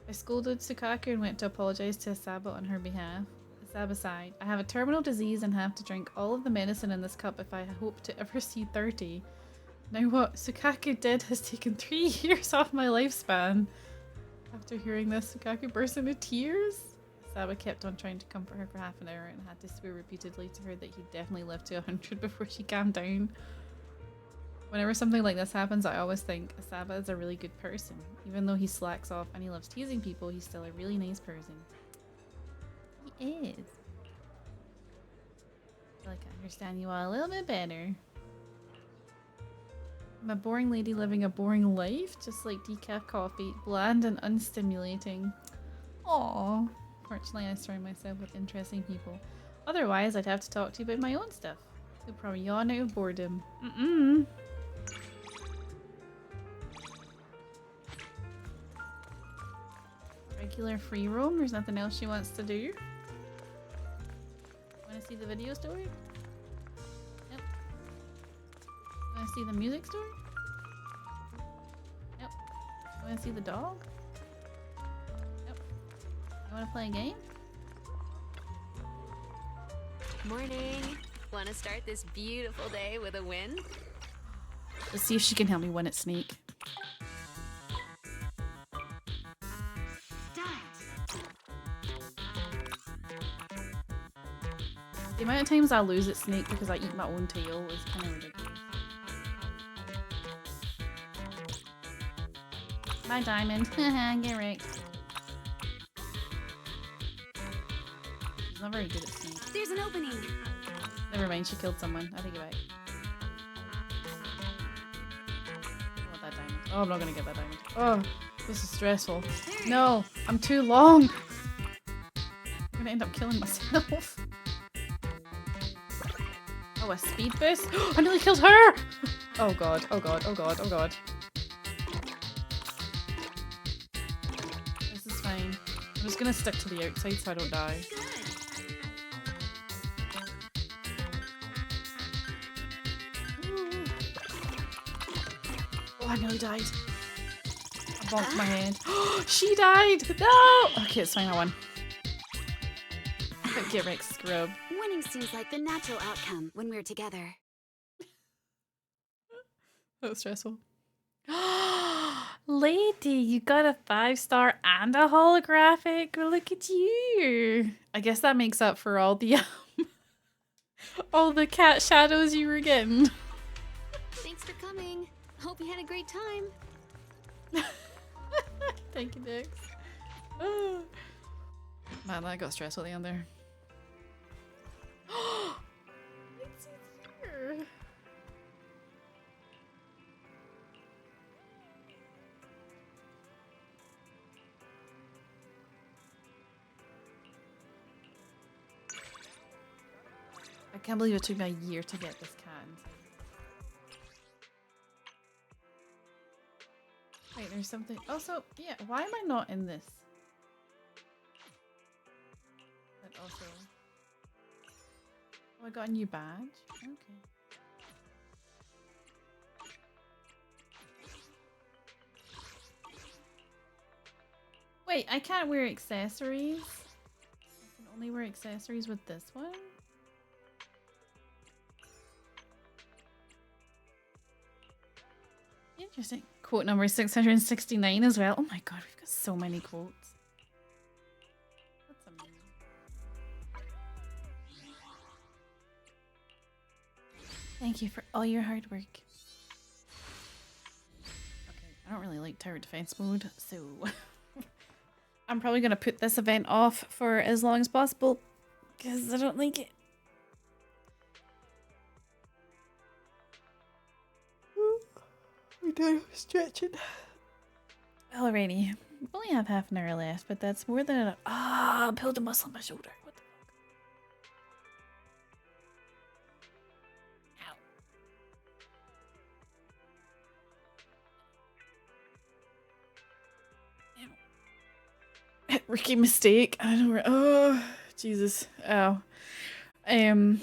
I scolded Sukaku and went to apologize to Asaba on her behalf. Asaba sighed. I have a terminal disease and have to drink all of the medicine in this cup if I hope to ever see 30. Now what Sukaku did has taken 3 years off my lifespan. After hearing this, Sukaku burst into tears. Saba kept on trying to comfort her for half an hour and had to swear repeatedly to her that he'd definitely live to 100 before she calmed down. Whenever something like this happens, I always think Saba is a really good person. Even though he slacks off and he loves teasing people, he's still a really nice person. He is. I feel like I understand you all a little bit better. I'm a boring lady living a boring life, just like decaf coffee, bland and unstimulating. Aww. Fortunately, I surround myself with interesting people. Otherwise, I'd have to talk to you about my own stuff. You'll probably yawn out of boredom. Regular free roam? There's nothing else she wants to do? Want to see the video story? Nope. Want to see the music story? Nope. Want to see the dog? You want to play a game? Morning. Want to start this beautiful day with a win? Let's see if she can help me win at Snake. The amount of times I lose at Snake because I eat my own tail is kind of ridiculous. My diamond. Get wrecked. She's not very good at Snake. There's an opening. Never mind, she killed someone. I take it back. I want that diamond. Oh, I'm not gonna get that diamond. Oh, this is stressful. No, I'm too long. I'm gonna end up killing myself. Oh, a speed boost? I nearly killed her! Oh god, oh god, oh god, oh god. This is fine. I'm just gonna stick to the outside so I don't die. Oh, I nearly died. I bonked my head. She died! No! Okay, it's fine, I won. Get wrecked, scrub. Winning seems like the natural outcome when we're together. That was stressful. Lady, you got a 5-star and a holographic. Look at you. I guess that makes up for all the all the cat shadows you were getting. Thanks for coming. Hope you had a great time. Thank you, Dix. Man, that got stressful at the end there. It's here. I can't believe it took me a year to get this cat inside. Wait, there's something. Also, yeah, why am I not in this? But also. Oh, I got a new badge? Okay. Wait, I can't wear accessories? I can only wear accessories with this one? Interesting. Quote number 669 as well. Oh my god, we've got so many quotes. That's amazing. Thank you for all your hard work. Okay, I don't really like tower defense mode, so I'm probably gonna put this event off for as long as possible because I don't like it. We're stretching. Alrighty, we only have half an hour left, but that's more than enough. Ah, I pulled a muscle on my shoulder. What the fuck? Ow. Ow. Rookie mistake. I don't know. Oh, Jesus. Ow. We're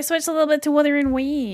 switched a little bit to Wuthering Wave.